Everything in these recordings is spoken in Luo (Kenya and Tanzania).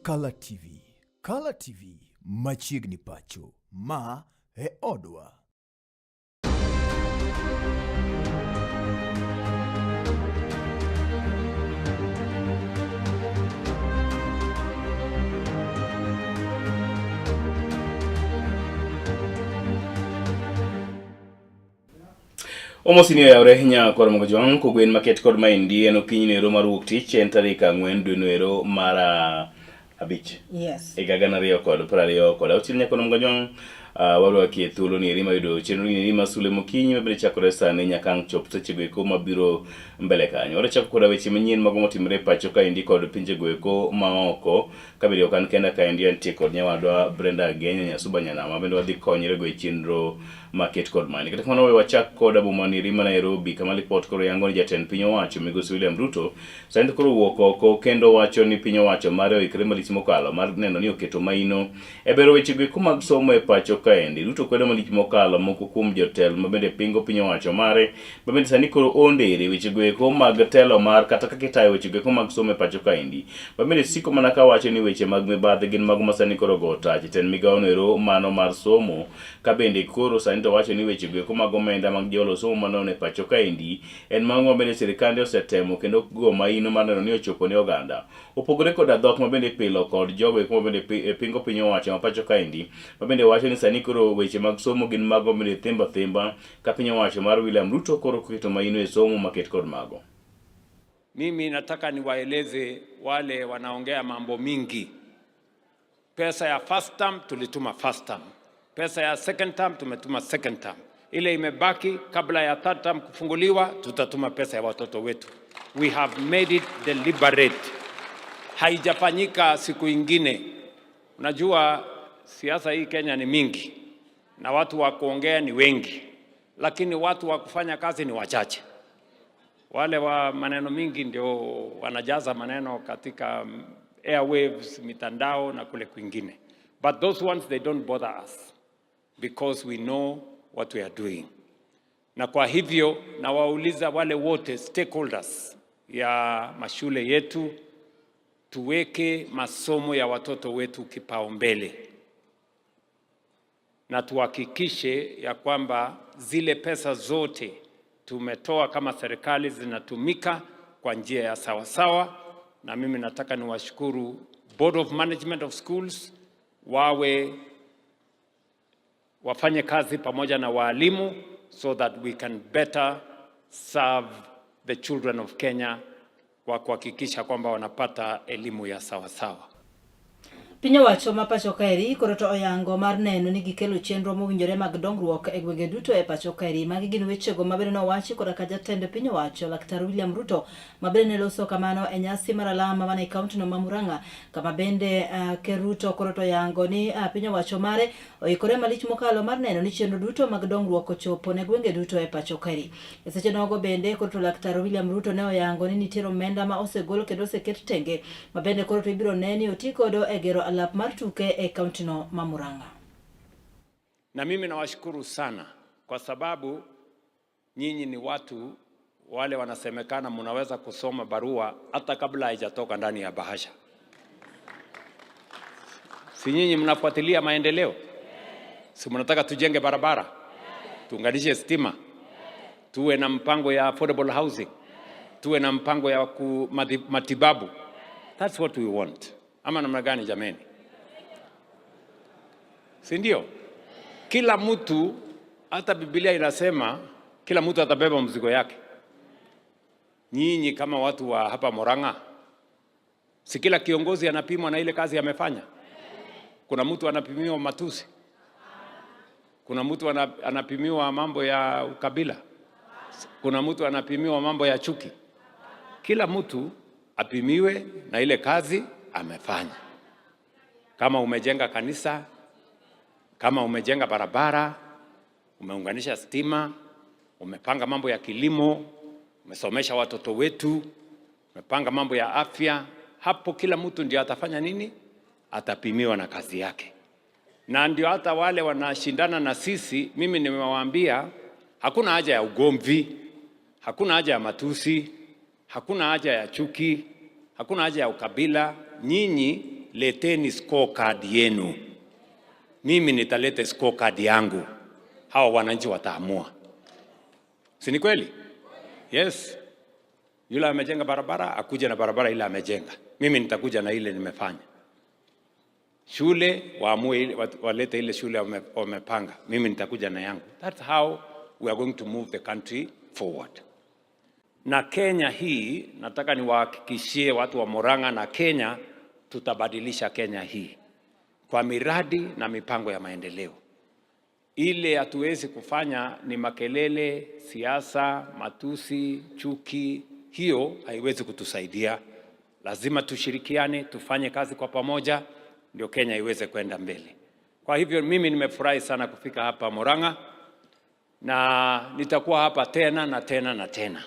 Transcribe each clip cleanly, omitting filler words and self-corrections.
Kalatvlive. Kalatvlive machiegni pacho. Ma e odwa. Omosinio ya urehnya kwa mgojon kugwen market kod maindi eno kinyi nero maruk tich en tarika ngwen dwenero mara abich. Yes. Egagana rio kod prario kod auchinya kono mgojon warwa kie thulo ni rima yudo chenro ni rima Sulwe Mokinyi mabire chakore sane nyakang chop seche goeko mabiro mbele kanyo. Ore chako koda weche manyien mago motimre pacho ka indi kod pinje goeko maoko kabiri okan kenda ka indi antie kod nyawadwa Brenda Genya Nyasuba Nyanama bende wadhi konyre go e chenro market kod mani. Kata kamano we wachak koda bomani rima Nairobi kama lipot koro yango ni jatend piny owacho migosi William Ruto sani koro wuok oko kendo wacho ni piny owacho mare oikre malich mokalo mar neno ni oketo maino e bero weche goeko mag somo e pacho kaendi. Ruto kwedo malich mokalo moko kuom jotel mabende pingo piny owacho mare mabende sani koro ondere weche goeko mag telo mar kata kaka itayo weche goeko mag somo e pacho kaendi mabende siko mana ka wacho ni weche mag mibadhi gin mago masani koro go tach ten migawo noero mano mar somo kabende koro sani to wacho ni weche goeko mag omenda mag jolo somo manono e pacho kaendi en mago mabende sirikande osetemo kendo go maino mar neno ni ochopo ne oganda. Opogore kod dhok mabende pilo kod jogo eko mabende pingo piny owacho ma pacho kaendi mabende wacho ni sani koro weche mag somo gin mago mabende thimba ka piny owacho mar William Ruto koro keto maino e somo maket kod mago. Mimi nataka niwaeleze wale wanaongea mambo mingi. Pesa ya first term tulituma first term. Pesa ya second term tumetuma second term. Ile imebaki kabla ya third term kufunguliwa tutatuma pesa ya watoto wetu. We have made it deliberate. Haijafanyika siku ingine. Unajua siasa hii Kenya ni mingi na watu wa kuongea ni wengi, lakini watu wa kufanya kazi ni wachache. Wale wa maneno mingi ndio wanajaza maneno katika airwaves, mitandao na kule kwingine. But those ones, they don't bother us because we know what we are doing. Na kwa hivyo na wauliza wale wote stakeholders ya mashule yetu, tuweke masomo ya watoto wetu kipaumbele. Na tuhakikishe ya kwamba zile pesa zote tumetoa kama serikali zinatumika kwa njia ya sawasawa. Na mimi nataka niwashukuru Board of Management of Schools, wafanye kazi pamoja na walimu so that we can better serve the children of Kenya kwa kuhakikisha kwamba wanapata elimu ya sawasawa. Piny owacho ma pacho kaeri koro to oyango mar neno ni gikelo chenro mowinjore mag dongruok e gwenge duto e pacho kaeri. Magi gin wechego mabende nowachi kod ka jatend piny owacho Laktar William Ruto mabende ne loso kamano e nyasi mar alama mane kaunti no ma Murang'a kama bende Ker Ruto koro to yango ni piny owacho mare oikore malich mokalo mar neno ni chenro duto mag dongruok ochopo ne gwenge duto e pacho kaeri. E seche nogo bende koro to Laktar William Ruto ne oyango ni nitiere omenda ma osegol kendo oseket tenge mabende koro to ibiro neni oti kodo e gero alap mar tuke e kaunti no ma Murang'a. Na mimi nawashukuru sana kwa sababu nyinyi ni watu wale wanasemekana mnaweza kusoma barua hata kabla haijatoka ndani ya bahasha. Si nyinyi mnafuatilia maendeleo? Si mnataka tujenge barabara? Tuunganishe stima? Tuwe na mpango ya affordable housing? Tuwe na mpango ya matibabu? That's what we want. Ama namna gani jameni? Si ndio? Kila mtu, hata Biblia inasema kila mtu atabeba mzigo yake. Nyinyi kama watu wa hapa Murang'a, si kila kiongozi anapimwa na ile kazi amefanya? Kuna mtu anapimiwa matusi? Kuna mtu anapimiwa mambo ya ukabila? Kuna mtu anapimiwa mambo ya chuki? Kila mtu apimiwe na ile kazi amefanya. Kama umejenga kanisa, kama umejenga barabara, umeunganisha stima, umepanga mambo ya kilimo, umesomesha watoto wetu, umepanga mambo ya afya, hapo kila mtu ndio atafanya nini? Atapimiwa na kazi yake. Na ndio hata wale wanashindana na sisi, mimi nimewaambia hakuna haja ya ugomvi, hakuna haja ya matusi, hakuna haja ya chuki, hakuna haja ya ukabila. Nyinyi leteni scorecard yenu. Mimi nitaleta scorecard yangu. Hawa wananchi wataamua. Si ni kweli? Yes. Yule amejenga barabara, akuja na barabara ile amejenga. Mimi nitakuja na ile nimefanya. Shule waamue walete ile shule wamepanga. Mimi nitakuja na yangu. That's how we are going to move the country forward. Na Kenya hii, nataka niwahakikishie watu wa Murang'a na Kenya, tutabadilisha Kenya hii kwa miradi na mipango ya maendeleo. Ile hatuwezi kufanya ni makelele, siasa, matusi, chuki. Hiyo haiwezi kutusaidia. Lazima tushirikiane, tufanye kazi kwa pamoja, ndio Kenya iweze kwenda mbele. Kwa hivyo mimi nimefurahi sana kufika hapa Murang'a, na nitakuwa hapa tena na tena na tena.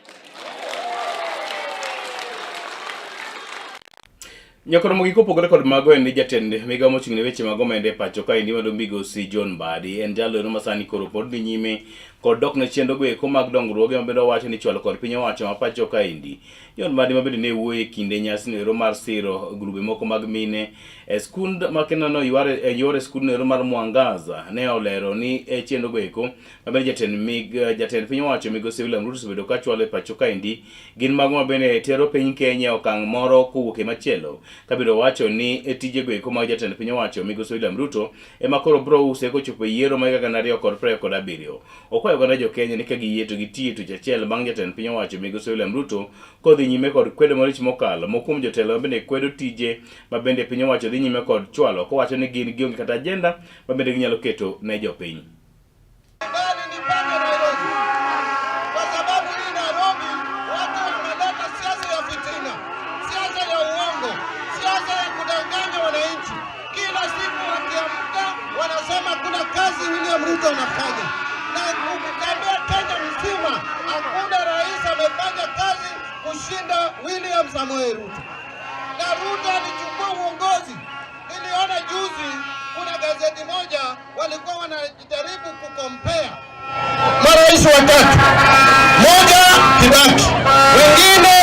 Nyakoro mogiko pogore kod mago en jatend migawo mochung'ne weche mag omenda e pacho kae ni mado migosi John Mbadi. En jalo eno masani koro pod dhi nyime kod dok ne chenro go eko mag dongruoge mabedo wacho ni chwalo kod piny owacho ma pacho kaendi. John Mbadi mabende ne wuoyo e kinde nyasi no ero mar siro grube moko mag mine e skund makenano yore skund no ero mar Mwangaza. Ne olero ni chenro go eko mabende jatend piny owacho migosi William Ruto osebedo ka chwalo e pacho kaendi gin mago mabende tero piny Kenya okang' moro kowuok e machielo. Kabiro wacho ni tije go eko mag jatend piny owacho migosi William Ruto ema koro bro use kochopo yiero mag 2027. Okwayo gana jo Kenya ni ka giyie to gitie tuch achiel bang' jatend piny owacho migosi William Ruto kodhi nyime kod kwedo marich mokalo. Mokuom jotelo bende kwedo tije mabende piny owacho dhi nyime kod chwalo kowacho ni gin gionge kata agenda mabende ginyalo keto ne jopiny. Kuna kazi William Ruto anafanya, na ukitembea Kenya mzima hakuna rais amefanya kazi kushinda William Samoei Ruto. Na Ruto alichukua uongozi. Niliona juzi kuna gazeti moja walikuwa wanajaribu kukompea marais watatu, moja Kibaki, wengine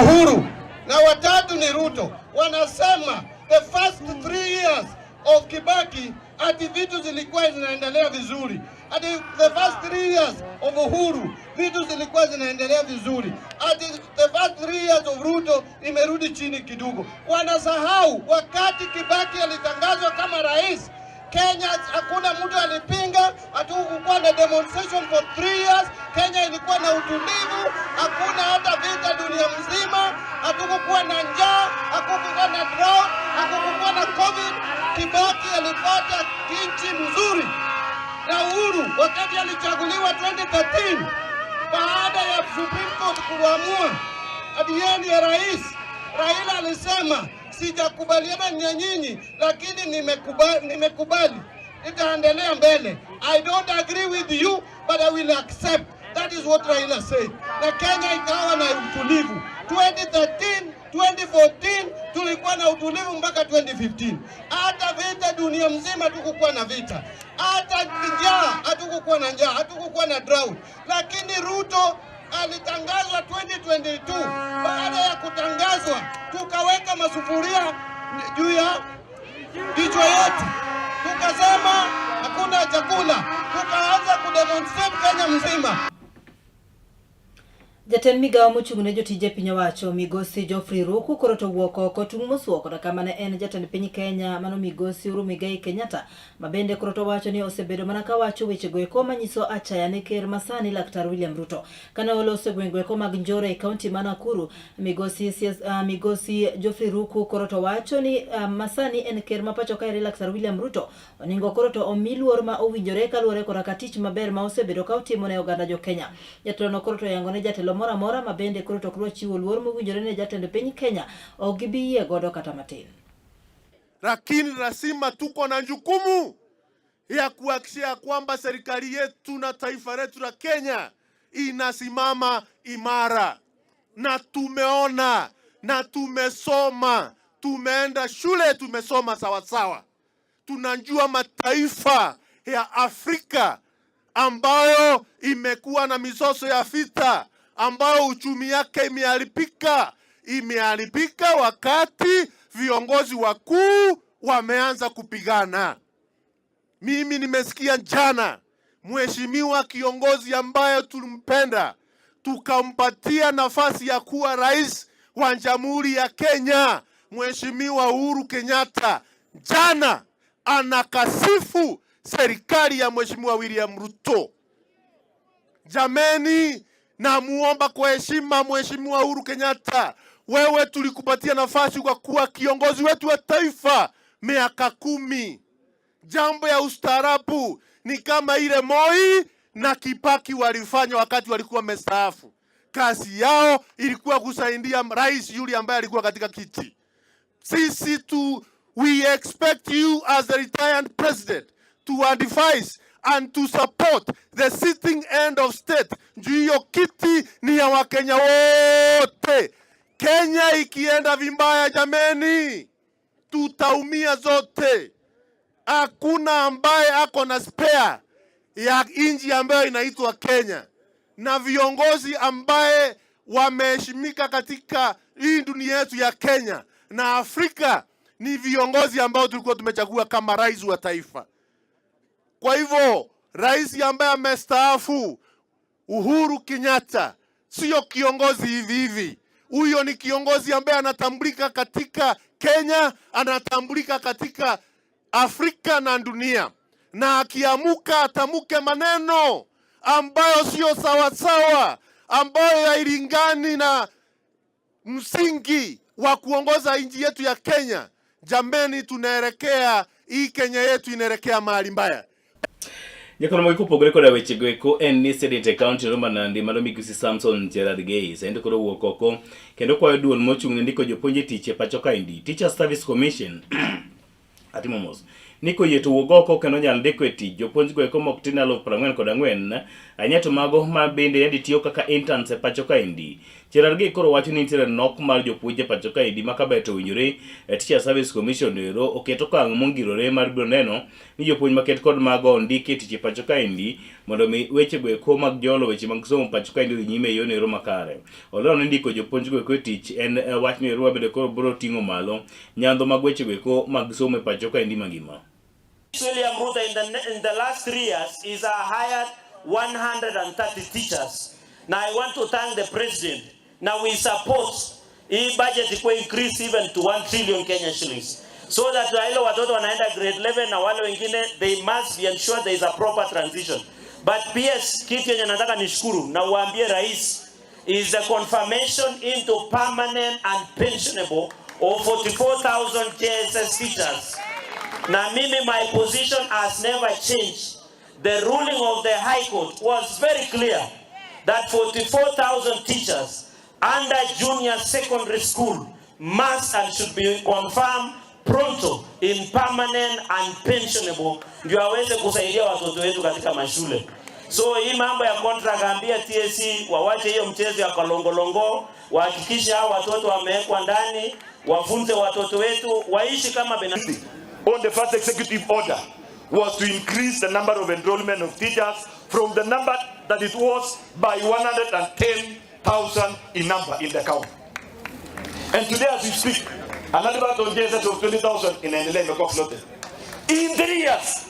Uhuru na watatu ni Ruto. Wanasema the first 3 years of Kibaki ati vitu zilikuwa zinaendelea vizuri. Ati the first 3 years of Uhuru vitu zilikuwa zinaendelea vizuri. Ati the first 3 years of Ruto imerudi chini kidogo. Wanasahau wakati Kibaki alitangazwa kama rais, Kenya hakuna mtu alipinga, hatukukuwa na demonstration for 3 years. Kenya ilikuwa na utulivu, hakuna hata vita dunia mzima, hatukukuwa na njaa, hakukuwa na drought, hakukuwa na COVID. Kibaki alipata nchi mzuri. Na Uhuru wakati alichaguliwa 2013 baada ya Supreme Court kuamua adieni ya rais, Raila alisema sijakubaliana na nyinyi lakini nimekubali itaendelea mbele. I don't agree with you but I will accept. That is what Raila said. Na Kenya ikawa na utulivu. 2013, 2014 tulikuwa na utulivu mpaka 2015. Hata vita dunia mzima hatukukuwa na vita. Hata njaa hatukukuwa na njaa, hatukukuwa na drought. Lakini Ruto alitangazwa 2022. Baada ya kutangazwa tukaweka masufuria juu ya kichwa yetu. Tukasema hakuna chakula. Tukaanza kudemonstrate Kenya mzima. Jatend migawo mochung'ne jotije piny owacho migosi Geoffrey Ruku koro to wuok oko tung' mosuoko to kama ne en jatend piny Kenya mano migosi Uhuru Muigai Kenyatta mabende koro to wacho ni osebedo mana ka wacho weche go eko manyiso achaya ne ker masani Laktar William Ruto. Kana oloso gwenge eko mag Njoro e kaunti ma Nakuru, migosi Geoffrey Ruku koro to wacho ni masani en ker ma pacho kae Laktar William Ruto oningo koro to omi luor ma owinjore kaluwore koraka tich maber ma osebedo ka otimo ne oganda jo Kenya. Jatelo no koro to yango ne jatelo mora mora mabende koro to kuro chiwo luor mowinjore ne jatend piny Kenya ok gibiyie godo kata matin. Lakini lazima tuko na jukumu ya kuhakikisha kwamba serikali yetu na taifa letu la Kenya inasimama imara. Na tumeona na tumesoma, tumeenda shule, tumesoma sawa sawa. Tunajua mataifa ya Afrika ambayo imekuwa na mizozo ya vita, ambayo uchumi yake imeharibika wakati viongozi wakuu wameanza kupigana. Mimi nimesikia jana mheshimiwa kiongozi ambaye tulimpenda tukampatia nafasi ya kuwa rais wa Jamhuri ya Kenya, Mheshimiwa Uhuru Kenyatta, jana anakasifu serikali ya Mheshimiwa William Ruto. Jameni, na muomba kwa heshima Mheshimiwa Uhuru Kenyatta, wewe tulikupatia nafasi kwa kuwa kiongozi wetu wa taifa miaka 10. Jambo ya ustaarabu ni kama ile Moi na Kibaki walifanya wakati walikuwa mstaafu. Kazi yao ilikuwa kusaidia rais yule ambaye alikuwa katika kiti. Sisi we expect you as the retired president to advise and to support the sitting end of state. Hiyo kiti ni ya Wakenya wote. Kenya ikienda vibaya, jameni, tutaumia zote. Hakuna ambaye ako na spare ya inji ambayo inaitwa Kenya. Na viongozi ambaye wameheshimika katika hii dunia yetu ya Kenya na Afrika ni viongozi ambao tulikuwa tumechagua kama rais wa taifa. Kwa hivyo, rais ambaye amestaafu Uhuru Kenyatta sio kiongozi hivi hivi. Huyo ni kiongozi ambaye anatambulika katika Kenya, anatambulika katika Afrika na dunia. Na akiamuka atamuke maneno ambayo sio sawa sawa, ambayo hailingani na msingi wa kuongoza nchi yetu ya Kenya. Jameni, tunaelekea hii Kenya yetu inaelekea mahali mbaya. Nyakono mwiko pogore koda weche goeko en ni Sedite County Roma Nandi Malomi Kusi Samson Gerard Gays endo koro wuokoko kendo kwa duol mochung' ndiko jopuonje tich e pacho kaendi. Teacher Service Commission atimo mos niko yeto wuogoko kendo nyal ndiko e tich jopuonj goeko mok tin 44,000 anyato mago ma bende yadi tiyo kaka interns e pacho kaendi. Gerard Gays koro wacho ni nitiere nok mar jopuonje pacho kaendi makabeto winjore Teacher Service Commission ero oketo kang' mongirore mar biro neno ni jopuonj maket kod mago ndike tich e pacho kaendi mondo mi weche goeko mag jolo weche mag somo pacho kaendi nyime yo nero makare. Olero ni ndiko jopuonj goeko tich en wach ni ruwa bende koro biro ting'o malo nyando mag weche goeko mag somo e pacho kaendi mangima. William Ruto in the last 3 years is hired 130 teachers. Now I want to thank the president. Now we support budget will increase even to 1 trillion Kenya shillings. So that wale watoto wanaenda grade 11 na wale wengine, they must be ensured there is a proper transition. But PS kitu yenye nataka nishukuru na uambie rais is the confirmation into permanent and pensionable of 44,000 JSS teachers. Now mimi, my position has never changed. The ruling of the High Court was very clear that 44,000 teachers under junior secondary school must and should be confirmed pronto in permanent and pensionable ndio aweze kusaidia watoto wetu katika mashule. So hii mambo ya contract, ambia TSC wawache hiyo mchezo ya kalongolongo, wahakikishe hao watoto wamewekwa ndani, wafunze watoto wetu waishi kama binadamu. On the first executive order was to increase the number of enrollment of teachers from the number that it was by 110,000 in number in the county. And today as we speak, another batch of JSS of 20,000 in Endeleme floated. In 3 years.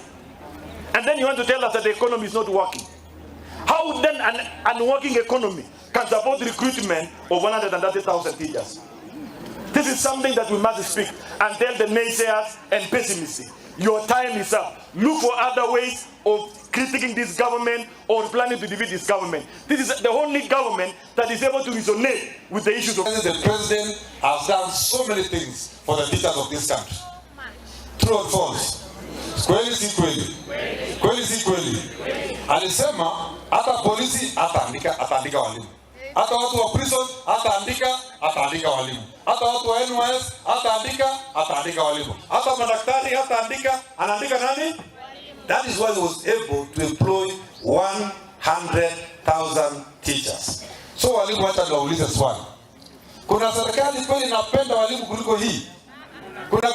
And then you want to tell us that the economy is not working. How then an unworking economy can support the recruitment of 130,000 teachers? This is something that we must speak and tell the naysayers and pessimists. Your time is up. Look for other ways of critiquing this government or planning to defeat this government. This is the only government that is able to resonate with the issues of... The president has done so many things for the teachers of this country. True or false? Kweli si kweli? Kweli si kweli? Alisema hata polisi ataandika walimu. Hata watu wa prison ataandika walimu. Hata watu wa NYS ataandika walimu. Hata madaktari anaandika nani? That is why he was able to employ 100,000 teachers. So walimu, wacha niwaulize swali. Kuna serikali kweli inapenda walimu kuliko hii? Kuna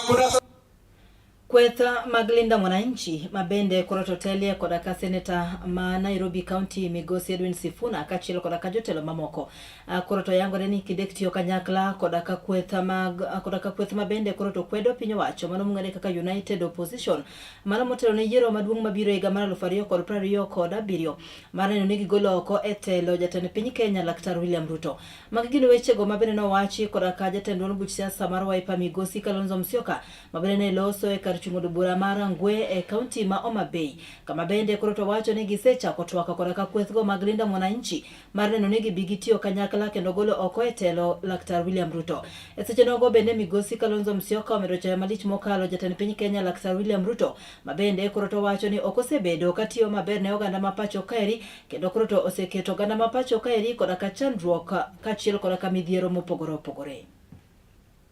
Kwetha maglinda mwananchi mabende korototelie kodaka seneta ma Nairobi County Migosi Edwin Sifuna kachilo kodaka jotelo mamoko koroto yango ni kidektio kanyakla kodaka kwetha mabende koroto kwedo pinyo wacho mano mungade kaka United Opposition mano motelo ne yiero maduong' mabiro higa mar 2027 mano no nigi golo oko etelo jatend piny Kenya Laktar William Ruto magigino weche go mabende no wachi kodaka jatend duond buch siasa mar Wiper Migosi Kalonzo Musyoka mabende ne loso chungo bura mara ngwe e county ma Homa Bay kama bende koroto wacho ni gisecha kotwaka kodaka kwethgo maglinda mwananchi mar neno ni gibigitio kanyakla kendo golo oko etelo Laktar William Ruto eseche nogo bende Migosi Kalonzo Musyoka omedo chaya malich mokalo jatend piny Kenya Laktar William Ruto mabende koroto wacho ni okosebedo katiyo maber ne oganda mapacho kaeri kendo koroto oseketo oganda mapacho kaeri kodaka chandruok kachiel kodaka midhiero mopogore opogore.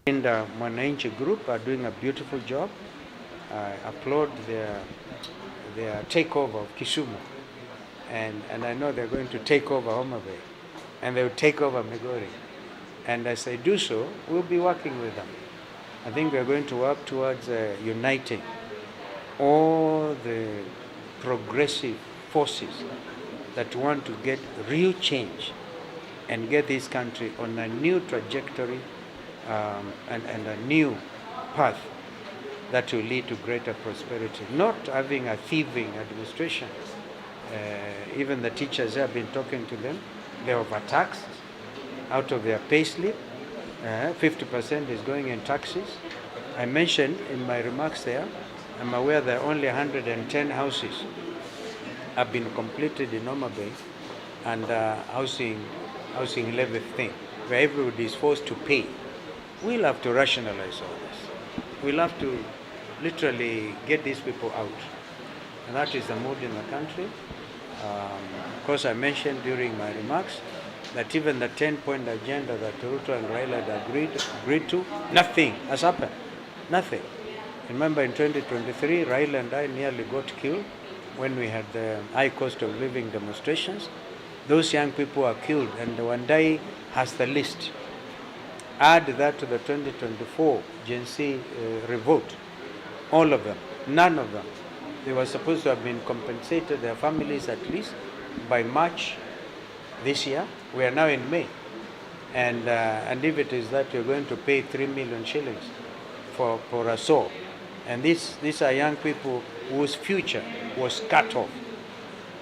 And Mwananchi Group are doing a beautiful job. I applaud their takeover of Kisumu, and I know they're going to take over Homa Bay, and they will take over Migori. And as they do so, we'll be working with them. I think we're going to work towards uniting all the progressive forces that want to get real change and get this country on a new trajectory and a new path that will lead to greater prosperity. Not having a thieving administration. Even the teachers have been talking to them. They are overtaxed out of their pay slip. 50% is going in taxes. I mentioned in my remarks there, I'm aware that only 110 houses have been completed in Homa Bay and housing levy thing, where everybody is forced to pay. We'll have to rationalize all this. We'll have to literally get these people out. And that is the mood in the country. Of course, I mentioned during my remarks that even the 10-point agenda that Ruto and Raila had agreed to, nothing has happened. Nothing. Remember in 2023, Raila and I nearly got killed when we had the high cost of living demonstrations. Those young people were killed, and Wandai has the list. Add that to the 2024 Gen Z revolt. All of them, none of them. They were supposed to have been compensated, their families at least, by March this year. We are now in May. And if it is that you're going to pay 3 million shillings for a soul, and these are young people whose future was cut off,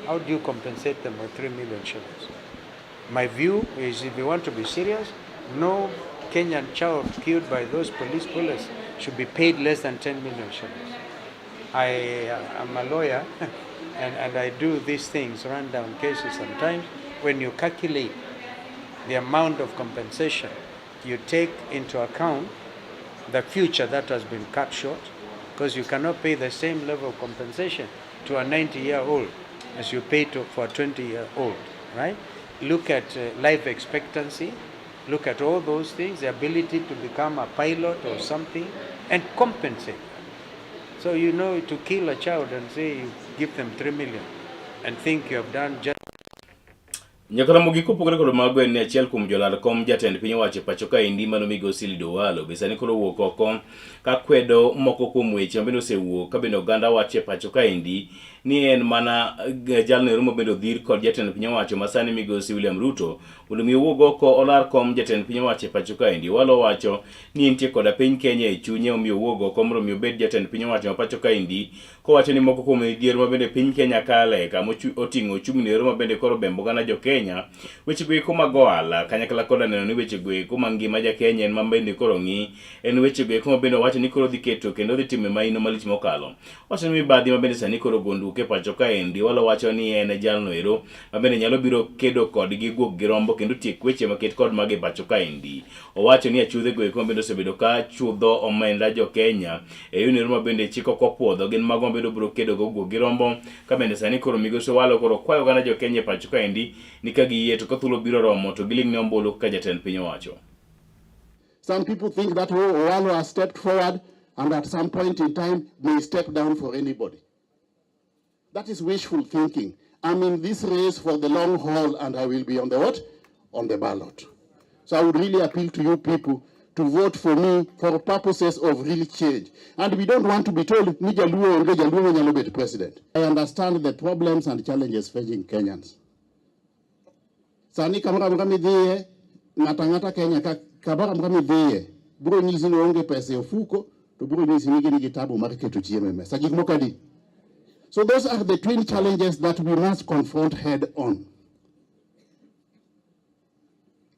how do you compensate them with 3 million shillings? My view is, if you want to be serious, no Kenyan child killed by those police bullets should be paid less than 10 million shillings. I am a lawyer and I do these things, run down cases sometimes. When you calculate the amount of compensation, you take into account the future that has been cut short, because you cannot pay the same level of compensation to a 90-year-old as you pay for a 20-year-old, right? Look at life expectancy, look at all those things, the ability to become a pilot or something, and compensate. So you know, to kill a child and say you give them 3 million and think you have done just... Nyakara mogiko pogore kod mago en achiel kuom jolad kom jatend piny owacho pacho ka indi mano Migosi Lidowalo besani koro wuok oko ka kwedo moko kuom weche mabende osewuok ka bende oganda wacho pacho ka indi ni en mana jalno romo bendo dhir kod jatend piny owacho masani Migosi William Ruto mondo mi owuog oko olar kom jatend piny owacho pacho ka indi. Walo wacho ni entie koda piny Kenya e chunye omiyo owuog oko mondo mi obed jatend piny owacho pacho ka indi kowacho ni moko kuom dhier mabende piny Kenya kale kama oting'o chung'ne romo bende koro bembo gana jo Kenya weche goeko mag ohala kanyakla koda neno ni weche goeko ma ngima ja Kenya en mabende koro ng'i en weche goeko mabende wacho ni koro dhi keto kendo dhi timo maino malich mokalo. Wacho ni mibadhi mabende sani koro gonduke pacho ka endi. Walo wacho ni en jalno ero mabende nyalo biro kedo kodgi guok gi rombo kendo tiek weche maket kod mage pacho ka endi. Owacho ni achudhe goeko mabende osebedo ka chudho omenda jo Kenya e yunero mabende chiko kopuodho gin mago mabende biro kedo go guok gi rombo ka bende sani koro Migosi Walo koro kwayo gana jo Kenya pacho ka endi ni ka giyie to ka thuolo biro romo to giling ne ombulu ka jatend piny owacho. Some people think that Walo has stepped forward and at some point in time may step down for anybody. That is wishful thinking. I'm in this race for the long haul and I will be on the what? On the ballot. So I would really appeal to you people to vote for me for purposes of real change. And we don't want to be told, "Ni Jaluo onge Jaluo nyalo bet president." I understand the problems and challenges facing Kenyans. Sani kamara mkami dhiye, ngata Kenya kabara mkami dhiye, buro nyisi ni onge pesa ya fuko, to buro nyisi ni kitabu marketu chieme. Sagik mokadi. So those are the twin challenges that we must confront head on.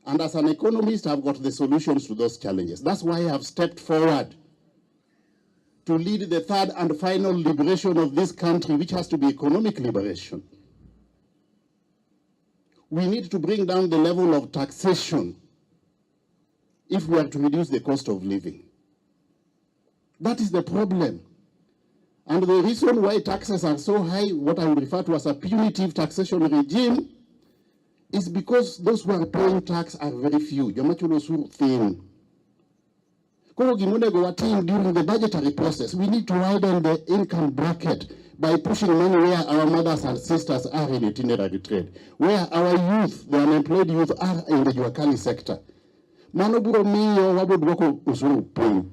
And as an economist, I've got the solutions to those challenges. That's why I have stepped forward to lead the third and final liberation of this country, which has to be economic liberation. We need to bring down the level of taxation if we are to reduce the cost of living. That is the problem. And the reason why taxes are so high, what I would refer to as a punitive taxation regime, is because those who are paying tax are very few. During the budgetary process, we need to widen the income bracket by pushing money where our mothers and sisters are in itinerary trade, where our youth, the unemployed youth, are in the Juakali sector. Manoburo miyo wabodwoko usuru piny.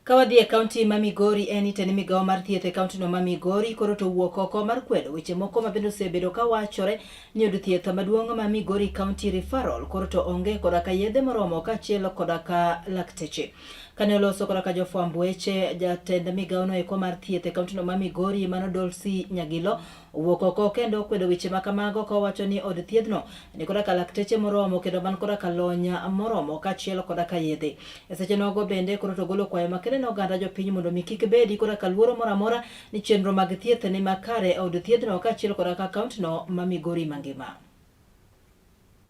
Kawadhi e kaunti ma Migori eni teni migawo mar thieth e kaunti no ma Migori koro to wuok oko mar kwedo weche moko ma bende osebedo ka wachore ni od thieth maduong' ma Migori County Referral koro to onge koda ka yedhe moromo kaachiel koda ka lakteche. Kane oloso koda ka jofwamb weche jatend migawo no eko mar thieth e kaunti no ma Migori mano Dolsi Nyagilo wuok oko kendo kwedo weche ma kamago ka wacho ni od thiethno ni koda ka lakteche moromo kendo man koda ka lony moromo kaachiel koda ka yedhe. E seche nogo bende koro to golo kwayo makende ne oganda jopiny mondo mi kik bedi koda ka luoro moro amora ni chenro mag thieth ni makare e od thiethno kaachiel koda ka kaunti no ma Migori mangima.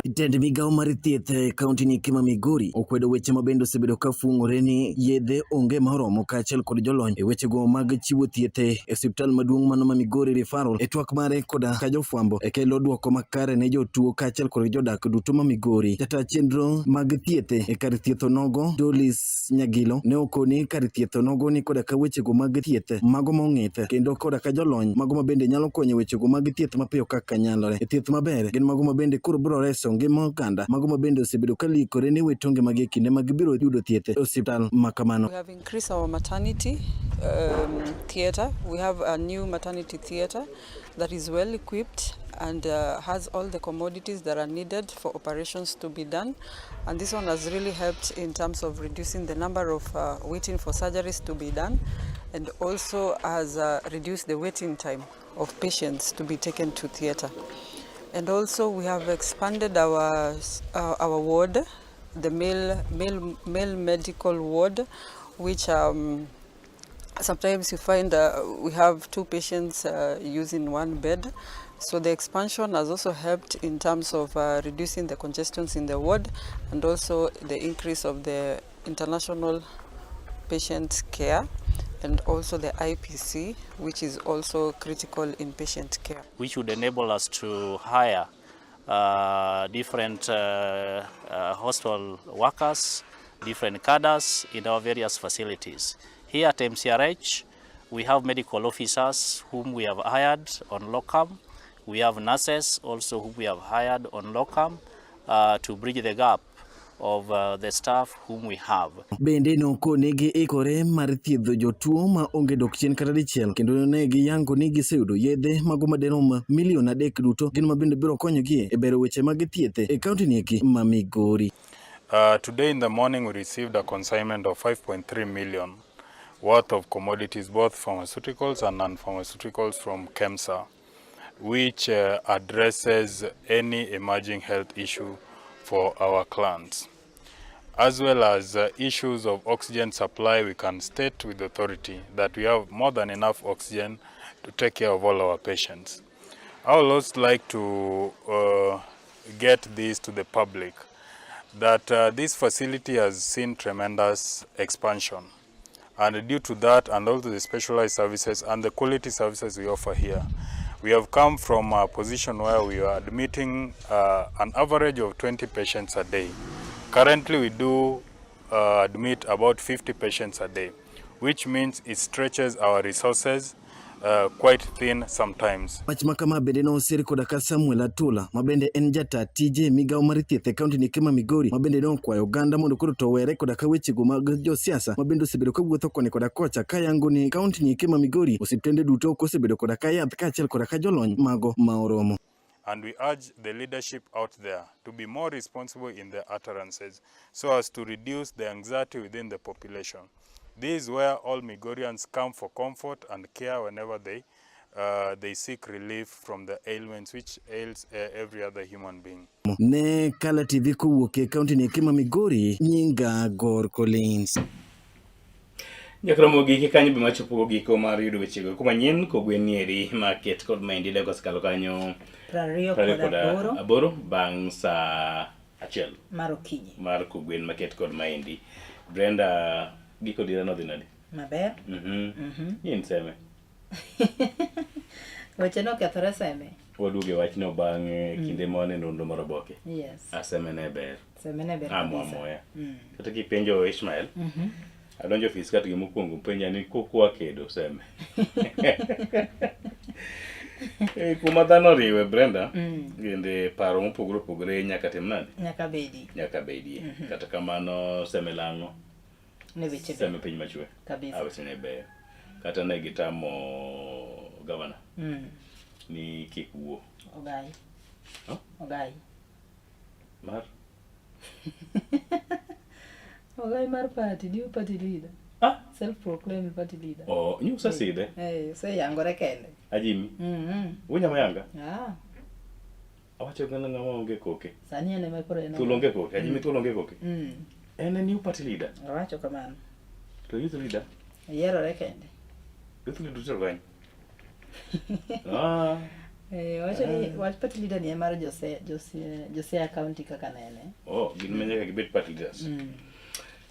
Jatend migawo mar thieth e kaunti ni ma Migori okwedo weche mabende osebedo ka fung'ore ni yedhe onge moromo kaachiel kod jolony e wechego mag chiwo thieth e osiptal maduong' mano ma Migori Referral e twak mare koda ka jofwambo e kelo duoko makare ne jotuo kaachiel kod jodak duto ma Migori. Jata chenro mag thieth e kar thieth onogo Dolis Nyagilo ne okoni kar thieth onogo ni koda ka wechego mag thieth mago mong'ith kendo koda ka jolony mago mabende nyalo konyo wechego mag thieth mapiyo kaka nyalore. E thieth maber gin mago mabende koro biro reso ngima oganda mago mabende osebedo ka likore ne wetonge mag kinde mag biro yudo thieth e osiptal makamano. We have increased our maternity theatre. We have a new maternity theatre that is well equipped and has all the commodities that are needed for operations to be done. And this one has really helped in terms of reducing the number of waiting for surgeries to be done, and also has reduced the waiting time of patients to be taken to theatre. And also we have expanded our ward, the male medical ward, which sometimes you find we have two patients using one bed. So the expansion has also helped in terms of reducing the congestions in the ward, and also the increase of the international patient care, and also the IPC, which is also critical in patient care. Which would enable us to hire different hospital workers, different cadres in our various facilities. Here at MCRH, we have medical officers whom we have hired on locum. We have nurses also whom we have hired on locum to bridge the gap of the staff whom we have. Bende noko negi ikore mar thiedho jotuo ma onge dok chien kata dichiel kendo negi yango ni giseyudo yedhe mago maderom milion 3 duto gin mabende biro konyogi e bero weche mag thieth e kaunti ni ma Migori. Today in the morning we received a consignment of 5.3 million worth of commodities, both pharmaceuticals and non-pharmaceuticals from KEMSA, which addresses any emerging health issue for our clients, as well as issues of oxygen supply. We can state with authority that we have more than enough oxygen to take care of all our patients. I would also like to get this to the public, that this facility has seen tremendous expansion, and due to that and also the specialized services and the quality services we offer here, we have come from a position where we are admitting an average of 20 patients a day. Currently we do admit about 50 patients a day, which means it stretches our resources quite thin sometimes. Wach makama bende nosir koda ka Samuel Atula mabende en jata tije migao mar thieth e kaunti ni Kema Migori mabende nokwayo oganda mondo koro to were koda ka wechego mag josiasa mabende osebedo ka wuotho koni koda kocha ka yango ni kaunti ni Kema Migori osiptende duto osebedo koda ka yath kaachiel koda ka jolony mago ma oromo. And we urge the leadership out there to be more responsible in their utterances so as to reduce the anxiety within the population. This is where all Migorians come for comfort and care whenever they seek relief from the ailments which ails every other human being. Ne Kala TV kowuok e kaunti ni Kema Migori, nyinga Gor Collins. Nyakromo giki kanyo bima chopo giko mar yudo wechego kuma nyien kogwen nieri market kod maendi Lagos kalo kanyo 28 bang' sa achiel mar okinyi mar kogwen market kod maendi. Brenda giko dira no dhi nadi? Maber. Yin seme. Weche no kethore seme. Waduoge wachno bang' kinde mane nonro mar oboke. Yes. Aseme ne ber. Seme ne ber. Amoya. Kata kipenjo Ishmael. Adonjo ofis kat gi mokwongo penja ni kokwa kedo seme. Kuma dhano riwe Brenda, gende paro mopogore opogore nyaka tim nade? Nyaka bedi. Kata kamano seme lang'o? Ne weche be. Seme piny machwe. Kabisa. Awese ne beyo. Kata ne gitamo gavana. Ni kik wuo. Ogai. Huh? Ogai. Mar? Ogai mar party, new party leader. Self-proclaimed party leader. Oh, nyusa side? Se yangore kende. Ajimi? Unya mayanga? Awacho gana ngama onge koke. Sani ene mekoro eno. Tulonge koke, ajimi tulonge koke. Ene new party leader. Awacho kamano. To youth leader? Yero kende. Youth leader to gany. Wach party leader ni mar Jose County kaka nene. Oh, gin menye ka gibet party leaders.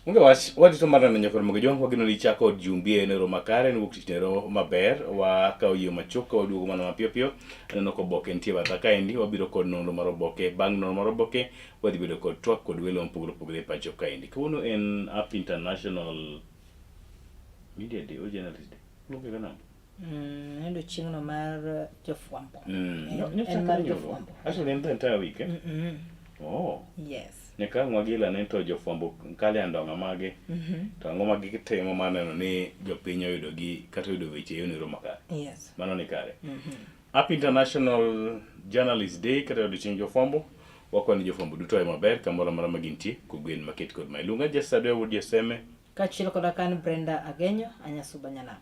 Unge wadi to marana nyakor mogo jong wagino li chako jumbie ne roma kare ne wukti ne ro maber wa ka oyo machoka odugo mana mapio pio ne ko boke ntie bata ka endi wabiro kod nono mar boke bang nono mar boke wadi bedo kod twak kod welo mpogoro pogore pacho ka endi kono en up international media day o journalist day loke kana endo chingno mar jofwambo en mar jofwambo actually in the entire week oh yes Neka mwagila nento jofwambo kale andonga mage. To ang'o ma gitimo maneno ni jopiny oyudo gi kata oyudo weche yo ni roma kare. Yes. Mano ni kare. Up International Journalist Day kata odiochieng' jofwambo. Wakwani jofwambo duto ae maber kamoro amora ma gintie kogwen market kod Mailunga Jesade Wood Jeseme. Kaachiel koda kan Brenda Agenyo Anyasuba Nyanam.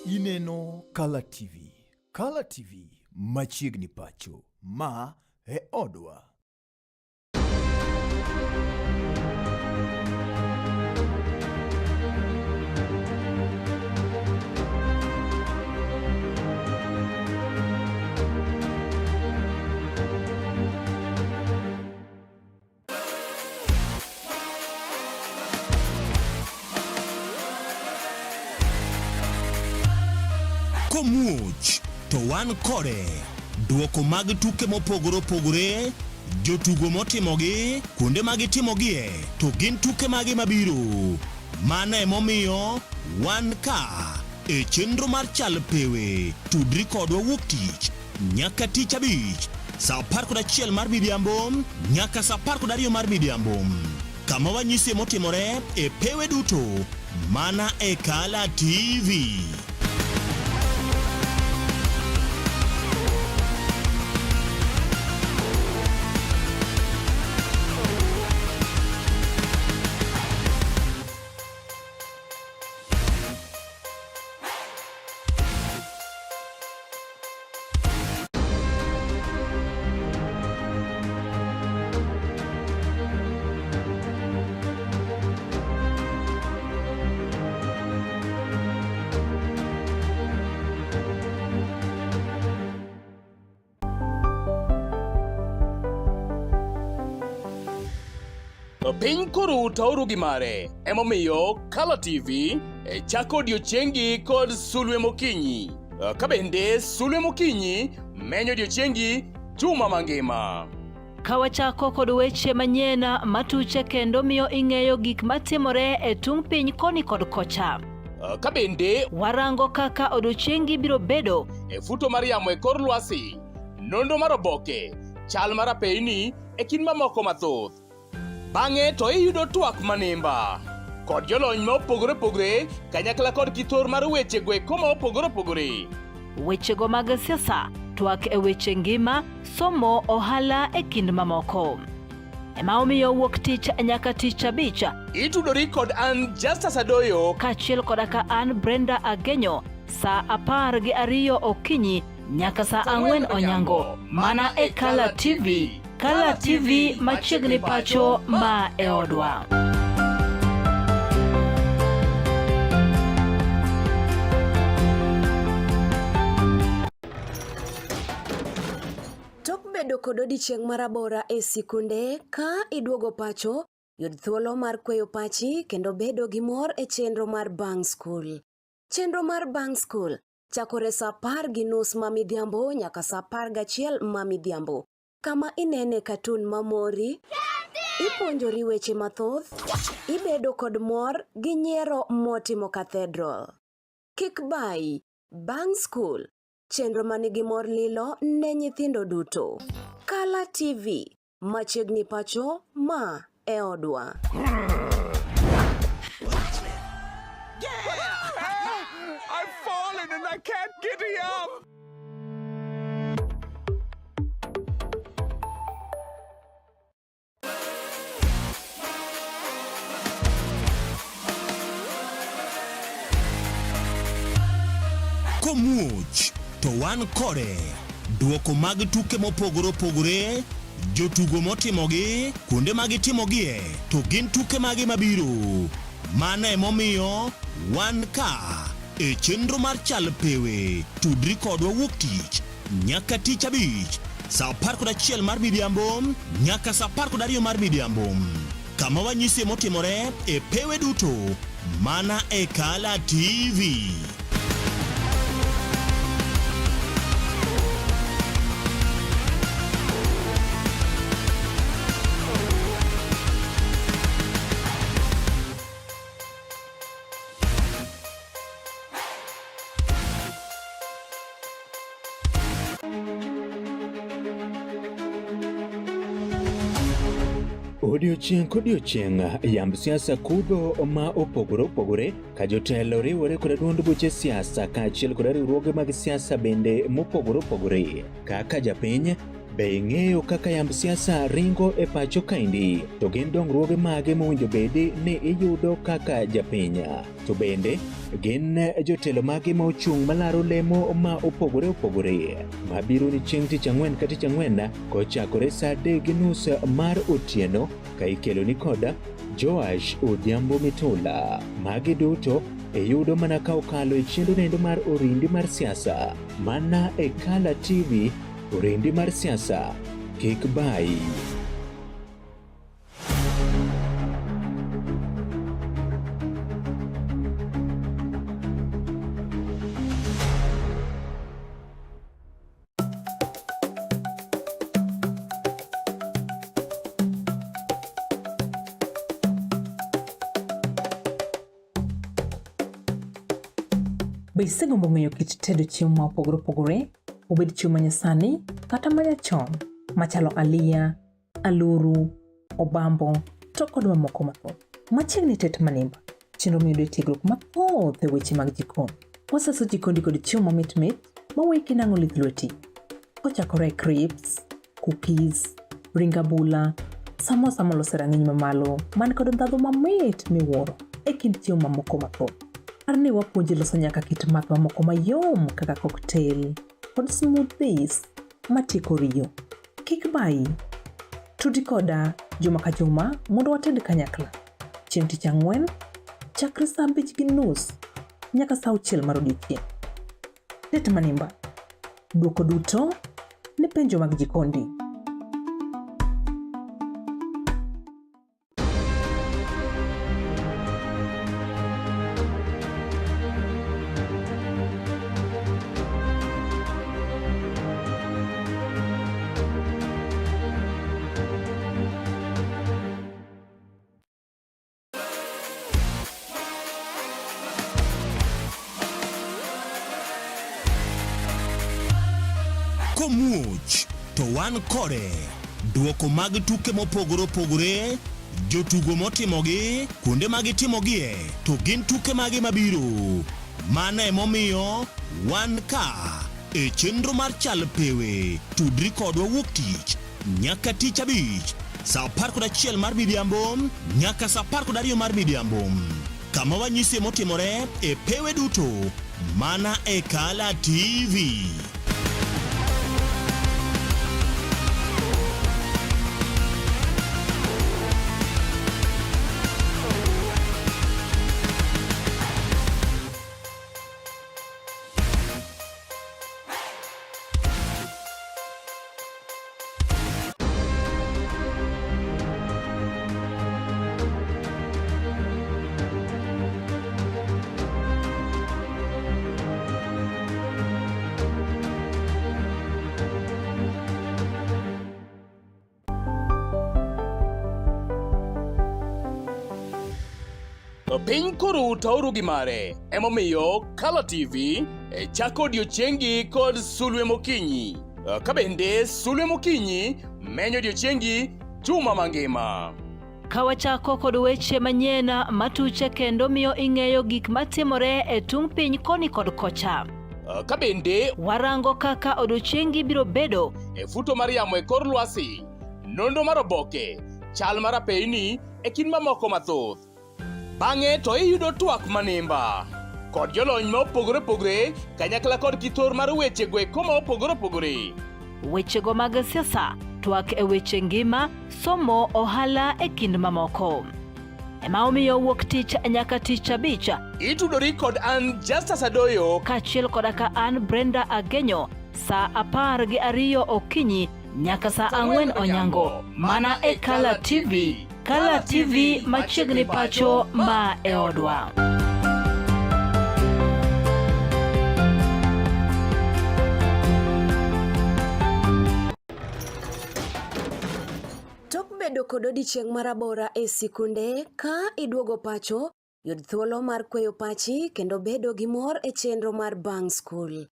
Ineno Kala TV. Kala TV machiegni pacho. Ma e odwa. Komuch to wan kode duoko mag tuke mopogore opogore jotugo motimogi kuonde mag timogie to gin tuke mage mabiro mano emomiyo wan ka e chenro mar chal pewe tudri kodwa wuok tich nyaka tich abich saa 11 mar midhiambo nyaka saa 12 mar midhiambo kama wanyisi motimore e pewe duto mana e Kala TV. Piny koro tauru gi mare. Emomiyo Kala TV chako odiochiengi kod Sulwe Mokinyi. Kabende Sulwe Mokinyi menyo odiochiengi juma mangima. Kawachako kod weche manyien matuche kendo miyo ing'eyo gik matimore e tung piny koni kod kocha. Kabende warango kaka odiochiengi biro bedo e futo mar yamo e kor lwasi, nondo mar oboke, chal mar apeyni e kind mamoko mathoth. Bang'e to iyudo twak manimba kod jolony ma opogore opogore kanyakla kod kithor mar weche gweko ma opogore opogore. Wechego mag siasa, twak e weche ngima, somo, ohala e kind mamoko. Ema omiyo wuok tich nyaka tich abich itudori kod an Justus Adoyo kaachiel koda ka an Brenda Agenyo saa 12 okinyi nyaka saa 4 onyango mana e Kala TV. Kala TV machiegni pacho ma e odwa. Tok bedo kod odiochieng' marabora e sikunde ka iduogo pacho, yud thuolo mar kweyo pachi kendo bedo gi mor e chenro mar Bang School. Chenro mar Bang School chakore saa 10:30 mamidhiambo nyaka saa 11 mamidhiambo. Kama inene katun mamori, ipuonjori weche mathoth, ibedo kod mor gi nyiero motimo Cathedral. Kik bai, Bang School, chenro manigi mor lilo ne nyithindo duto. Kala TV, machiegni pacho ma e odwa. I've fallen and I can't get up. Komuch to wan kode duoko mag tuke mopogore opogore, jotugo motimogi, kuonde magitimogie, to gin tuke magi mabiro. Mano emomiyo wan ka e chenro mar chal pewe. Tudri kodwa wuok tich nyaka tich abich saa 11 mar midhiambo nyaka saa 12 mar midhiambo. Kama wanyisi motimore e pewe duto mana e Kala TV. Odiochieng' kodiochieng' yamb siasa kudho ma opogore opogore ka jotelo riwore kod duond buche siasa kaachiel kod riwruoge mag siasa bende mopogore opogore. Kaka japiny be ing'eyo kaka yamb siasa ringo e pacho kaendi, to gin dongruoge mage mowinjo bedi ni iyudo kaka japiny, to bende gin jotelo mage ma ochung' malaro lemo ma opogore opogore mabiro ni chieng' tich ang'wen ka tich ang'wen kochakore saa 3:30 mar otieno ka ikelo ni koda Joash Odhiambo Mitula. Magi duto iyudo mana ka okalo e chendo nendo mar orindi mar siasa mana e Kala TV. Orindi mar siasa, kik bai. Be isegombo ng'eyo kit tedo chiemo ma opogore opogore, obed chiemo manyasani kata manyachon, machalo aliya, aluru, obambo, to kod mamoko mathoth. Machiegni tet manimba, chenro miyudo tiegruok mathoth e weche mag jikon. Waseso jikondi kod chiemo mamit mit maweki nang'o lith lweti. Kochakore crepes, cookies, ring abula, samosa molose rang'iny mamalo man kod ndhadhu mamit miwuoro e kind chiemo mamoko mathoth. Arni wapuonji loso nyaka kit math mamoko mayom kaka cocktail kod smoothies matieko riyo. Kik bai, tudi koda juma ka juma mondo wated kanyakla. Chieng' tich ang'wen, chakre saa 5:30 nyaka saa 6 mar odiochieng'. Tet manimba, duoko duto ne penjo mag jikondi. Komuoch to wan kode duoko mag tuke mopogore opogore, jotugo motimogi, kuonde magitimogie, to gin tuke mage mabiro. Mano emomiyo wan ka e chenro mar chal pewe. Tudri kodwa wuok tich nyaka tich abich saa 11 mar midhiambo nyaka saa 12 mar midhiambo, kama wanyisi motimore e pewe duto mana e Kala TV. Piny koro tauru gi mare, emomiyo Kala TV chako odiochiengi kod Sulwe Mokinyi. Ka bende Sulwe Mokinyi menyo odiochiengi juma mangima. Ka wachako kod weche manyien matuche kendo miyo ing'eyo gik matimore e tung piny koni kod kocha. Ka bende warango kaka odiochiengi biro bedo e futo mar yamo e kor lwasi, nonro mar oboke, chal mar apeyni e kind mamoko mathoth. Bang'e to iyudo twak manimba kod jolony ma opogore opogore kanyakla kod kithor mar weche gweko ma opogore opogore. Wechego mag siasa, twak e weche ngima, somo, ohala e kind mamoko. Ema omiyo wuok tich nyaka tich abich itudori kod an Justus Adoyo kaachiel koda ka an Brenda Agenyo saa 12 okinyi nyaka saa 4 onyango mana e Kala TV. Kala TV machiegni pacho ma e odwa. Tok bedo kod odiochieng' marabora e sikunde ka iduogo pacho, yud thuolo mar kweyo pachi kendo bedo gi mor e chenro mar Bang School.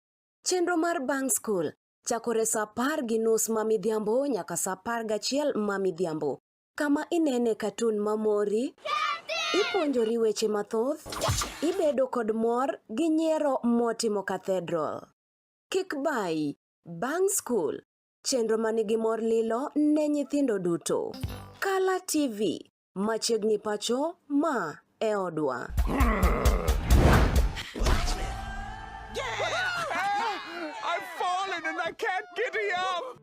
Chenro mar Bang School chakore saa 10:30 ma midhiambo nyaka saa 11 ma midhiambo. Kama inene katun mamori, ipuonjori weche mathoth, ibedo kod mor gi nyiero motimo Cathedral. Kik bai, Bang School, chenro manigi mor lilo ne nyithindo duto. Kala TV, machiegni pacho ma e odwa. I've fallen and I can't get up.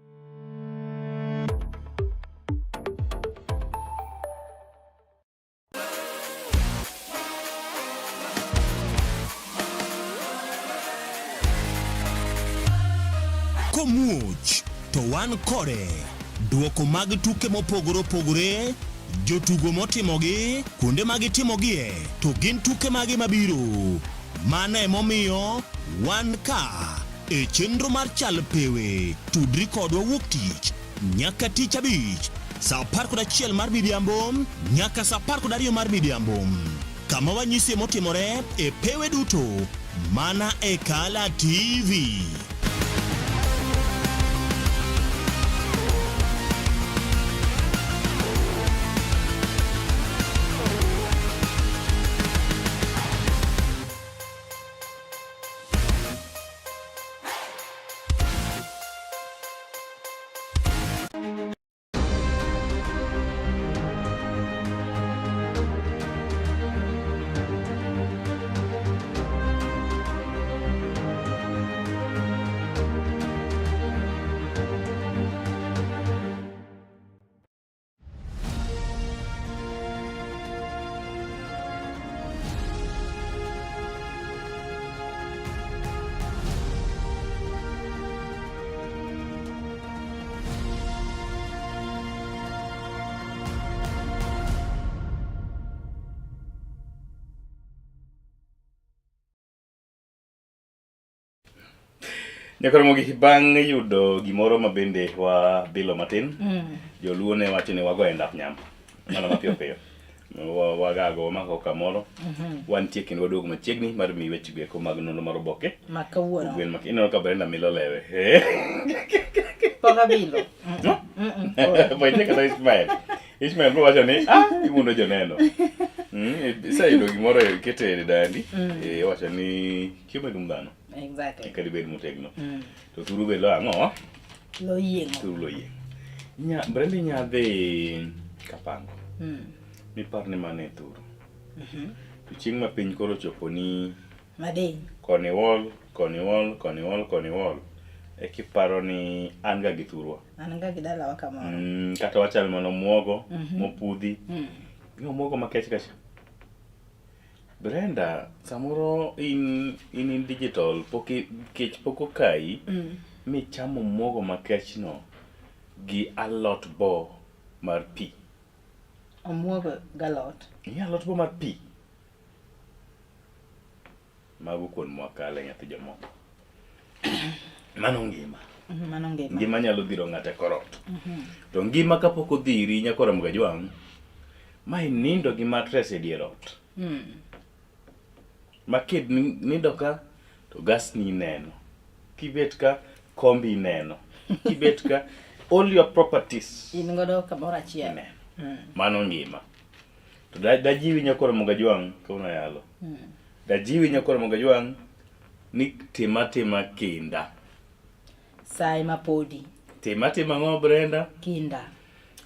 Komuoch to wan kode duoko mag tuke mopogore opogore, jotugo motimogi, kuonde magitimogie, to gin tuke mage mabiro. Mano emomiyo wan ka e chenro mar chal pewe. Tudri kodwa wuok tich nyaka tich abich saa 11 mar midhiambo nyaka saa 12 mar midhiambo, kama wanyisi motimore e pewe duto mana e Kala TV. Nyakoro mogi bang' yudo gimoro mabende wa bilo matin. Joluo ne wacho ni wago endap nyambo. Mana mapiyo piyo. wagago mako kamoro wantie kendo waduogo machiegni mar mi weche geko mag nono mar oboke makawuono gwen mak ineno ka Brenda milo lewe poka bilo boyne kata Ismael bro wacho ni imundo joneno sayudo gimoro kete dandi wacho ni chiemo dum dhano exactly kadi bed motegno to turu be lo ang'o lo yieng'o turu lo yieng' Brenda nyadhi kapango mi parne mane thuru to chieng' ma piny koro chopo ni mading koni wol e kiparo ni an ga gi thurwa an ga gi dalawa kamoro kata wachal mana muogo mopudhi muogo makech kacha Brenda samoro in digital kech poko kai mi chamo muogo makech no gi alot bo mar pi omuogo galot alot bo mar pi mago kuon mwakale nyathi jomoko mano ngima nyalo dhiro ng'ate korot to ngima kapok odhiri nyakora mga jwang' ma nindo gi matres e dier ot ma kid nindo ka to gas ni neno kibet ka kombi neno kibet ka all your properties in godo kamoro achiel mano ngima to da jiwi nyakora mga jwang' kauna yalo da jiwi nyakora mga jwang' ni tema kinda sai mapodi tema ngo Brenda kinda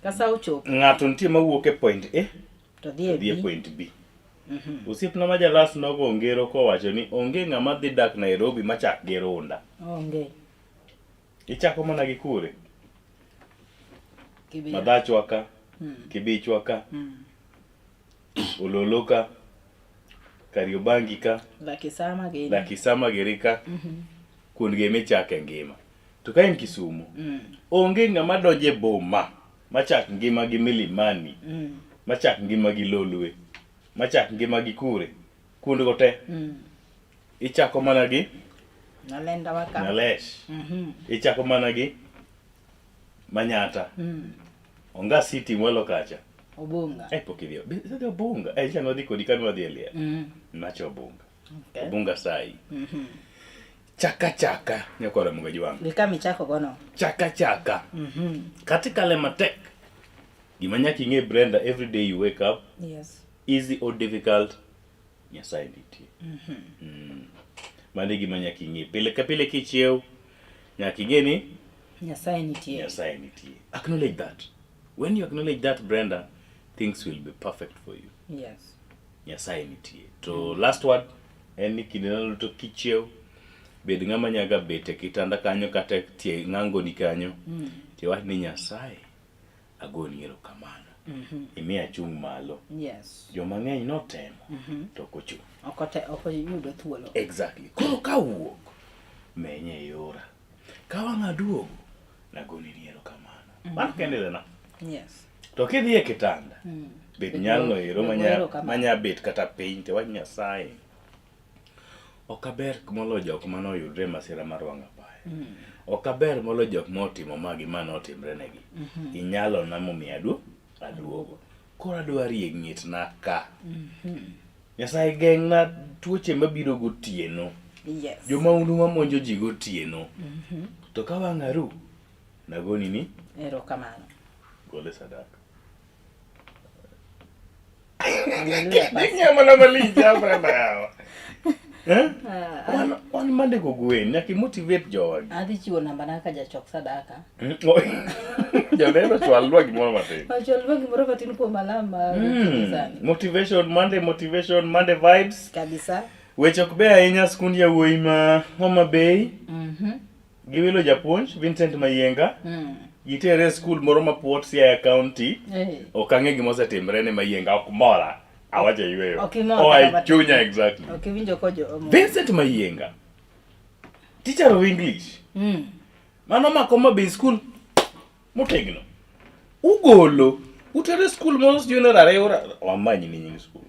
kasa uchopo ng'ato nitie mawuok e point A to dhi e point B osiepna ma jalas nogo ngero kowacho ni onge ng'ama dhi dak Nairobi machak gi runda onge ichako mana gi kure madachwa ka kibichwa ka ololoka Kariobangi ka Lakisama gerika kuond geme chake ngima to ka en Kisumu onge ng'ama doje boma machak ngima gi Milimani machak ngima gi Lolwe machak ngima gi kure kuond go te ichako mana gi Nalenda waka Nalesh ichako mana gi Manyata onga city mwelo kacha Obunga pokidio bado Obunga chano dhi kodi kanwa dhi elia nacho Obunga Obunga sai chaka nyakora mga jwang' likami chako gono chaka katika le matek gima nyaki ng'e Brenda every day you wake up yes easy or difficult Nyasaye nitie mane gima nyaki ng'e pile ka pile kichiew nyaki ng'e ni Nyasaye nitie acknowledge that when you acknowledge that Brenda things will be perfect for you yes Nyasaye nitie to last word en kineno to kichiew bed ng'ama nyaga bete kitanda kanyo kata tie ng'ango ni kanyo tiwach ni Nyasaye agoni erokamano imiya chung malo yes joma ng'eny notemo to kochung okoyudo thuolo exactly koro kawuok menye yora kawang'a duogo nagoni ni erokamano mano kende dena yes to kidhi e kitanda bed nyalno ero manya bet kata piny te wach Nyasaye okaber molo jok mano yudre masira mar wang' apaya okaber molo jok motimo magi manotimre negi inyalo na momiya aduogo koro adwari ng'it na ka Nyasaye geng'na tuoche mabiro gotieno yes joma undu mamonjo ji gotieno to ka wang'a ru nagoni ni erokamano gole sadaka nyama na malija Brenda yawa wan mande go gwen nyaki motivate jowagi adhi chiwo namba na ka jachok sadaka joneno chwalwa gimoro matin chwalwa gimoro matin kuom alama motivation Monday vibes kabisa weche ok be ahinya skund yawuoyi ma Homa Bay giwilo japuonj Vincent Mayenga gitere skul moro ma Port Siaya County okang'e gima osetimre ne Mayenga ok mora awache yweyo chunya exactly winjo kojo Vincent Mayenga teacher of English mano mako ma Bay school motegno ugolo utere skul moro junior ariyo wamanyi ni nying skul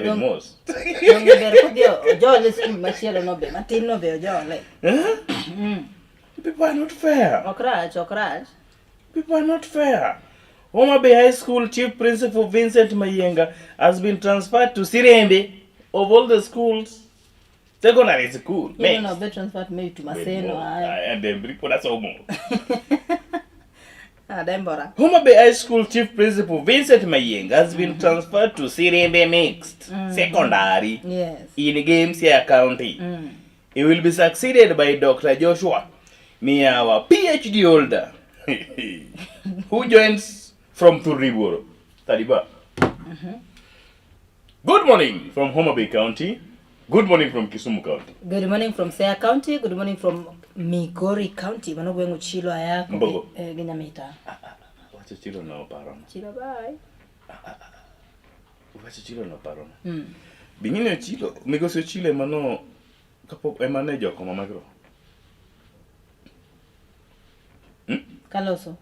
vimos ojole skul machielo nobe matin nobe ojole people are not fair okrach people are not fair Homa Bay High School Chief Principal Vincent Mayenga has been transferred to Sirembe of all the schools. Secondary school. You know, be transferred maybe to Maseno. And then bring for that more. Homa Bay High School Chief Principal Vincent Mayenga has been transferred to Sirembe Mixed Secondary in Gamesia County. He will be succeeded by Dr. Joshua Miawa, PhD holder, who joins from Turiburo. Tadiba. Good morning from Homa Bay County. Good morning from Kisumu County. Good morning from Siaya County. Good morning from Migori County. Manogo yengu chilo ayako. Mbogo. Ginyamita. Wacha chilo na oparona. Chilo bye. Wacha chilo na oparona. Bingine chilo. Migosi chilo emano. Kapo emane joko mamagro. Kaloso.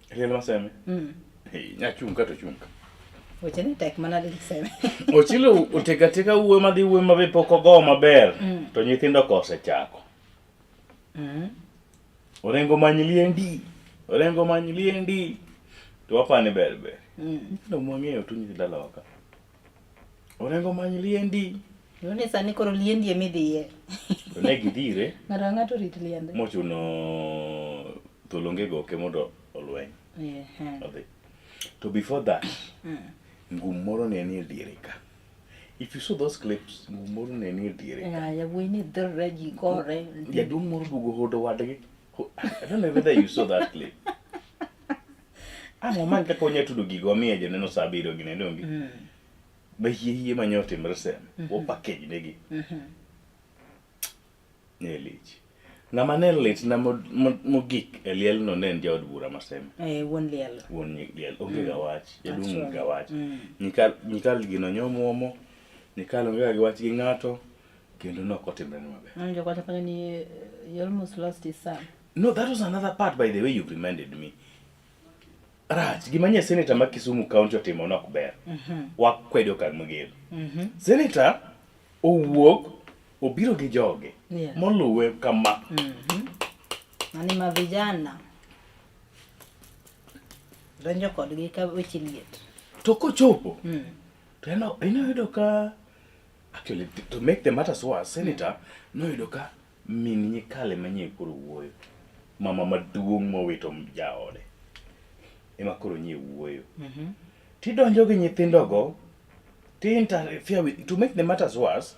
Riel maseme. Hey, nyachunga to chunga. Wacheni tek mana liseme. Ochilo uteka uwe madhi uwe mabe poko go maber. To nyithindo kose chako. Orengo manyiliendi. Orengo manyiliendi. To wapane berbe. No mwangeyo tu nyithinda loka. Orengo manyiliendi. Yone sani koro liendi emidhiye. To negi dire. Ngato rit liende. Mochuno tolonge go ke mondo olweny. Yeah. Okay. So before that, ngumoro neni dirika. If you saw those clips, ngumoro neni dirika. Yeah, we need the regi gore. Yeah, don't more do go wadage. I don't know whether you saw that clip. I'm a man that konye to do gigo me and no sabiro ginedongi. But he manyote mrese. Wo package negi. Nelich. Na manelit na mogik eliel no nen jawd bura masem. Won liel. Won liel. Onge gawach. Yadung gawach. Nikal gino nyomomo. Nikal onge gawach gi ngato. Kendo no kotimre mabe. Njo kwata kanya ni you almost lost his son. No, that was another part by the way you reminded me. Raj, gimanye Senator ma Kisumu County otimo nok ber. Wakwedo kan mugel. Senator owuok obiro gi joge. Moluwe kama. Ani ma vijana. Donjo kodgi ka weche liet. To kochopo. To ino ka actually to make the matters worse, Senator no yudo ka min nyikale manye koro wuoyo. Mama maduong' mowito jaode. Ema koro nye wuoyo. Tidonjo gi nyithindogo. To interfere with, to make the matters worse,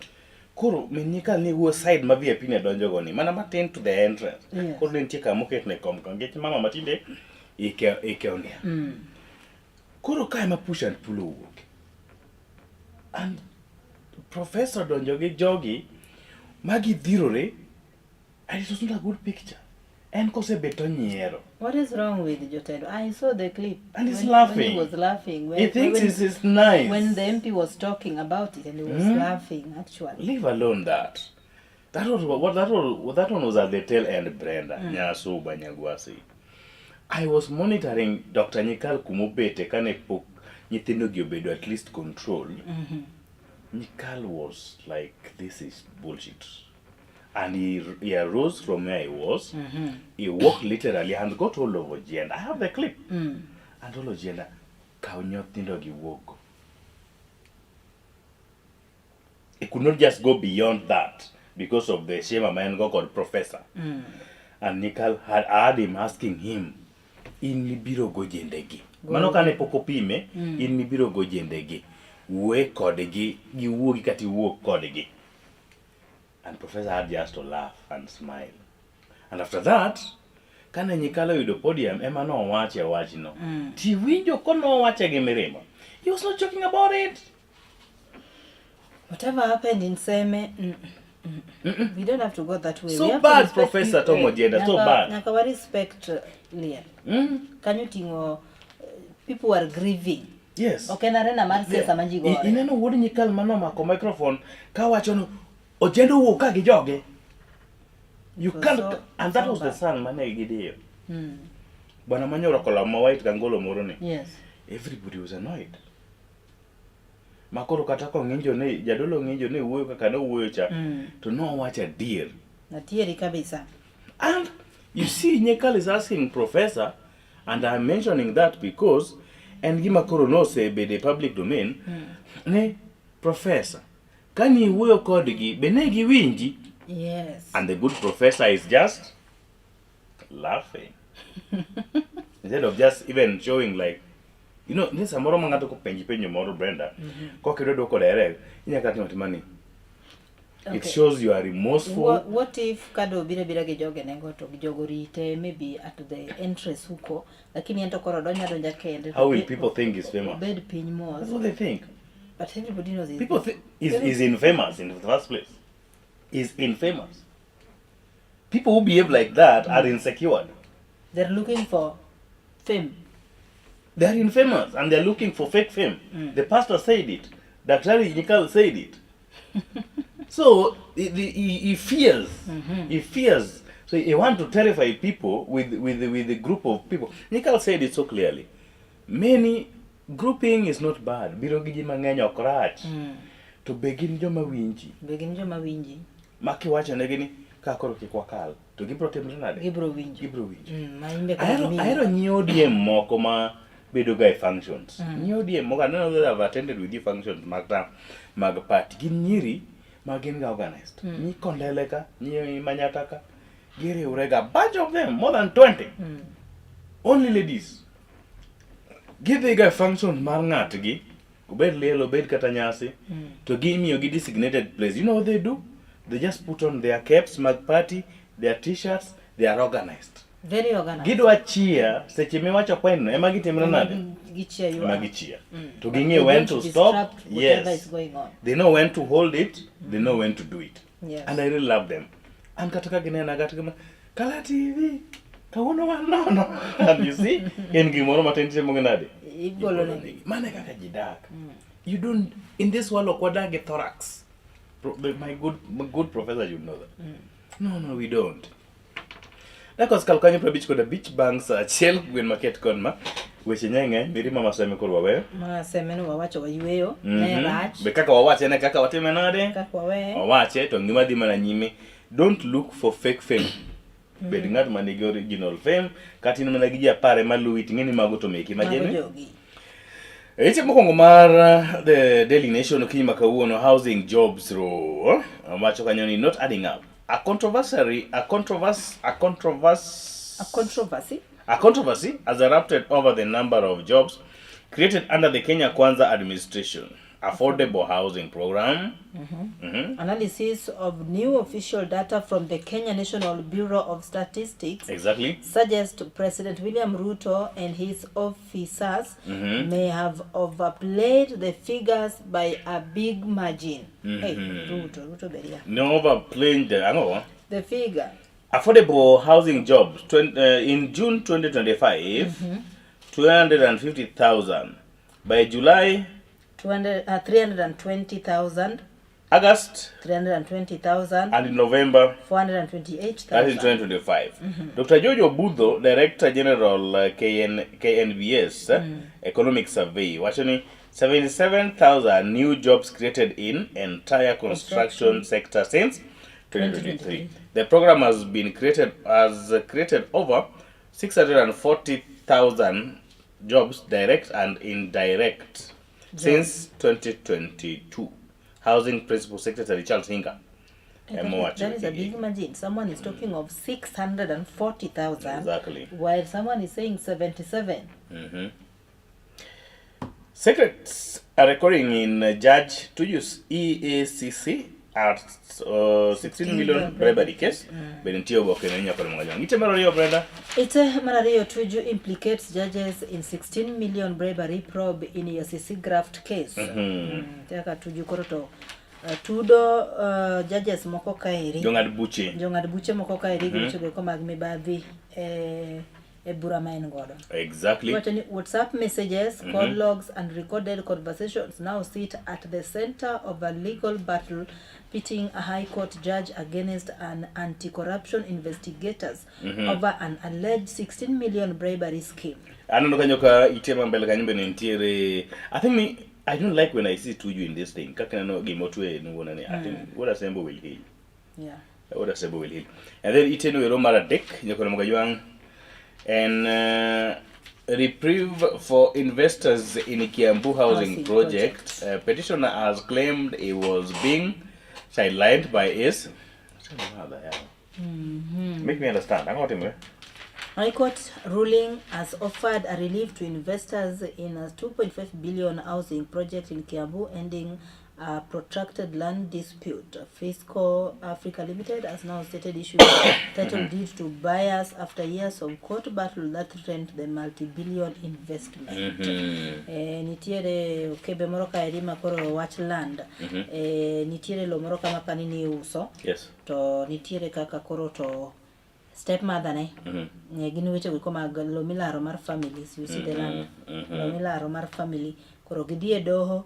koro min nyikal ni wuo side ma VIP ne donjo go ni. Mana matin to the entrance. Koro nitie kama oket ne kom ngech mama matinde ike onia. Koro kae ma push and pull owuok. And Professor donjo gi jogi magi dhirore, and it was not a good picture. And kose beto nyiero. What is wrong with Jotelo? I saw the clip. And he's laughing. When he was laughing. He thinks it's nice. When the MP was talking about it and he was laughing, actually. Leave alone that. That one was at the tail end, Brenda. Nyaso Banyagwasi. I was monitoring Dr. Nyikal Kumobete kane pok nyithindo gi obedo at least controlled. Nyikal was like, this is bullshit. And he arose from where he was. He walked literally and got hold of Ojienda. I have the clip. And all Ojienda, Kaunyothindo gi wogo. He could not just go beyond that because of the shame a man called Professor. And Nikal had heard him asking him, in libiro go jendegi. Mano kane pokopime, in libiro go jendegi. We kodegi, gi wuogi kati wuok kodegi. And Professor had just to laugh and smile. And after that, kane Nyikalo yudo podium, ema no wache no. Ti winjo kono wache gi mirima. He was not joking about it. Whatever happened in Seme, we don't have to go that way. So bad, Professor Tom Ojienda, so bad. Nakawa respect Liel. Can you think people were grieving? Yes. Okay, narena marse samanji gore. Ineno wodi Nyikal mano mako microphone, kawacho no, Ojienda wuoka gi joge. You can't, and that was the son mane gideyo. Bwana manyora kola ma white kangolo moro ni. Yes. Everybody was annoyed. Makoro katako nginjo ne, jadolo nginjo ne wuoyo kaka no wuoyo cha, to no wacha dear. Na tieri kabisa. And you see Nyikal is asking Professor, And I'm mentioning that because, and gima koro no se be the public domain, ne professor, kani wuyo kodgi, benegi winji. Yes. And the good professor is just laughing. Instead of just even showing like, you know, this amoro mangato ko penji moro Brenda, ko kiredo ko direct, inyaka timani. It shows you are remorseful. What if kado bira ge joge nengo to jogo rite maybe at the entrance huko, lakini ento koro donja kende. How will people think he's famous? Bed pin more. That's what they think. But everybody knows people think is infamous in the first place. Is infamous. People who behave like that are insecure. They're looking for fame. They are infamous and they're looking for fake fame. The pastor said it. Dr. Nikal said it. So he fears. He fears. So he wants to terrify people with the group of people. Nikal said it so clearly. Many grouping is not bad. Birogiji mang'eny ok rach. To begin joma winji. Begin joma winji. Maki wacho negini ka koro kik wakal. To gibro timre nade? Gibro winji. Gibro winji. Ahero nyiewo DM moko ma bedo ga functions. Nyiewo DM moko, I don't know whether I've attended with the functions mag party. Gin nyiri magin ga organized. Ni Kondele ni Manyata ka, giri urega, bunch of them, more than 20. Only ladies. Give the guy function mar ng'atgi, ubed lielo, bed kata nyasi, to give me a designated place. You know what they do? They just put on their caps, mag party, their t-shirts, they are organized. Very organized. Gidwa cheer, seche miwacho kweno, ema gitimre nade? Gicheer you. Magicheer. To ginge when to stop. Yes. Is going on. They know when to hold it, they know when to do it. Yes. And I really love them. And kataka ginena kataka Kala TV. Kawono wanono. And you see, in gimoro matendise mongenade. Igolone. Mane kaka jidak. You don't in this world okwadage thorax. My good professor, you know that. No, we don't. Because kalkanyo probich koda beach banks achiel gwen market konma weche nyenge mirima maseme kor wawe. Maseme no wawacho wayweyo ne rach. Be kaka wawache ne kaka watime nade? Kaka wawe. Wawache to ngima dhi mana nyime. Don't look for fake fame. Bed ng'at ma nigi original fame kata in mana gi ji apare maluwi ting'eni mago to meki majene. Eche mokwongo mar the Daily Nation okinyi ma kawuono housing jobs ro wacho kanyo ni not adding up. A controversy has erupted over the number of jobs created under the Kenya Kwanza administration affordable housing program. Analysis of new official data from the Kenya National Bureau of Statistics suggests President William Ruto and his officers may have overplayed the figures by a big margin. Hey, Ruto beria. No overplaying the figure. Affordable housing jobs in June 2025, 250,000. By July, 320,000. August, 320,000. And in November, 428,000. That is 2025. Dr. Jojo Budho, Director General KNBS Economic Survey, watching 77,000 new jobs created in entire construction sector since 2023. The program has created over 640,000 jobs, direct and indirect, since 2022. Housing Principal Secretary Charles Hinga. That is a big margin. Someone is talking of 640,000. Exactly. While someone is saying 77. Secrets are recording in Judge to use EACC at 16 million bribery case. Benentio Bokenenya Kormagajan. Ite Marario Brenda. Ite Marario Tuju implicates judges in 16 million bribery probe in EACC graft case. Teka Tuju Koroto. Tudo judges moko kairi. Jongad buche moko kairi gichugo ko mag mibadhi Exactly. WhatsApp messages, call logs, and recorded conversations now sit at the center of a legal battle pitting a high court judge against an anti-corruption investigators over an alleged 16 million bribery scheme. I don't know I don't like when I see Tuju in this thing. I think what assemble will heal. Yeah. What assemble will heal. And then Iteno Romara Dick, and reprieve for investors in Kiambu housing project. Petitioner has claimed he was being sidelined by his. Make me understand. High Court ruling has offered a relief to investors in a 2.5 billion housing project in Kiambu, ending a protracted land dispute. Fiscal Africa Limited has now stated issuing title deed to buyers after years of court battle that threatened the multi-billion investment. Nitiere kebe moro ka erima koro watch land. Nitiere lo moro kama panini uso. Yes. To nitiere kaka koro to stepmother ne. Gini weche go mag lo milaro mar families. You see the land. Lo milaro mar family. Koro gidie doho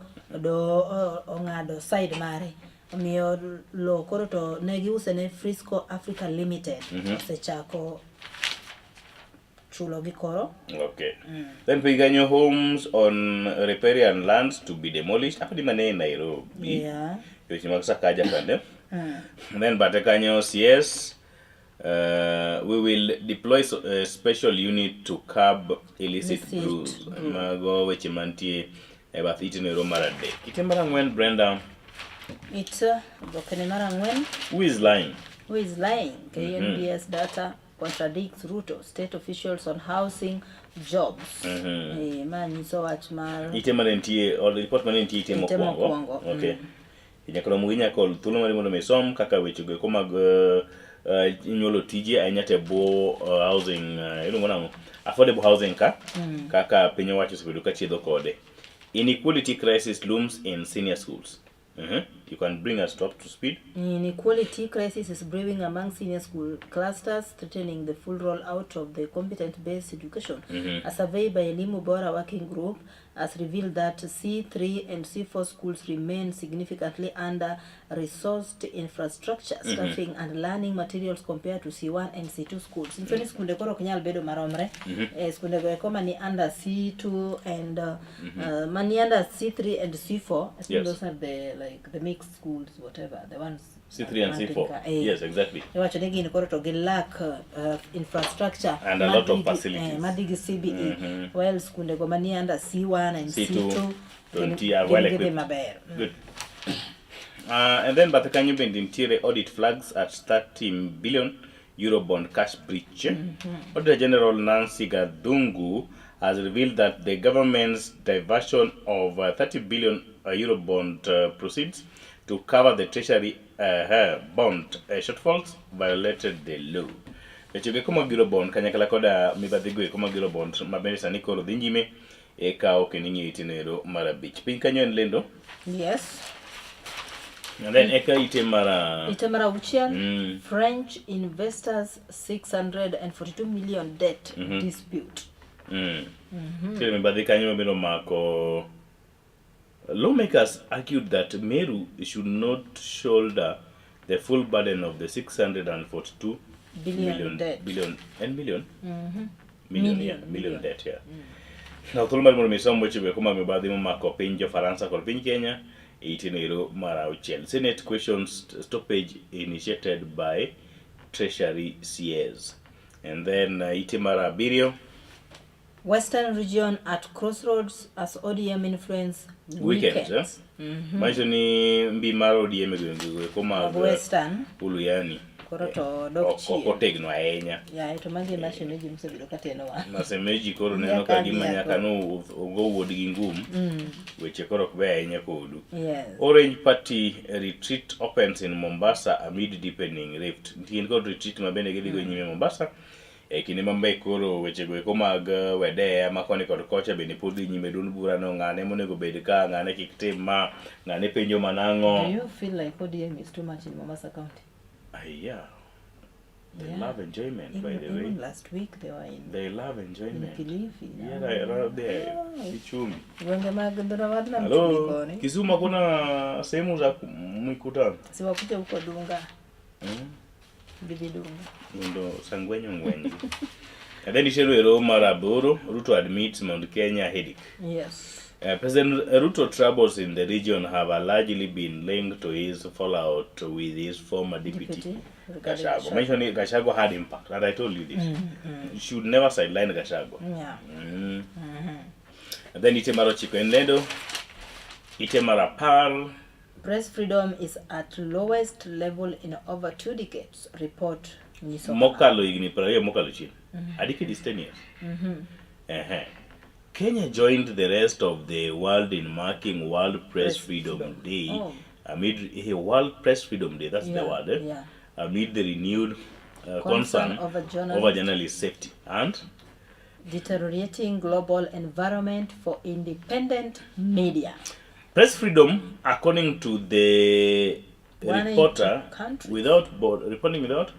ongado side mare. Omiyo lo koro to negi use ne Frisco Africa Limited. Sechako chulo gi koro. Okay. Then Piganyo homes on riparian lands to be demolished. Apa di mana Nairobi? Yeah. Yochi magsakaja kande. Then Batakanyo CS. We will deploy a special unit to curb illicit brews. Mago weche mantie about eating a romarade. Kitembara ngwen Brenda. It's Bokenenara ngwen. Who is lying? Who is lying? KNBS data contradicts Ruto. State officials on housing jobs. Man, so much mar. Itemara ntie or report man ntie itemo kwango. Okay. Inyakolo muginya kol tulo mari mondo mesom kaka weche go komag inyolo tije anyate bo housing affordable housing kaka pinyo wacho sebedo ka chiedo kode. Inequality crisis looms in senior schools. You can bring us up to speed. Inequality crisis is brewing among senior school clusters, threatening the full rollout of the competent-based education. A survey by Elimu Bora Working Group has revealed that C3 and C4 schools remain significantly under-resourced infrastructure, staffing, and learning materials compared to C1 and C2 schools. In fact, skunde koro kinyal bedo maromre. Skunde go ekoma ni under C2 and mani under C3 and C4. I think those are the mixed schools, whatever, the ones C3 and C4. Yes, exactly. They lack infrastructure and a lot of facilities. Madigi CBE. Well, skunde go mani under C1 and C2. 20 are well equipped. Good. And then Batakanyo Bend interior audit flags at 30 billion euro bond cash breach. Auditor General Nancy Gadungu has revealed that the government's diversion of 30 billion euro bond proceeds to cover the treasury bond shortfalls violated the law. Echoge kuma giro bond kanyakala koda mibadhigo kuma giro bond mabende sani koro dhi nyime e kao keningi itinero marabich. Piny kanyo en lendo? Yes. And then eka itemara uchian French investors 642 million debt dispute. Tell me about the kanyo mabendo mako. Lawmakers argued that Meru should not shoulder the full burden of the 642 million debt. Million debt, yeah. Now, Tulmar Murmisom, which we come about the Mako Pinjo Faransa or Pin Kenya, 18 Marauchel. Senate questions stoppage initiated by Treasury CS. And then Itimara Birio. Western region at crossroads as ODM influence weekends. Majoni mbimara ODM koma Western Uluyani. Koroto dokchi. Okotegno aenya. Ya ito mangi mashemeji msebido kateno wa. Masemeji koro neno kagima nyaka no go wodgi ngum. Weche koro kbe aenya kodu. Yes. Orange Party retreat opens in Mombasa amid deepening rift. Ntin kod retreat mabende gidhi go nyime Mombasa. Kini mambe koro weche go komag wede makoni kod kocha bende podi nyime dun bura no ngane monego bed ka ngane kik ma ngane penjo manango. Do you feel like ODM is too much in Mombasa County? Yeah. They love enjoyment, by the way. Even last week they were in. They love enjoyment. In Kilifi. Yeah, right there. Kichumi. Wenge magandura wadna Hello. Kisumu kuna sehemu za mikutano. Si wakute huko Dunga. Bidi Dunga. Ndo sangwenyo ngwenyi. And then Ishero Maraboro, Ruto admits Mount Kenya headache. Yes. President Ruto troubles in the region have largely been linked to his fallout with his former deputy Gachagua. Mentioning Gachagua had impact, and I told you this. You should never sideline Gachagua. Yeah. And then Itemaro Chikwendendo, Itemara Par. Press freedom is at lowest level in over 2 decades, report Mokalo Igniprayo Mokalo Chin. A decade is 10 years. Kenya joined the rest of the world in marking World Press Freedom Day. Amid a World Press Freedom Day, that's the word, amid the renewed concern over journalist safety and deteriorating global environment for independent media. Press freedom, according to the reporter, reporting without?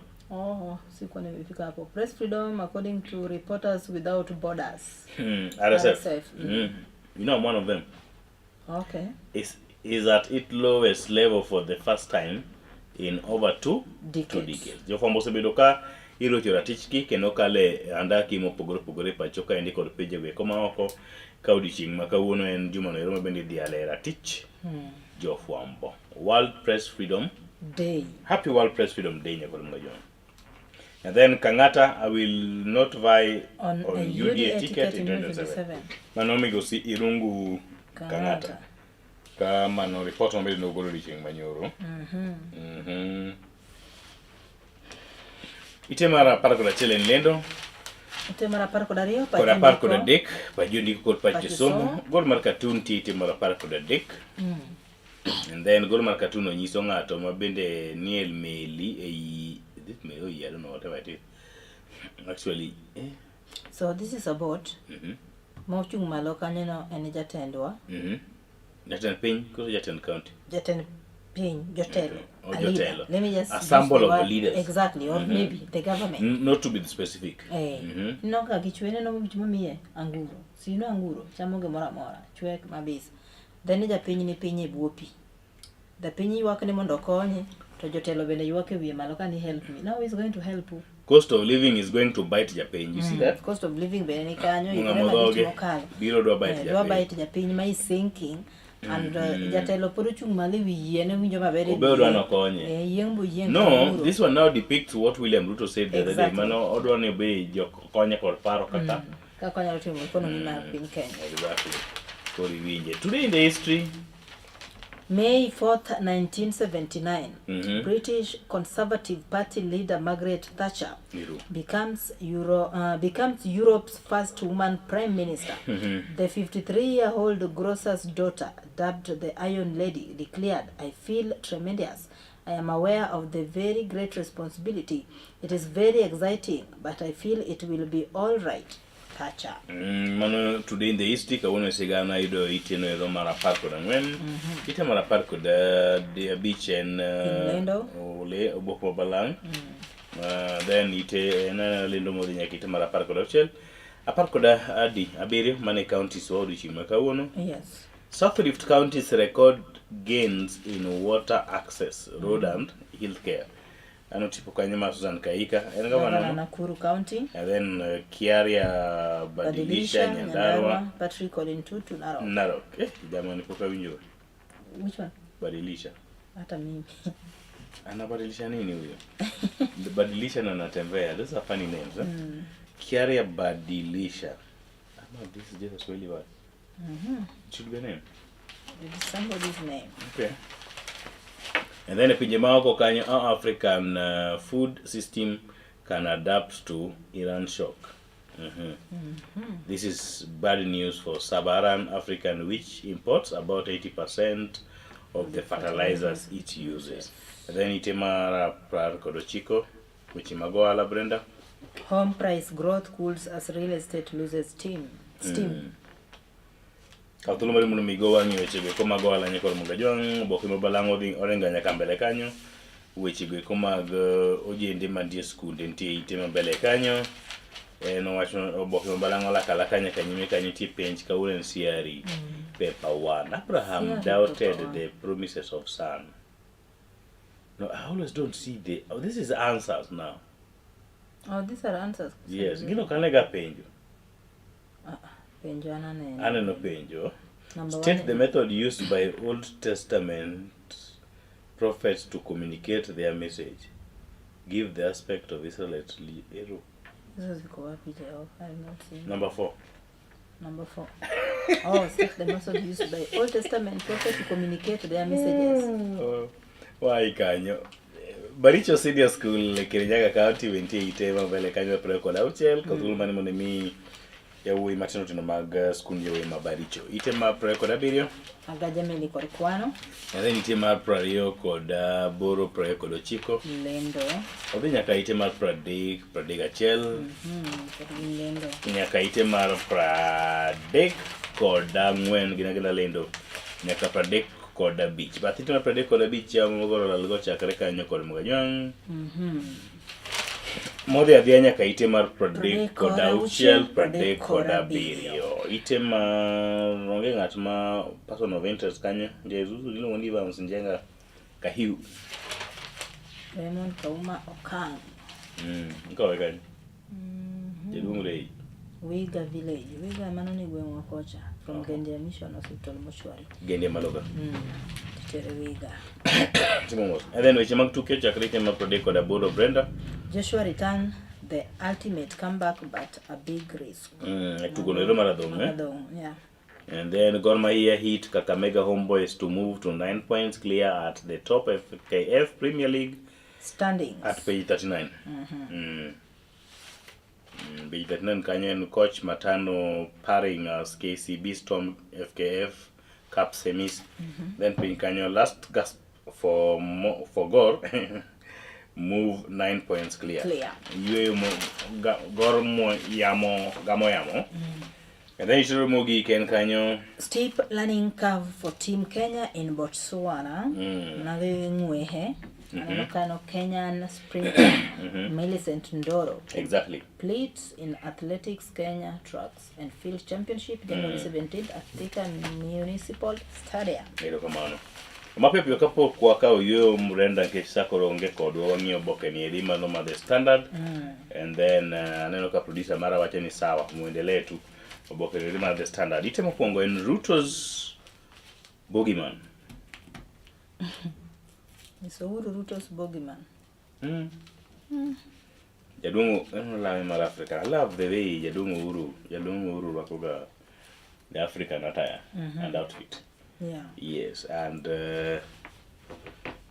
Press freedom, according to Reporters Without Borders. RSF. You know, I'm one of them. Okay. Is at its lowest level for the first time in over 2 decades. Jofambo sebedoka iro choratichki kenoka le andaki mo pogore pachoka indi kod peje we koma oko kaudi ching makawuono en juma no roma bendi diale ratich. Jofambo. World Press Freedom Day. Happy World Press Freedom Day nyakolunga John. And then Kangata, I will not buy on UDA ticket in 2027. Manomi go see Irungu Kangata. Kama no report on no golo reaching Manyoro. Itemara parko da chele nlendo. Itemara parko da rio Kora parko da dek, pajundi ko pachi somo. Gol marka tunti itemara parko da dek. And then gol marka tuno nyiso ngato mabende niel meli I don't know whatever it is. Actually, so this is about Mochung Maloka Nino and Jatendwa. Jatan Pin, go to Jatan County. Jatan Pin, Jotelo. Jotelo. Let me just a sample of the leaders. Exactly, or maybe the government. Not to be specific. No kagichwene no mchumamie anguro. Sino anguro, chamoge mora chwek mabisa. Then ja piny ni piny e buopi. The piny yuak ni mondo konye. To jotelo bende yuake wiye malo ka ni help me. Now he's going to help you. Cost of living is going to bite Japan. You see that? Cost of living bende ni kanyo. Biro do bite Japan. Do bite Japan ma is sinking. And jatelo podo chung mali wiye ne winjo mabere. Obedo ano konye. No, this one now depicts what William Ruto said the other day. Mano odwa ni be jo konye kod paro kaka. Ka konyo timo economy mar piny Kenya. Exactly. Kori winje. Today in the history, May 4th, 1979, British Conservative Party leader Margaret Thatcher becomes Europe's first woman prime minister. The 53-year-old grocer's daughter, dubbed the Iron Lady, declared, "I feel tremendous. I am aware of the very great responsibility. It is very exciting, but I feel it will be all right." Thatcher. Mano today in the history ka wono sigana ido itino ero mara parko da ngwen. Ite mara parko da the beach en ole oboko balang. Then ite na lindo mo dinya kite mara parko da chel. A parko da adi abiri mane county so ri chima ka wono. Yes. South Rift counties record gains in water access, road and healthcare. Ano tipo kanyama Susan Kaika Nakuru County, and then Kiaria Badilisha Nyandarua Patrick Olintutu Narok. Jamani poka winjo. Which one? Badilisha. Hata mimi. Anabadilisha nini huyo? Badilisha na natembea. Those are funny names. Kiaria Badilisha. This is just a Swahili word. It should be a name. It is somebody's name. Okay. And then Pijama wako kanyo African food system can adapt to Iran shock. This is bad news for Sub-Saharan African, which imports about 80% of the fertilizers it uses. And then Itemara Kodochiko, which Imagoala Brenda. Home price growth cools as real estate loses steam. Katulumari munu migowa nyo wechego koma goala nyekor mungajong boki mabalango di orenga nyakambele kanyo wechego koma ojende mandie skunde ntie itema mbele kanyo no wacho boki mabalango la kala kanya kanyime kanyo ti pench ka ulen siari paper one. Abraham doubted the promises of son. No, I always don't see this is answers now. Oh, these are answers. Yes, gino kanega penjo. Penjo anane. Aneno penjo. State the method used by Old Testament prophets to communicate their message. Give the aspect of Israelite hero. Number 4. Number 4. Oh, state the method used by Old Testament prophets to communicate their messages. Why kanyo? Baricho Senior School Kirinyaga County wentie itema vele kanyo preko la uchel kuzulu mani monemi ya uwe matino tino mag school ya uwe mabaricho. Itema preko da birio? Agaja meli kwa kwano. And then itema prario koda boro preko do chiko. Lendo. Obi nyaka itema pradik achel. Lendo. Nyaka itema pradik koda ngwen ginagila lendo. Nyaka pradik koda beach. But itema pradik koda beach ya mogoro la lugo chakare kanyo koda muganyang. Mode adhianya ka itema pradik koda uchiel pradik koda birio. Itema ronge ngat ma person of interest kanyo. Jesusu nilo woniva msinjenga kahiu. Raymond Kauma Okang. Nkawe kanyo. Jedungurei. Wiga village. Wiga manoni gwe mwakocha. From Gendia Mission Hospital Mortuary. Gendia Maloga. Titere Wiga. And then we chama tuke chakre tema pradik koda bodo Brenda. Joshua returned the ultimate comeback, but a big risk. Marathon, yeah. And then Gor Mahia hit Kakamega Homeboys to move to 9 points clear at the top FKF Premier League standings at page 39. Page 39 Kanyan coach Matano pairing as KCB Storm FKF Cup semis. Then page Kanyan last gasp for Gor. Move 9 points clear. Gormo Yamo. And then Shirumugi Ken Kanyo. Steep learning curve for Team Kenya in Botswana. Nave Ngwehe. Anokano Kenyan sprinter. Millicent Ndoro. Exactly. Plates in athletics Kenya tracks and field championship January 17th at Thika Municipal Stadium. Mapepio kapo kwa kao yo mrenda keshako ronge kodwa wangio boke ni elima noma the standard. And then aneno ka producer mara wache ni sawa muendelee tu boke ni elima the standard. Ite mpongo en Ruto's Bogeyman. So Ruto's Bogeyman. Jadungu la mara Africa. I love the way Jadungu uru wakoga the African attire and outfit. Yeah. Yes, and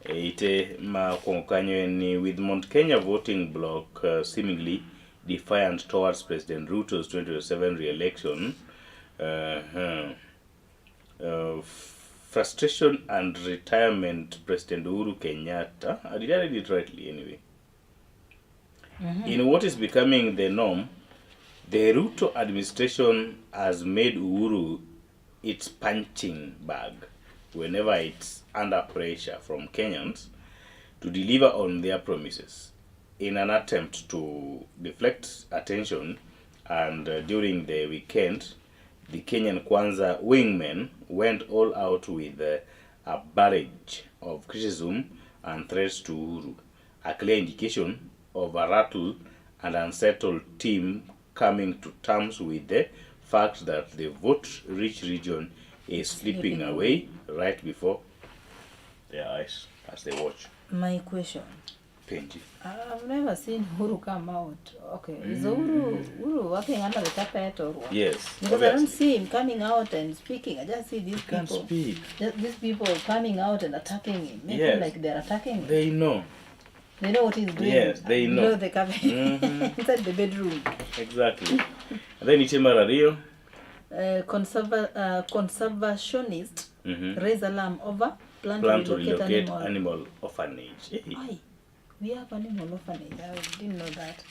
ite ma konkanyo ni with Mount Kenya voting bloc seemingly defiant towards President Ruto's 2027 re-election. Frustration and retirement President Uhuru Kenyatta. Did I read it rightly anyway? In what is becoming the norm, the Ruto administration has made Uhuru its punching bag whenever it's under pressure from Kenyans to deliver on their promises in an attempt to deflect attention. And during the weekend, the Kenyan Kwanza wingmen went all out with a barrage of criticism and threats to Uhuru, a clear indication of a rattled and unsettled team coming to terms with the fact that the vote-rich region is slipping away right before their eyes as they watch. My question. Penji. I've never seen Uhuru come out. Okay, is Uhuru working under the carpet or what? Yes. Because obviously. I don't see him coming out and speaking. I just see these people. These people coming out and attacking him. Making like they're attacking him. They know. They know what he's doing. Yes, they know. Below the carpet. Inside the bedroom. Exactly. And then Ichema Rio. Conservationists raise alarm over plan to relocate animal orphanage. Aye, we have animal orphanage. I didn't know that.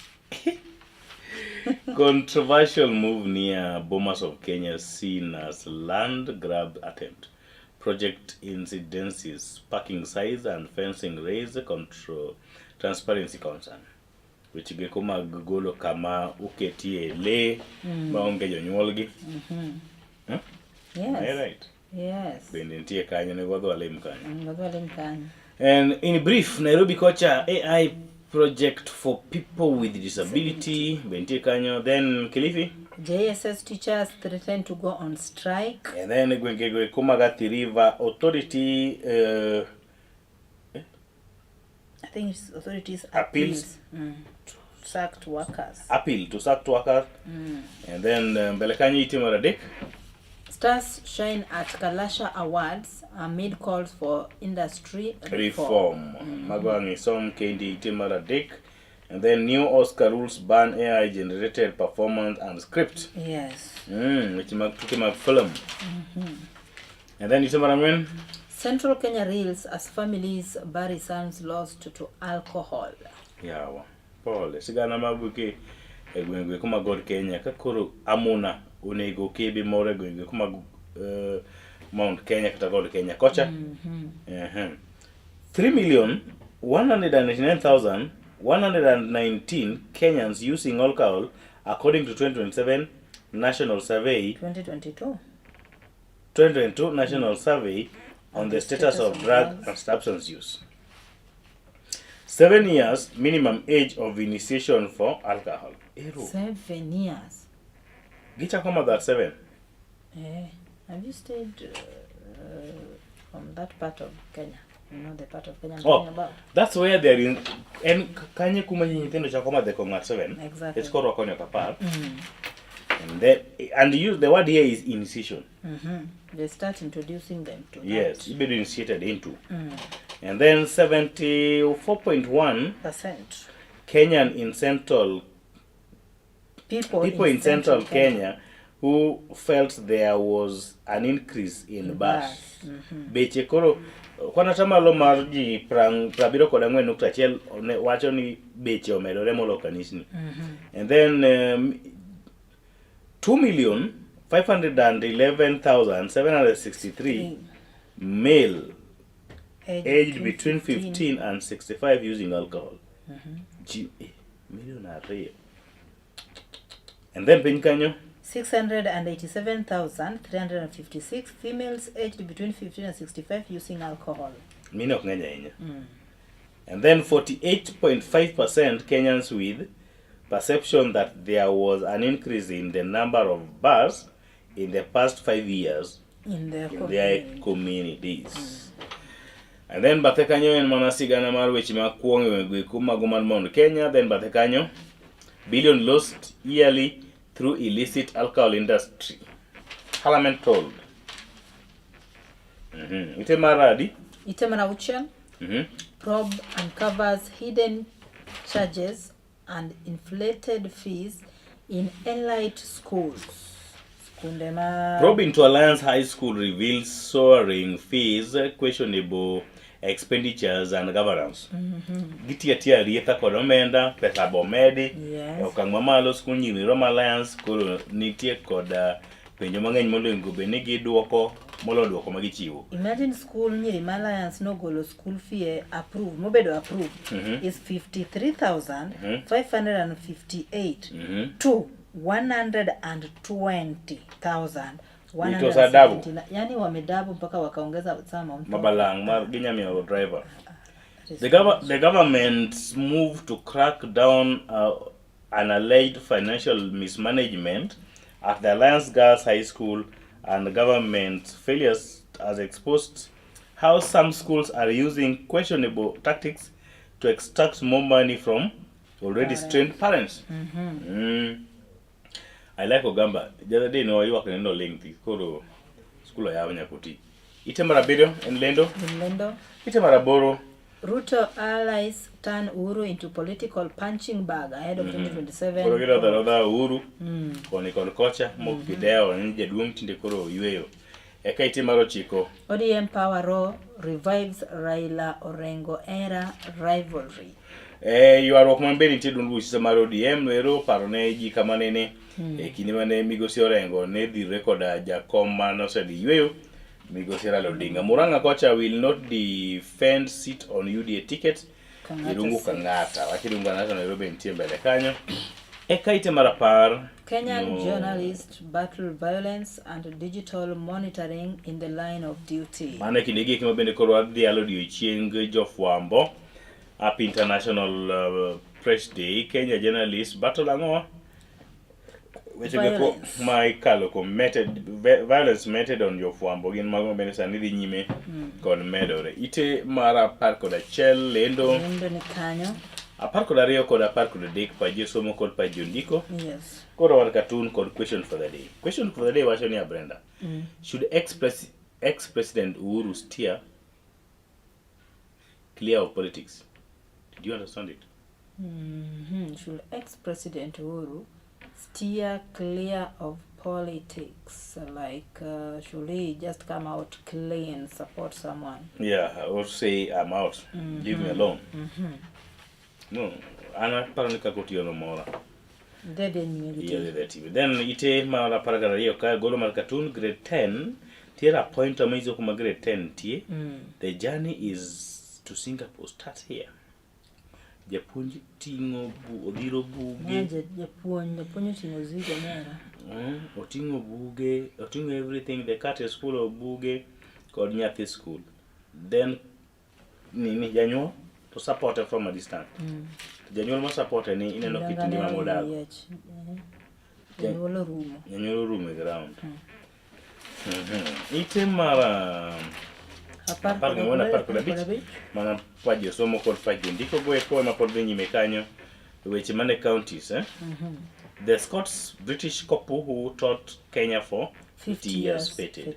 Controversial move near Bomas of Kenya seen as land grab attempt. Project incidences, parking size and fencing raise control transparency concern. Which gekoma golo kama uketie le maonge jonyuolgi. Yes. Right. Yes. Bendentie kanyo ne godho alem kanyo. Godho alem kanyo. And in brief, Nairobi Kocha AI project for people with disability. Bentie kanyo. Then Kilifi. JSS teachers threatened to go on strike. And then gwenge Kumagathi River Authority I think it's authorities appeals sacked workers. Appeal to sacked workers. And then Mbelekanyi Itimaradek. Stars shine at Kalasha Awards amid calls for industry reform. Magwangi Som Kendi Itimaradek. And then new Oscar rules ban AI generated performance and script. Yes. Which took film. And then Itimaramwen. Central Kenya reels as families bury sons lost to alcohol. Yeah, Paul, sigana mabuke egwengwe kuma god Kenya kakuru amuna unego kebi more gwengwe kuma Mount Kenya kata god Kenya kocha. 3,199,119 Kenyans using alcohol according to 2027 national survey. 2022 national survey on the status of drug and substance use. 7 years minimum age of initiation for alcohol. 7 years. Gicha koma that 7. Have you stayed from that part of Kenya? You know the part of Kenya I'm talking about. That's where they're in. And Kanye kuma nyitendo cha koma the koma 7. Exactly. It's called Wakonyo Kapal. And the word here is initiation. They start introducing them to yes, you be initiated into. And then 74.1% Kenyan in central people in central Kenya who felt there was an increase in bars. Beche koro kwana tamalo mar ji prabiro koda ngwen nukta achiel wacho ni beche omedore molo kanisni. And then 2,511,763 male aged between 15 and 65 using alcohol. Million are real. And then Pinkanyo? 687,356 females aged between 15 and 65 using alcohol. And then 48.5% Kenyans with perception that there was an increase in the number of bars in the past 5 years in their communities. And then Batekanyo and Manasigana Marwich Makwong Kumaguman Mount Kenya, then Batekanyo billion lost yearly through illicit alcohol industry. Parliament told. Itemaradi. Itemarauchen. Probe uncovers hidden charges and inflated fees in elite schools. Probe into Alliance High School reveals soaring fees, questionable expenditures and governance. Gitiatia rieta kod omenda, pesa bomedi, okang' mamalo skul nyiri Roma Alliance koro nitie kod penjo mang'eny monego bed ni giduoko molo duoko ma gichiwo. Imagine school nyiri Alliance no golo school fee approved, mobedo approved is 53,558 to 120,000. It was a double. Yani wamedabu mpaka wakaongeza sama mtu. Mabalang mar ginyamio driver. The government's move to crack down an alleged financial mismanagement at the Alliance Girls High School and government's failures has exposed how some schools are using questionable tactics to extract more money from already strained parents. I like Ogamba. The other day, no, you work in no length. Koro school I have in Yakuti. Itemara Bidio in Lendo. Itemara Boro. Ruto allies turn Uhuru into political punching bag ahead of 2027. Koro gila dharada Uhuru. Koni kocha. Mokideo. Nije duong tinde koro yueyo. Eka itemaro chiko. ODM Power Raw revives Raila Orengo era rivalry. Yuarruok mambeni nitie duond buch mar ODM noero parone ji kamanene kinde mane Migosi Orengo ne dhire koda jakom manosedi yweyo Migosi Raila Odinga. Murang'a kocha will not defend seat on UDA ticket. Irungu Kang'ata. Wakirungu Kang'ata Nairobi nitie mbele kanyo. Eka itemara par. Kenyan journalists battle violence and digital monitoring in the line of duty. Mane kindegi kima bende koro adhi odiochieng jofwambo. Happy International Press Day. Kenya journalists battle ang'o? Violence. My kalo violence meted on your fuambo gin mago bene sani dhi nyime kod medore. Ite mara par kod achiel lendo ni kanyo. Apar kod ariyo kod apar kod adek pa ji somo kod pa ji ndiko. Yes. Koro war cartoon kod question for the day. Question for the day wacho ni Brenda. Should ex-president Uhuru steer clear of politics? Do you understand it? Should ex-president Uhuru steer clear of politics? Like, should he just come out clean, support someone? Yeah, or say I'm out. Leave me alone. No, ana parani kakotio no mora. Then ite mara paragara hiyo ka golo mar cartoon grade 10 tiera point amaizo kuma grade 10 tie. The journey is to Singapore start here. Japuonj tingo odhiro buge. Japuonj tingo zigo mera. Otingo buge, otingo everything. The cat is full of buge kod nyathi school. Then nini janyuol to support her from a distance. Janyuol ma support ni ineno kitindi ma modago. Janyuol room e ground. Ite mara apar kod abich mana paji somo kod paji ndiko go eko ma pod dhi nyime kanyo weche mane counties The Scots British couple who taught Kenya for 50 years fated.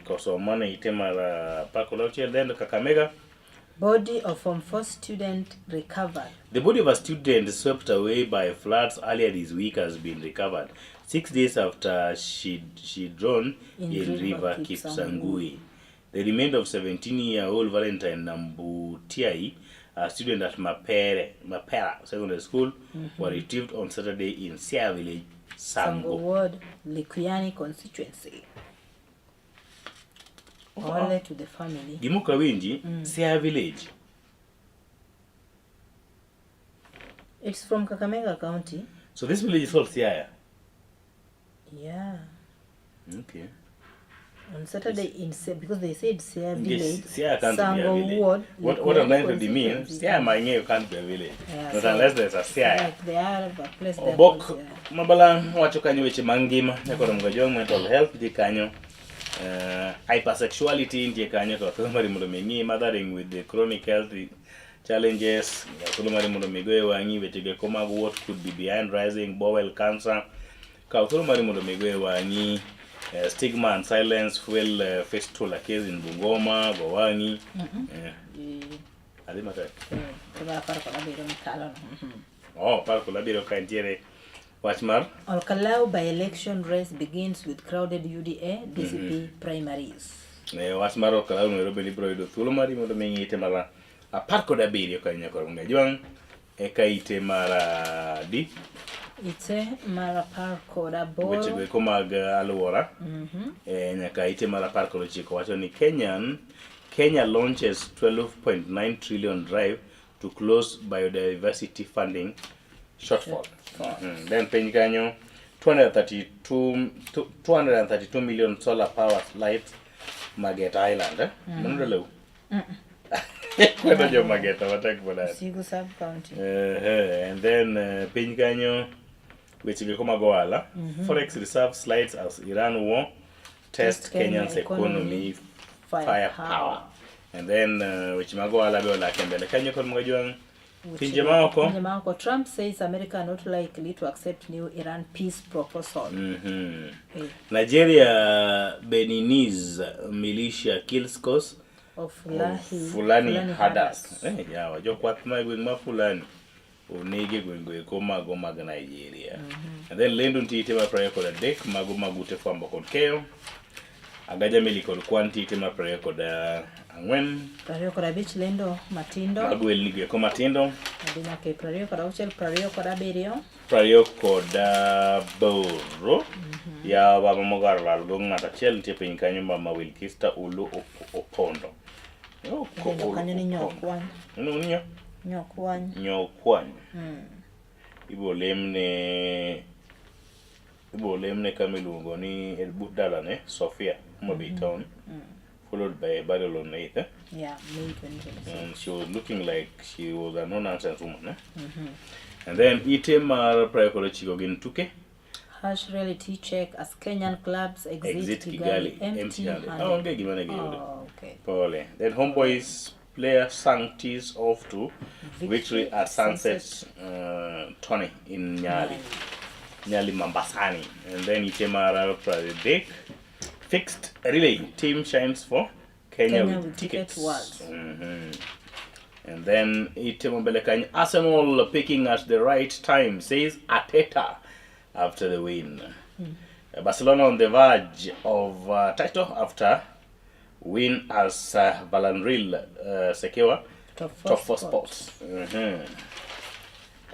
Koso mane ite mara apar kod auchiel then Kakamega. Body of Form 4 student recovered. The body of a student swept away by floods earlier this week has been recovered 6 days after she drowned in River Kipsangui. The remainder of 17-year-old Valentine Nambutiai, a student at Mapera Secondary School, were retrieved on Saturday in Sia Village, Sango Ward, Likuyani constituency. All to the family. Gimuka Winji, Sia Village. It's from Kakamega County. So this village is called Siaya? Yeah. Okay. On Saturday, because they said Sia Village, Sia can't be a village. Ward, what I'm trying to mean, Sia Mange can't be a village. Not unless there's a Sia. Like they are a place there. Obok, Mabala, wacho kanyo weche mangima, nyakoro mgojong mental health, di kanyo. Hypersexuality in kanyo to thumari mundo mengi, mothering with the chronic health challenges, thumari mundo migoe wangi, weche koma what could be behind rising bowel cancer, thumari mundo migoe wangi, stigma and silence fuel fistula case in Bungoma, Gowangi. Adimata. Oh, parko labiro kantiere. Watchmar. Olkalau by-election race begins with crowded UDA DCP primaries. Watchmar Olkalau Nairobi libro ido thulumari mondo mengi ite mara a parko da birio kanya koronga juang eka ite mara di ite mara parko da bor weche go komag aluora nyaka ite mara parko lo chiko wacho ni Kenya launches 12.9 trillion drive to close biodiversity funding shortfall. Then penyikanyo 232 million solar power lights Market Island. Mundulo. Kwenda jo Mageta watak bola. Sigu sub county. And then penyikanyo which go magoala forex reserve slides as Iran war test Kenyan's economy firepower. And then which magoala be la kembele kanyo kon mgajuang Pinje Maoko. Trump says America are not likely to accept new Iran peace proposal. Nigeria Beninese militia kills cause of Fulani herders. Yeah, wajokwat ma Fulani. Onege gwengo ko mag Nigeria. And then lendo ntite ma prayer kod adek mago magute famba kod keyo. Agaja mili kod kwantite ma prayer kod angwen. Prario kod abich lendo matindo. Magwel nige ko matindo. Adina ke prario kod auchiel prario kod abiriyo. Prario kod boro. Ya baba mogar lal go ngata chel ntie piny kanyo mama Wilkista Ulu Opondo. Kanyo ni nyokwany. Niyo? Nyokwany. Ibo lemne kamiluongo ni Budala ne Sofia Mobi Town. Followed by a battle on 8th. Yeah, May 2026. And she was looking like she was a no-nonsense woman. And then Itemar Praekolo Chigogin Tuke. Harsh reality check as Kenyan clubs exit Kigali empty empty-handed. handed. Okay. Pole. Then Homeboys player sang tees off to victory at Sunset Tony in Nyali Mambasani. And then Itemara Pradesh fixed relay team shines for Kenya with tickets. And then Itemobelekany Arsenal picking at the right time, says Ateta after the win. Barcelona on the verge of title after win as Valanril secure top four spots. And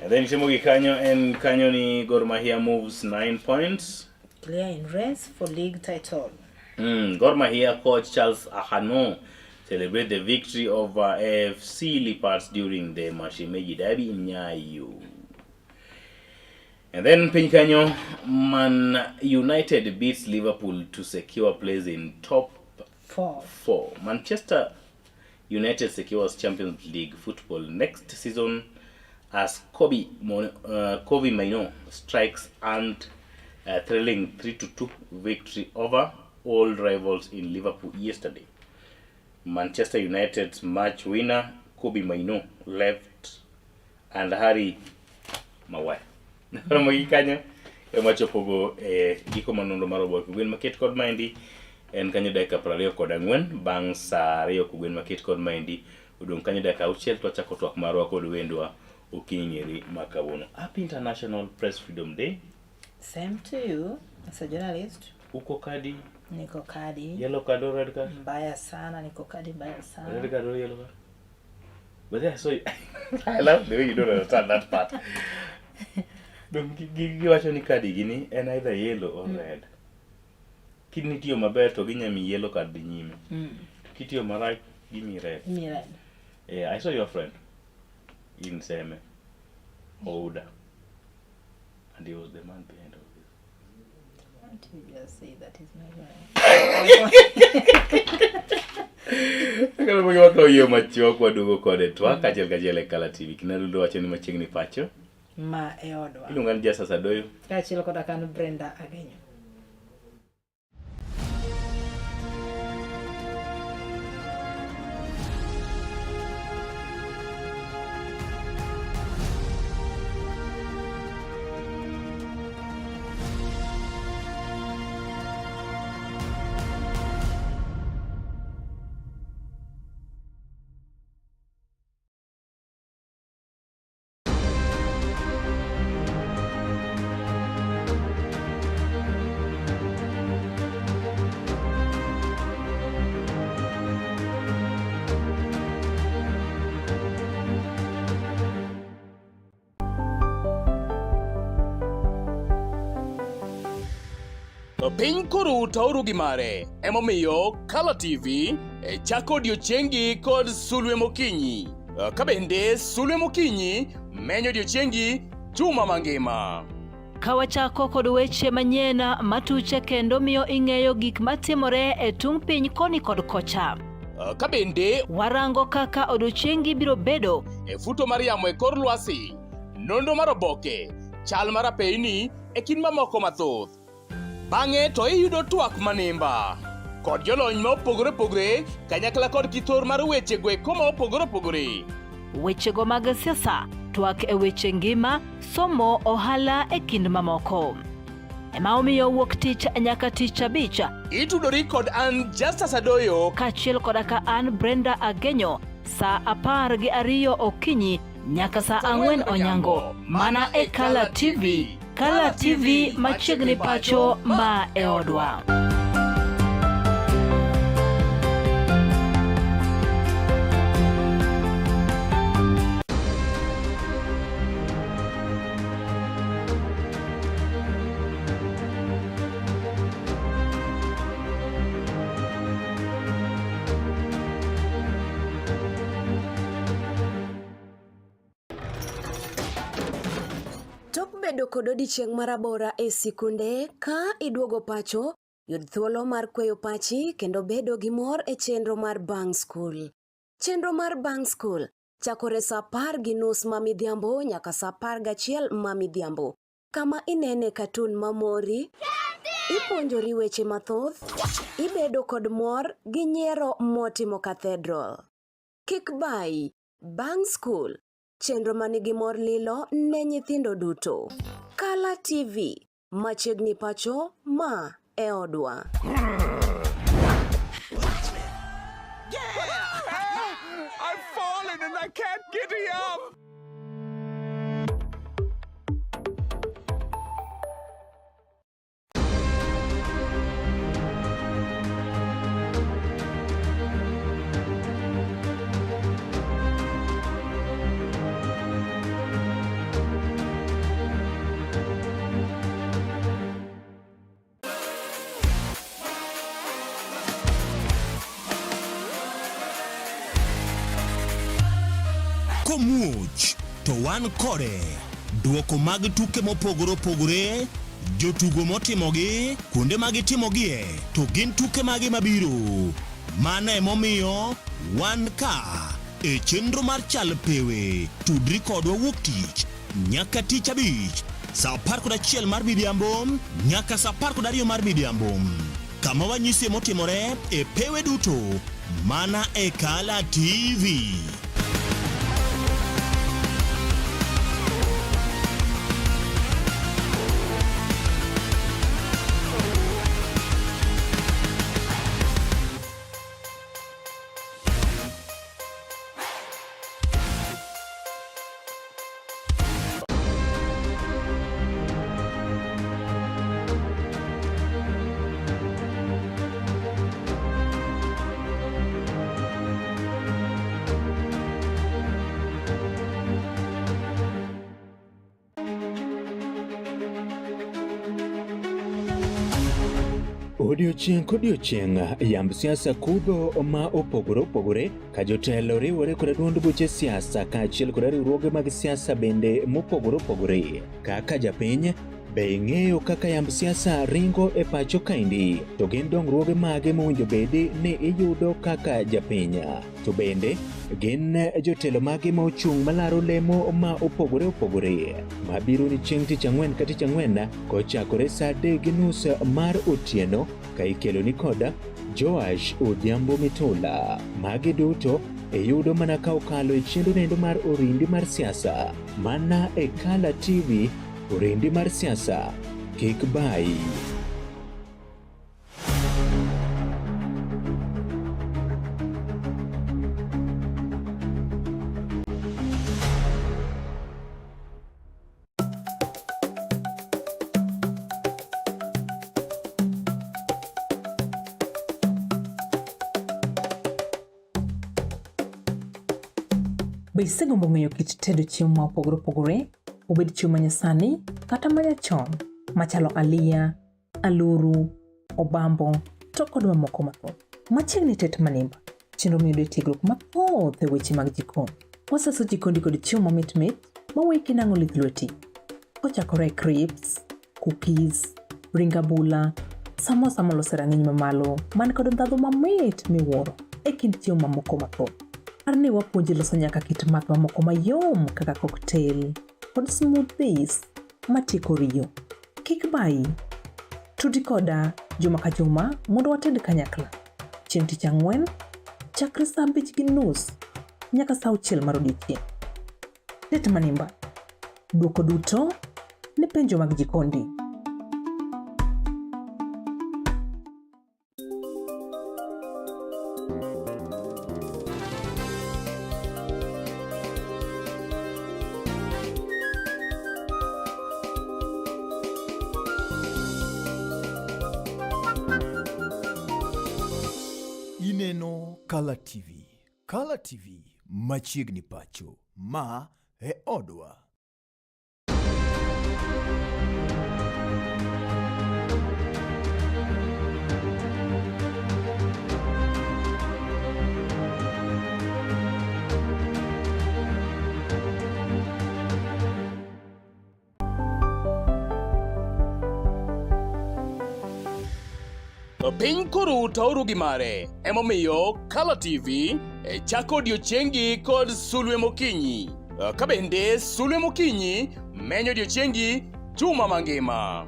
then Itemogi Kanyo and Kanyoni Gor Mahia moves 9 points. Clear in race for league title. Gor Mahia coach Charles Ahano celebrate the victory over AFC Leopards during the Mashimeji Derby in Nyayo. And then Pinkanyo, Man United beats Liverpool to secure place in top 4. Manchester United secures Champions League football next season as Kobe Maino strikes and thrilling 3-2 victory over old rivals in Liverpool yesterday. Manchester United's match winner Kobe Maino left and Harry Maguire. Ramogi kanyo emachopogo giko manondo marobo kugwen market kod Mindy en kanyo dakika 20 kod 4 bang saa 2 kugwen market kod Mindy udong kanyo dakika 6 to chako twak marwa kod wendwa Okinyiri makawono. Happy International Press Freedom Day. Same to you as a journalist. Uko kadi? Niko kadi. Yellow card or red card? Mbaya sana, niko kadi mbaya sana. Red card or yellow card? But yeah, so I love the way you don't understand that part. Don't give wacho ni kadi gini en either yellow or red. Kidni tiyo maber to ginyami yellow card di nyime. Kitiyo marach give me red. Give me red. Yeah, I saw your friend in Seme Ouda, and he was the man behind all this. Why don't you just say that is my guy? Kalo mwenye wako hiyo macho kwa dugo kode twa kajel Kala TV kinarudo wacho ni machiegni pacho ma e odwa ilungani ja sasa doyo kachilo koda kan Brenda Agenyo. Piny koro tauru gi mare emomiyo Kala TV chako odiochiengi kod Sulwe Mokinyi. Ka bende Sulwe Mokinyi menyo odiochiengi juma mangima. Kawachako kod weche manyien matuche kendo miyo ing'eyo gik matimore e tung piny koni kod kocha. Ka bende warango kaka odiochiengi biro bedo e futo mar yamo e kor lwasi, nondo mar oboke, chal mar apeyni e kind mamoko mathoth. Bang'e to iyudo twak manimba kod jolony ma opogore opogore kanyakla kod kithor mar weche gweko ma opogore opogore. Wechego mag siasa, twak e weche ngima, somo, ohala e kind mamoko. Ema omiyo wuok tich nyaka tich abich itudori kod an Justus Adoyo kachiel koda ka an Brenda Agenyo saa 12 okinyi nyaka saa 4 onyango mana e Kala TV. Kala TV machiegni pacho ma e odwa. Bedo kod odiochieng' marabora e sikunde ka iduogo pacho, yud thuolo mar kweyo pachi kendo bedo gi mor e chenro mar Bang School. Chenro mar Bang School chakore saa 10:30 ma midhiambo nyaka saa 11 ma midhiambo. kama inene katun mamori, ipuonjori weche mathoth, ibedo kod mor gi nyiero motimo Cathedral. Kik bai, Bang School, chenro manigi mor lilo ne nyithindo duto. Kala TV, machiegni pacho ma e odwa. I've fallen and I can't get up. Komuoch to wan kode duoko mag tuke mopogore opogore, jotugo motimogi, kuonde mag timogie, to gin tuke magi mabiro. Mano emomiyo wan ka e chenro mar chal pewe. Tudri kodwa wuok tich nyaka tich abich saa 11 mar midhiambo nyaka saa 12 mar midhiambo, kama wanyisi motimore e pewe duto mana e Kala TV. Odiochieng' kodiochieng' yamb siasa kudho ma opogore opogore ka jotelo riwore kod duond buche siasa kaachiel kod riwruoge mag siasa bende mopogore opogore. Kaka japiny be ing'eyo kaka yamb siasa ringo e pacho kaendi, to gin dongruoge mage mowinjo bedi ni iyudo kaka japiny, to bende gin jotelo mage ma ochung' malaro lemo ma opogore opogore mabiro ni chieng' tich ang'wen ka tich ang'wen kochakore saa 3:30 mar otieno ka ikelo ni koda Joash Odhiambo Mitula. Magi duto iyudo mana ka okalo e chenro nendo mar orindi mar siasa mana e Kala TV. Orindi mar siasa, kik bai. Be isegombo ng'eyo kit tedo chiemo ma opogore opogore, obed chiemo manyasani kata manyachon, machalo aliya, aluru, obambo, to kod mamoko mathoth. Machiegni tet manimba, chenro miyudo tiegruok mathoth e weche mag jikon. Waseso jikondi kod chiemo mamit mit maweki nang'o lith lweti. Kochakore crips, cookies, ring abula, samosa molose rang'iny mamalo man kod ndhadhu mamit miwuoro e kind chiemo mamoko mathoth. Arni wapuonji loso nyaka kit math mamoko mayom kaka cocktail kod smoothies matieko riyo. Kik bai, tudi koda juma ka juma mondo wated kanyakla. Chieng' tich ang'wen, chakre saa 5:30 nyaka saa 6 mar odiechieng'. Tet manimba, duoko duto ne penjo mag jikondi. Ineno Kala TV. Kala TV machiegni pacho ma e odwa. Piny koro tauru gi mare, emomiyo Kala TV chako odiochiengi kod Sulwe Mokinyi. Ka bende Sulwe Mokinyi menyo odiochiengi juma mangima.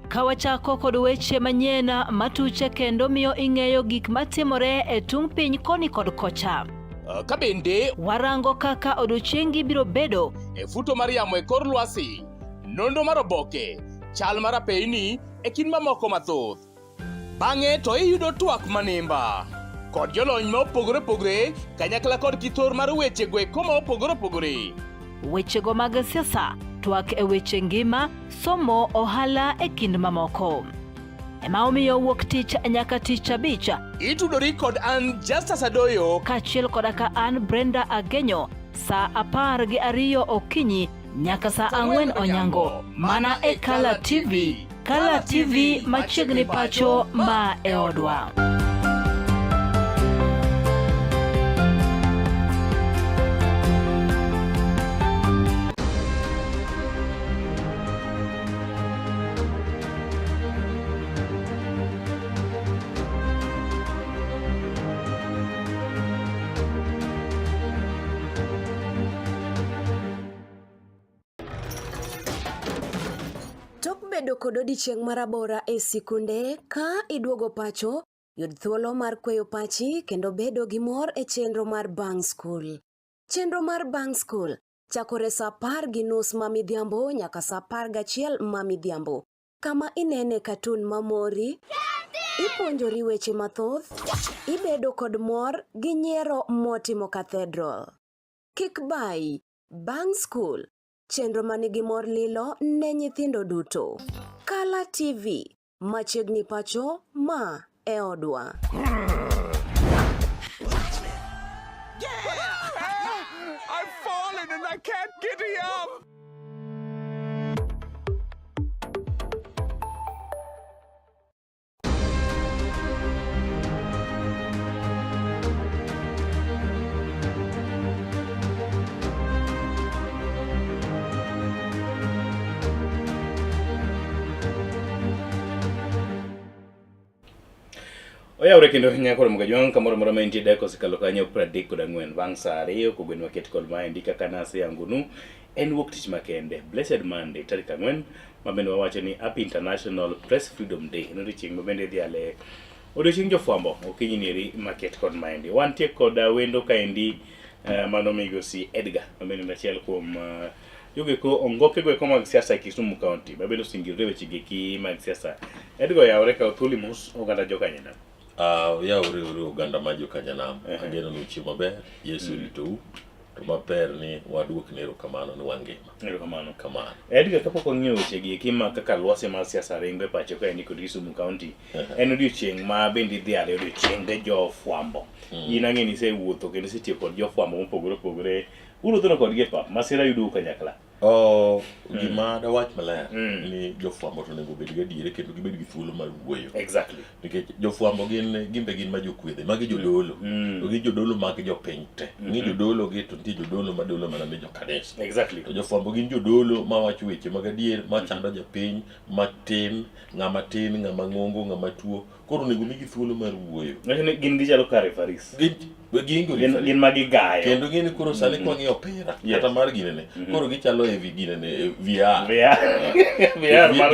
Kawachako kod weche manyien matuche kendo miyo ing'eyo gik matimore e tung piny koni kod kocha. Kabende warango kaka odiochiengi biro bedo e futo mar yamo e kor lwasi, nondo mar oboke, chal mar apeyni e kind mamoko mathoth. Bang'e to iyudo twak manimba kod jolony ma opogore opogore kanyakla kod kithor mar weche gweko ma opogore opogore. Wechego mag siasa, twak e weche ngima, somo, ohala e kind mamoko. Ema omiyo wuok tich nyaka tich abich itudori kod an Justus Adoyo kaachiel koda ka an Brenda Agenyo saa 12 okinyi nyaka saa 4 onyango mana e Kala TV. Kala TV machiegni pacho ma e odwa. Bedo kod odiochieng' marabora e sikunde ka iduogo pacho, yud thuolo mar kweyo pachi kendo bedo gi mor e chenro mar Bang School. Chenro mar Bang School chakore saa 10:30 mamidhiambo nyaka saa 11 mamidhiambo. Kama inene katun mamori, ipuonjori weche mathoth, ibedo kod mor gi nyiero motimo Cathedral. Kik bai, Bang School, chenro manigi mor lilo ne nyithindo duto. Kala TV, machiegni pacho ma e odwa. I've fallen and I can't get up. Oyawre kendo nyakoro mugajwang' kamoro moro maintie deko sikalo kanyo 34 bang' saa 2 kogwen waket kod maendi kaka nase yangonu en wuok tich makende Blessed Monday tarik 4 mabende wawacho ni Happy International Press Freedom Day en odiochieng' mabende dhiale odiochieng' jofwambo okinyi nieri maket kod maendi wantie kod wendo kaendi mano migosi Edgar mabende achiel kuom yogeko ongoke gweko mag siasa e Kisumu County mabende osingirre weche geki mag siasa. Edgar yawre ka othuli mos oganda jokanyena. Yawre oganda ma jokanyanam ageno ni chiemo maber Yesu ritou to maber ni waduok nero kamano ni wangima. Kamano. Edgar kapok ong'eyo weche geki ma kaka lwasi mar siasa ringo e pacho ka en kod Kisumu County en odiochieng' ma bende dhiale odiochieng' jofwambo. In ang'e ni isewuotho kendo isetiyo kod jofwambo mopogore opogore uruothono kodgi e pap masira yudou kanyakla. Gima dawach maler ni jofwambo to onego obed gadiere kendo gibed gi thuolo mar wuoyo. Exactly. Nikech jofwambo gin ma jokwedhe, magi jodolo. To gi jodolo mag jopiny te. Ng'i jodolo gi to nitie jodolo madolo mana ne jokanisa. Exactly. To jofwambo gin jodolo mawacho weche mag adier machando japiny matin, ng'ama tin, ng'ama ng'ongo, ng'ama tuo. Koro onego migi thuolo mar wuoyo. Gin gichalo ka referees. Gin magi gayo. Kendo gin koro sani kwa ng'iyo opira kata mar ginene. Koro gichalo e ginene VR.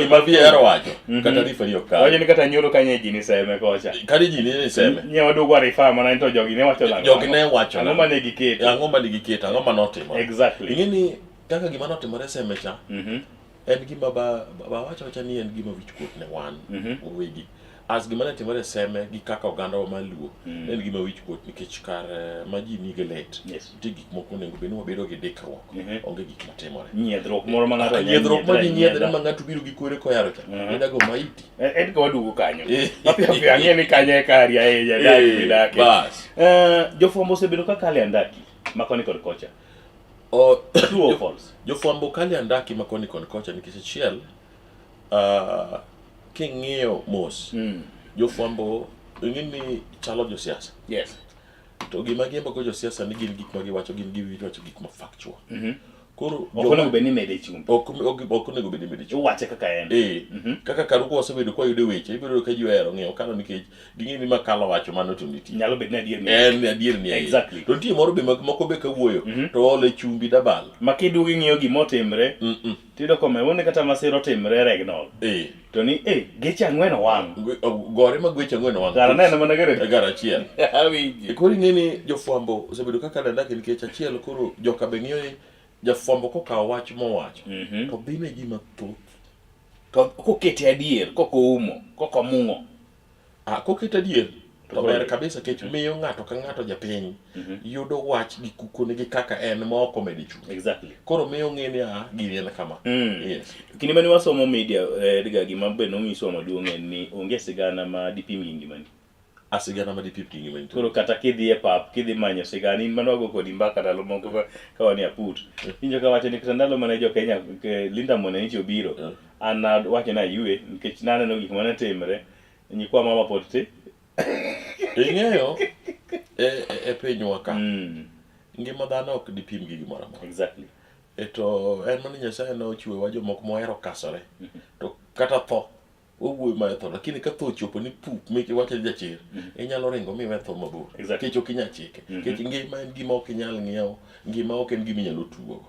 Gima VR wacho kata referee okawo. Wacho ni kata nyoro kanye ji ni seme kocha. Kadi ji ni seme. Nyewa dugo refer mana to jogi ne wacho nang'o. Jogi ne wacho ang'o mane giketo. Ang'o mane giketo, ang'o manotimo. Exactly. Ing'eni kaka gima notimore seme cha. En gima ba wacho ni en gima wich kuot ne wan owegi. As gima ne timore seme gi kaka oganda wa maluo en gima wich kuot nikech kar ma ji nigi let nitie gik moko onego bed ni wabedo gi dikruok onge gik matimore nyiedhruok moro ma ng'ato nyiedhruok ma nyiedhre ma ng'ato biro gi kore koyaro cha nidago maiti en ko wadugo kanyo mapiyo ang'e ni kanyo e kari ahinya dagi midake bas jofwambo osebedo ka kale andaki makoni kod kocha true or false jofwambo kale andaki makoni kod kocha nikech achiel king'iyo mos jofwambo ing'eni chalo josiasa. Yes. To gima giembo go josiasa ni gin gik ma giwacho gin giwacho gik ma factual. Koro okonego beni mede chumbi. Okonego beni mede chumbi. Wache kaka en. Kaka karu ko osebedo kwa yudo weche, ibiro ka juero ng'eyo kano nikech ging'eni makalo wacho mano to nitie. Nyalo bet ni adier ni. En adier ni. Exactly. To nitie moro be moko be kawuoyo to ole chumbi dabal. Makiduogo ing'iyo gimo timre. Tido kome wone kata masiro timre regnol. To ni geche 4 owang'. Gore ma geche 4 owang'. Kara neno mana gara achiel. Awinji. Koro ing'eni jofwambo osebedo kaka dadak nikech achiel koro joka be ng'iyo ni jafwambo kokawo wach mowacho to dhi ne ji mathoth. To kokete adier, kokoumo, kokomung'o. Kokete adier to ber kabisa kech miyo ng'ato ka ng'ato japiny yudo wach gi kukone gi kaka en ma ok omedi chumbi. Exactly. Koro miyo ng'eni gini en kama. Yes. Kinde mane wasomo media diga gima be nonyiso maduong' en ni onge sigana ma dipim gi ngimani. Sigana ma dipim gi ngimani. Koro kata kidhi e pap, kidhi manyo sigana, in manwago kodi mbaka ndalo moko ka wanie aput. Injo ka wacho ni kata ndalo mane jo Kenya Linda Mwananchi obiro, an wacho na yue nikech naneno gik mane timre, nyikwa mama pod te. Ing'eyo e pinywa ka ngima dhano ok dipim gi gimoro amora. Exactly. To en mana Nyasaye nochwewa jomoko mohero kasore to kata tho owuoyo ma tho, lakini ka tho chopo ni pup meke wacho jachir inyalo ringo miwe tho mabor. Kech ok inyal chike. Kech ngima en gima ok inyal ng'iewo, ngima ok en gima inyalo tugo.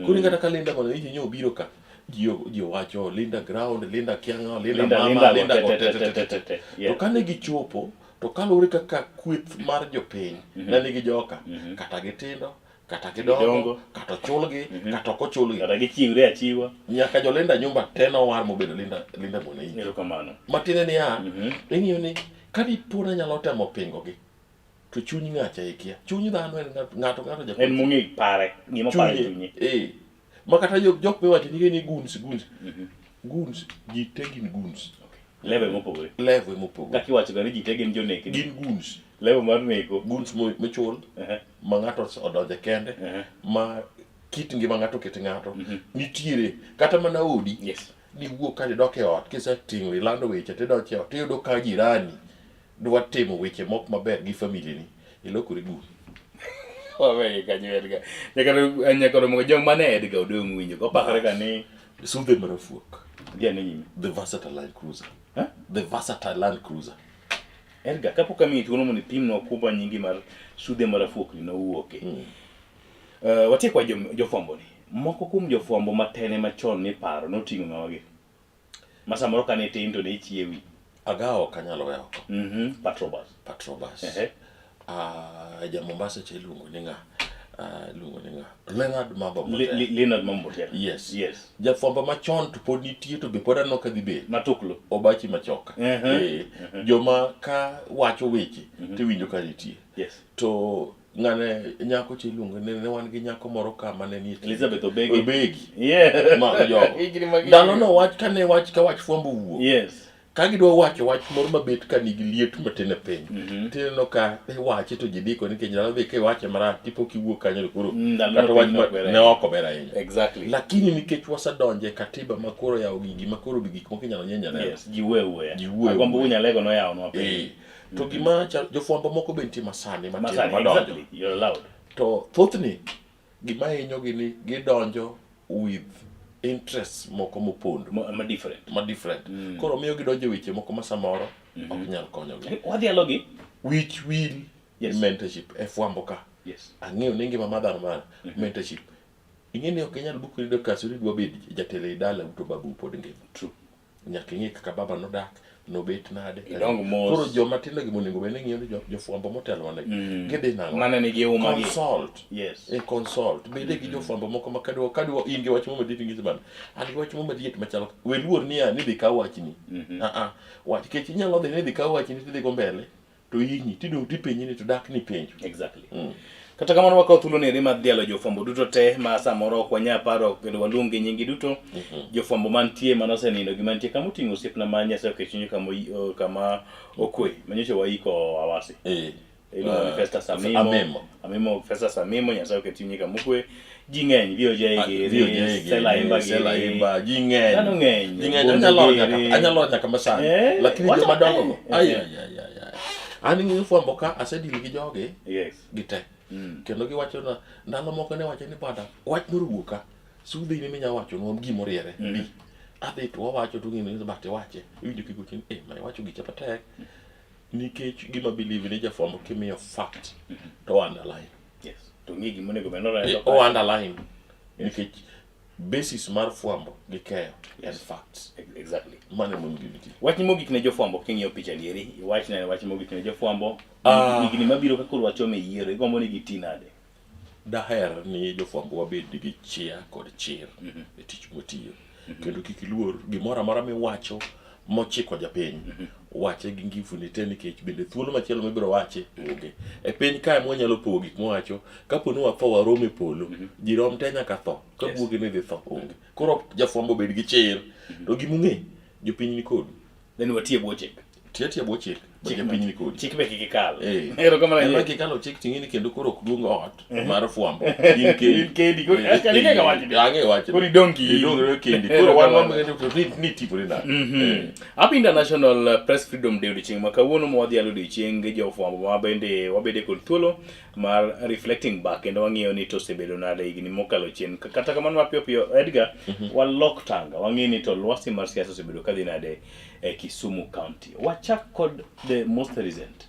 Koro kata ka Linda Mwananchi nyo obiro ka ji wacho Linda ground, Linda kianga, Linda mama, Linda te. To kane gichopo to kaluwore kaka kweth mar jopiny ne nigi joka kata gitindo kata gidongo kata ochulgi kata ok ochulgi kata gichiwre achiwa nyaka jolinda nyumba te nowar mobedo Linda Mwananchi. Erokamano. Matiende ni ing'iyo ni kadipo nyalo temo pingogi to chuny ng'acha ikia. Chuny dhano en ng'ato japiny. En mong'e pare, gima pare chunye. Ma kata jok miwacho ni guns ji te gin guns. Level mopogore. Kaki wacho gani ji te gin jonek. Gin guns. Level mar neko. Guns michul. Ma ng'ato odonje kende. Ma kit ngima ng'ato ket ng'ato. Nitiere kata mana odi. Diwuok ka didok e ot kiseting'o ilando weche tidok e ot tiyudo ka jirani dwa timo weche mok maber gi famili ni. Ilokori gun. Owe kanyo Edgar. Nyaka romo joma ne Edgar odong' winjo. Kopakore ka ni Sulwe Marafuok. Nyime. The versatile Land Cruiser. The versatile Land Cruiser. Edgar, kapok kami thuolo mondo ipimnwa kumba nyingi mar Sulwe Marafuok ni nowuoke. Watiek wa jofwambo ni. Moko kuom jofwambo matene machon miparo noting'o ng'awagi. Ma samoro kane tin to ne ichiewi. Agawo kanyalo weyo oko. Patrobas. Ja Mombasa cha iluongo ni ng'a. Leonard Mambo. Yes. Jafwambo machon to pod nitie to be pod aneno ka dhi bet. Matuklo. Obachi machoka. Joma ka wacho weche tiwinjo ka nitie. To ng'ane nyako cha iluongo ne wan gi nyako moro ka mane nitie. Elizabeth Obegi. Ma jogo. Ndalo no wach kane wach fwambo wuo. Ka gidwa wacho wach moro mabet ka nigi liet matin e piny. Tineno ka iwache to jidiko nikech nyalo dhi kiwache marach tipo kiwuok kanyo koro kata wach ne ok ober ahinya. Exactly. Lakini nikech wasedonje katiba makoro yawo gigi makoro gik moko inyalo nyenjane. Jiwewe. Agombo unyalego no yawo no piny. To gima jofwambo moko be nitie masani madonjo. You're allowed. To thothni gima hinyogi ni gidonjo with interests moko mopondo ma different. Koro miyo gidonjo weche moko ma samoro ok nyal konyogi. Wadhialogi which will mentorship e fwambo ka. Ang'eyo ni ngima madhano mar mentorship. Ing'eni ok inyal buko ni kasuri dwa bed jatelo e dala to babu pod ngima. True. Nyaka ing'e kaka baba nodak nobet nade. Koro joma tindo gi monego bed ni ng'iyo ni jofwambo motelo wane gidhi nang'o. Mana nigi uma gi. Consult. Bede gi jofwambo moko ma kadwa in gi wach moro madit ng'isi bana. An gi wach moro madit machalo. We luor ni ni dhi kaw wachni. Wach kech inyalo dhi ni dhi kaw wachni tidhi go mbele to yinyi tidong tipenji ni to dak ni penjo. Exactly. Kata kamano wakaw thuolo ni mar dhialo jofwambo duto te ma samoro ok wanya paro kendo waluonge nyingi duto. Jofwambo mantie manosenindo gi mantie kama oting'o osiepna ma Nyasaye okechunyo kama okwe manyocha waiko Awasi. Festus Amimo Festus Amimo Nyasaye okechunyo kama okwe. Ji ng'eny VOJ Selaimba ji ng'eny anyalo nyaka masani lakini joma dongo go an ng'iyo fwambo ka asedil gi jogi gite kendo giwacho na ndalo moko ne wacho ni bada wach moro wuoka Sudhi ni minya wacho no gimoriere bi. Adhi to wacho to ngini bate wache. Iwinjo kigo tin ma wacho gi chapa tek. Nikech gima believe ni jafwambo kimiyo fact to underline. Yes. To ngi gimo nego benora o underline. Nikech basis mar fwambo gi keyo and facts. Exactly. Mane mon gimiti. Wach ni mogik ne jofwambo king'iyo picha nieri, wach mogik ne jofwambo. Igni mabiro ka koro wacho me yiero, igombo ni giti nade. Daher ni jofwambo wabed gi chia kod chir e tich motiyo. Kendo kik iluor gimoro amora miwacho mochiko japiny. Wache gi ngifu ni te nikech bende thuolo machielo mibiro wache onge. E piny kae mwanyalo pogo gik mwacho, kapo ni watho warome polo, ji rom te nyaka tho, ka guogi ni dhi tho onge. Koro jafwambo bed gi chir, to gimung'e jopiny ni kodu. Then watie bwo chik. Tie bwo chik. Jopiny ni kodu. Chik be kikikal. Ero kamano kikalo chik ting'ini kendo koro ok duong ot mar fwambo. In kendi. Kanike ka wacho. Ang'e wacho. Koro idongi. Idongre kendi. Koro wan mamng'e to ni tipore na. Happy International Press Freedom Day odiochieng' ma kawuono mwadhi alo odiochieng' gi jofwambo ma bende wabede kod thuolo mar reflecting back kendo wang'iyo ni to osebedo nade higni mokalo chien. Kata kamano mapiyo piyo Edgar walok tanga wang'e ni to lwasi mar siasa osebedo kadhi nade e Kisumu County. Wachak kod the most recent.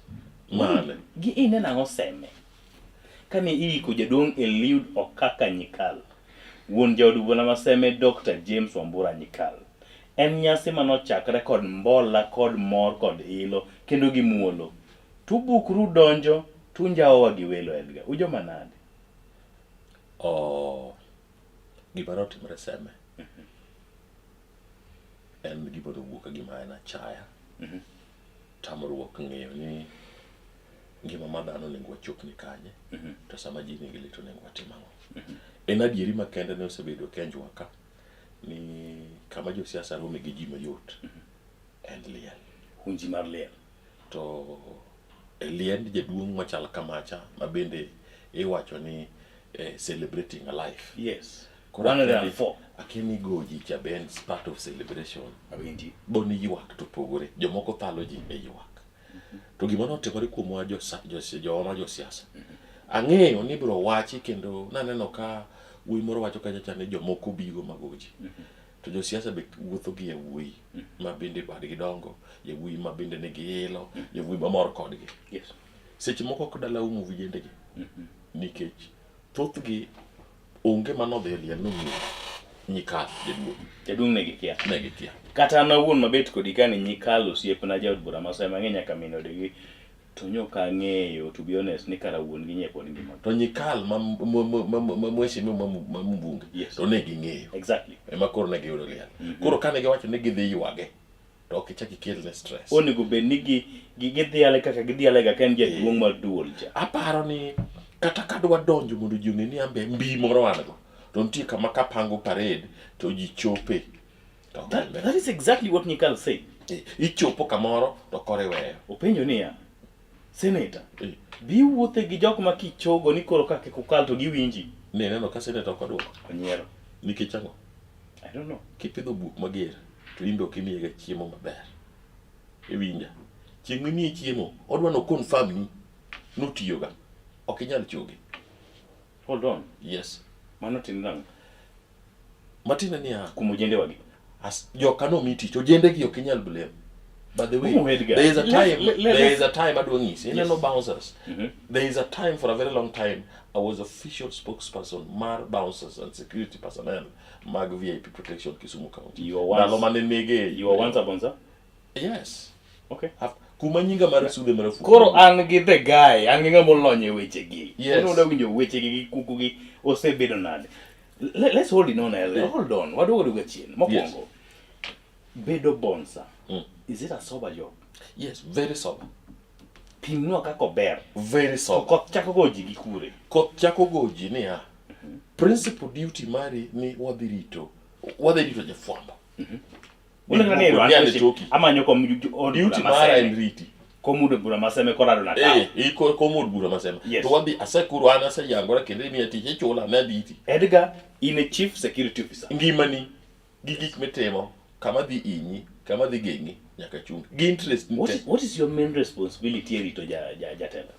Mane. Gi ine nang'o seme. Kane iiko jaduong' Eliud Okaka Nyikal. Wuon jaod bwana maseme Dr. James Wambura Nyikal. En nyasi manochakre kod mbola kod mor kod ilo kendo gi muolo. Tubukru donjo tunjaowa gi welo Edgar. Ujo manade. Gima notimre seme. En gima nowuok gima en achaya. Tamruok ng'eyo ni ngima ma dhano onego wachop ni kanye. To sama ji nigi lit onego watim ang'o. En adieri makende ne osebedo kenjwa ka ni kama josiasa rome gi ji mayot en liel. Hunji mar liel. To liend jaduong' machal kamacha ma bende iwacho ni celebrating a life. Yes. 104. Akini goji cha ben part of celebration. Awinji. Boni ywak to pogore. Jomoko thalo ji e ywak. To gima notimore kuomwa joma josiasa. Ang'eyo ni biro wachi kendo naneno ka wuoyi moro wacho kacha ni jomoko bigo magoji. To josiasa be wuotho gi e wuoyi ma bende badgi dongo, e wuoyi ma bende nigi ilo, e wuoyi ma mor kodgi. Yes. Seche moko ok dala umo vijendegi. Nikech thothgi onge manodhi liel nong'eyo Nyikal jaduong' negi kia. Negi kia. Kata na wuon mabet kodi kani Nyikal osiepna jaod bura masema ng'e nyaka minodegi to nyoka ng'eyo to be honest ni kara wuon gi nyepod ngima. To Nyikal mweshimiwa mbunge to negi ng'eyo. Exactly. Ema koro negi yudo liel. Koro kane giwacho ni gidhi ywage to ok ichak ikelne stress. Onego bed ni gidhiale kaka gidhiale ga ken jaduong' mar duol cha. Aparo ni kata kadwa donjo mondo ji ong'e ni ambe mbi moro wango to nitie kama kapango parade to ji chope. That is exactly what Nyikal said. Ichopo kamoro to kore weyo. Openjo niya, Senator, bi wuothe gi jok ma kichogo ni koro kake kokal to giwinji. Neno ka Senator kodwoko. Onyiero. Nikech ang'o? I don't know. Kipidho buk mager to imbe ok imiye ga chiemo maber. Iwinja. Chieng' mimiye chiemo, odwa no confirm ni notiyoga. Ok inyal choge. Hold on. Yes. Mano tinang. Matina niya. Kumujende wagi. Joka no miti to jende gi ok inyal blame. By the way, there is a time adwa ng'isi. You know bouncers. There is a time for a very long time I was official spokesperson mar bouncers and security personnel mag VIP protection Kisumu County. You were once a bouncer? Yes. Okay. Kuma nyinga mar sude mar fu. Koro an gi the guy, an gi ng'amo lonye weche gi. Yes. Uno winjo weche gi kuku gi osebedo nade. Let's hold it on. Hold on. Waduogo chien. Mokwongo. Bedo bonsa. Is it a sober job? Yes, very sober. Pimnwa kako ber. Very sober. Koth chako goji gi kure. Koth chako goji niya. Principal duty mari ni wadhi rito jafwambo. Amanyo kom duty mara en riti. Komudo bura maseme korado na tao. Komudo bura maseme. To wadhi asekuru an aseyangora kendo imiya tich ichula na diti. Edgar, in a chief security officer. Ngimani gi gik mitimo kama dhi inyi, kama dhi geng'i nyaka chung. Gi interest What is your main responsibility rito jatelo?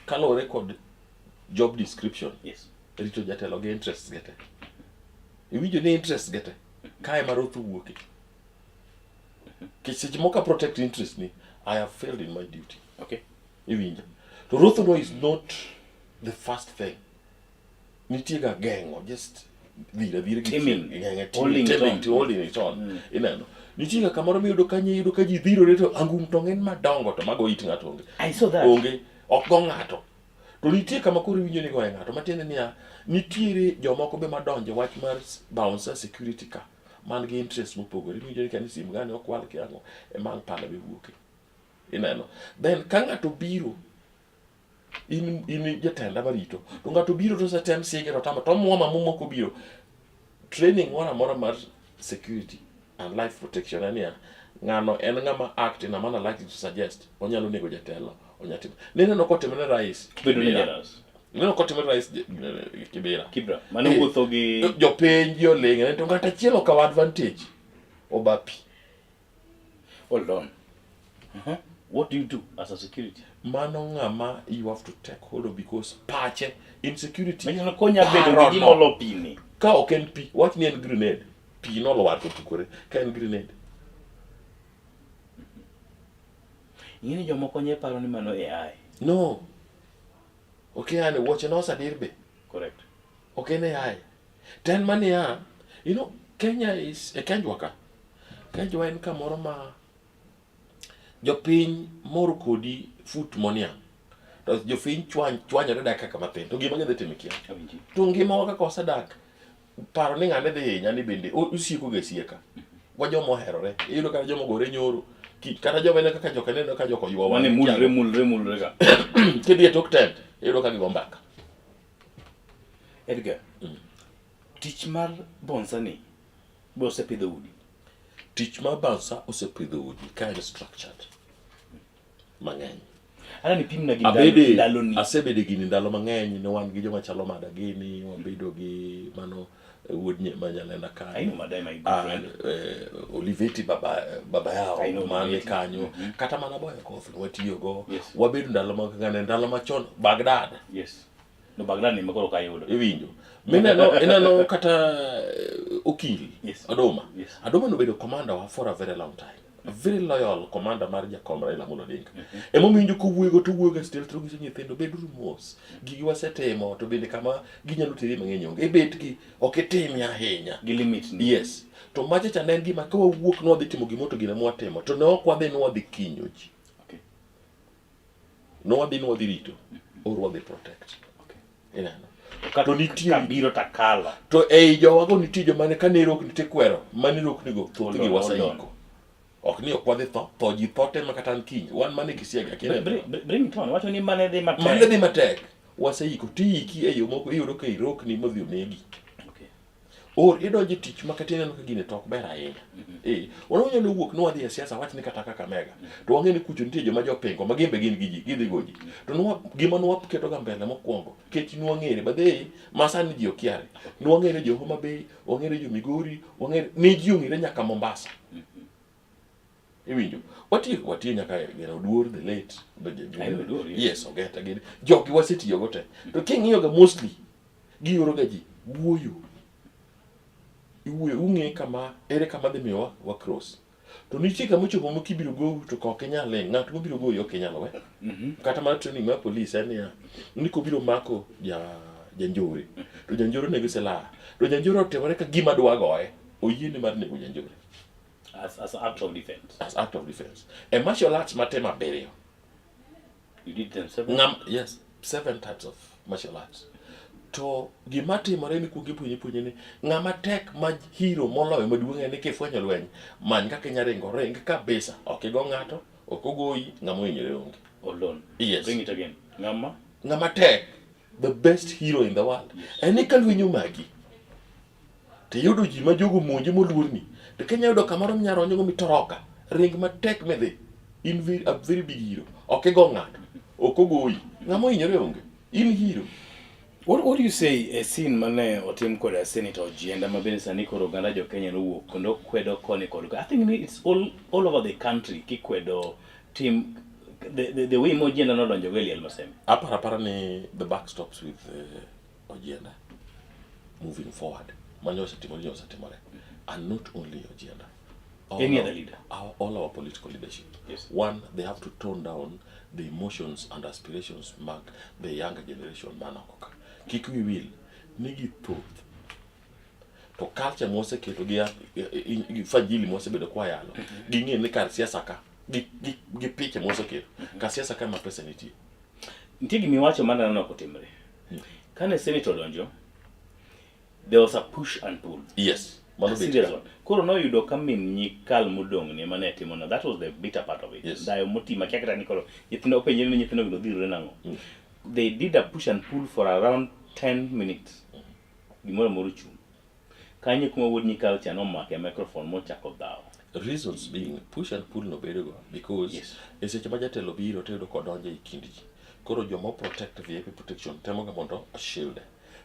Kalore kod job description. Yes. Rito jatelo gi interest gete. Iwinjo ni interest gete. Kae maroth wuoke. Kiseche moka protect interest ni, I have failed in my duty. Okay. Iwinjo. To roth no is not the first thing. Nitiega gengo, just dhira holding it on. Ineno. Nitiega kamoro miyudo ka ji dhirore to angum to ng'en madongo to mago it ng'ato onge. I saw that. Onge, ok go ng'ato. To nitie kama koro winjo ni goye ng'ato, matiende niya, nitiere jomoko be madonje wach mar bouncer security ka, man gi interest mopogore. Winjo ni ka ni sim gani okwal kiang'o, mang pala be wuoke. Ineno. Then ka ng'ato biro, in jatenda marito, to ng'ato biro to setem sige to tamo, to muoma mumoko biro. Training mora mora mar security and life protection ania, ng'ano en ng'ama act in a manner likely to suggest, onyalo nego jatelo. Neno kotimene rais neno kotimene rais Kibera mano wuotho gi jopiny joleng'e to ng'ato achiel okawo advantage obapi. Hold on. What do you do as a security? Mano ng'ama you have to take hold of because pache insecurity konya bedo gi molo pini ka ok en pi wach ni en grenade pi nolwar to pukore ka en grenade. Yini jomoko nye paro ni mano AI. No. Okay, and watch no sadirbe. Correct. Okay, ne AI. Ten mania, you know, Kenya is a Kenjwaka. Kenjwa en kamoro ma jopiny moro kodi foot monia. To jopiny chwanyore dak kaka matin. To gima ng'e timo kia. To ngima wa kaka osedak. Paro ni ng'ane dhi hinya ni bende usieko ga sieka. Wa jomo herore. Iyudo ka jomo gore nyoro. Kata joma ne kaka joka neno ka joko yuwa wane mulre ga kidhi e tok tent iyudo ka gigo mbaka. Edgar, tich mar bonsa ni be osepidho udi? Tich mar bonsa osepidho udi kind of structured mang'eny. Ana ni pimna gi ndalo ni. Asebede gi ndalo mang'eny ne wan gi joma chalo mada gini, wabedo gi mano would Majalena Kai. I know madam, my friend. Oliveti baba yao mane kanyo. Kata mana boy kofi watiyo go. Wabedo ndalo makangane ndalo machon Baghdad. Yes. No Baghdad ni makoro kayo. Iwinjo. Inano kata Okili. Yes. Adoma. Yes. Adoma no bedo commander for a very long time. A very loyal commander Marja Komra ila mulo dinka. Emo minjo kuwuego to wuoga still through gizo nyithindo bedo rumos. Gigi wasetemo to bende kama ginyalo tiri mang'eny onge. Bet gi oketimi ahinya. Gi limit ni. Yes. To mache cha nen gima ka wawuok no wadhi timo gimoto gina mwatemo. To ne ok wadhi no wadhi kinyo ji. Okay. No wadhi no wadhi rito. Or wadhi protect. Okay. Inano. To nitie biro takala. To ei jowago nitie jomane ka ne rok nitie kwero. Mani rok nigo thoth gi wasaiko. Ok ni okwadhi tho ji thote makata nkiny wan mane kisiaga kile bring it on wacho ni mane dhi matek waseiko tiki e yo moko iyudo ka irok ni modhi onegi. Okay. Or idonje tich makata neno ka gine tok ber ahinya. Onyalo wuok no wadhi e siasa wach ni kata kaka mega to wang'e ni kucho nitie joma jopingo ma gembe gin gi gidhi goji to no gima no waketo ga mbele mokwongo kech nu wang'ere badhe masani ji okiare nu wang'ere jo Homa Bay wang'ere jo Migori wang'ere ni ji ong'ere nyaka Mombasa. Iwinjo wati nyaka gero duor the late yes ogeta gini jogi wasetiyo go te to king'iyo ga mostly giyoro ga ji buoyo iwuoyo ung'e kama ere kama dhi miyo wa cross to nitie kama chopo mokibiro go to ko kenyale ng'at mobiro go yo kenyalo we kata mar training mar police en ya niko biro mako janjore to janjore nego sela to janjore otemore ka gima dwa goye oyiene mar nego janjore. As an act of defense. As act of defense. A martial arts matema burial. You did them 7? Yes, 7 types of martial arts. To gimati mareni kuonge puonye ni ng'ama tek ma hero moloyo maduong' en kifwenyo lweny many kaka inyalo ring kabisa ok go ng'ato ok ogoyi ng'ama hinyore onge. Alone. Yes. Bring it again. Ng'ama tek, the best hero in the world. En ka lwenyo magi. To yudo ji ma jogo monje moluorni. To Kenya yudo kamoro mnyaronyo go mitoroka ring matek medhi in a very big hero. Ok go ng'ato ok ogoyi ng'ama hinyore onge. In hero. What do you say a scene mane otim kod a senator Ojienda mabende sani koro oganda jo Kenya no kondo kwedo koni kod I think it's all over the country kikwedo team the way Ojienda no donjo geli almasemi. Apara ni the buck stops with Ojienda moving forward. Manyosetimore. And not only your gender. Any other leader? All our political leadership. Yes. One, they have to tone down the emotions and aspirations mark the younger generation manakoka. Kiki will nigi truth. To culture mose keto gia fajili mose bedo kwa yalo. Gingi ni kar siasa ka. Gi piche mose keto. Ka siasa ka ma pesa nitie. Ntigi miwacho mana na kotimre. Kane senator donjo, there was a push and pull. Yes. A serious one. Koro no yudo kamin nyikal mudong ni mane timono. That was the bitter part of it. Yes. Dayo moti makiakata nikolo. Nyithindo openye ni nyithindo gino dhiro nango. They did a push and pull for around 10 minutes. Gimoro moruchu. Kanye kuma would nyikal chano make microphone mo chako dao. Reasons being push and pull no bedo because yes. Eseche majatelo biro tedo kodonje ikindi. Koro jomo protect VIP protection temo ga mondo shield.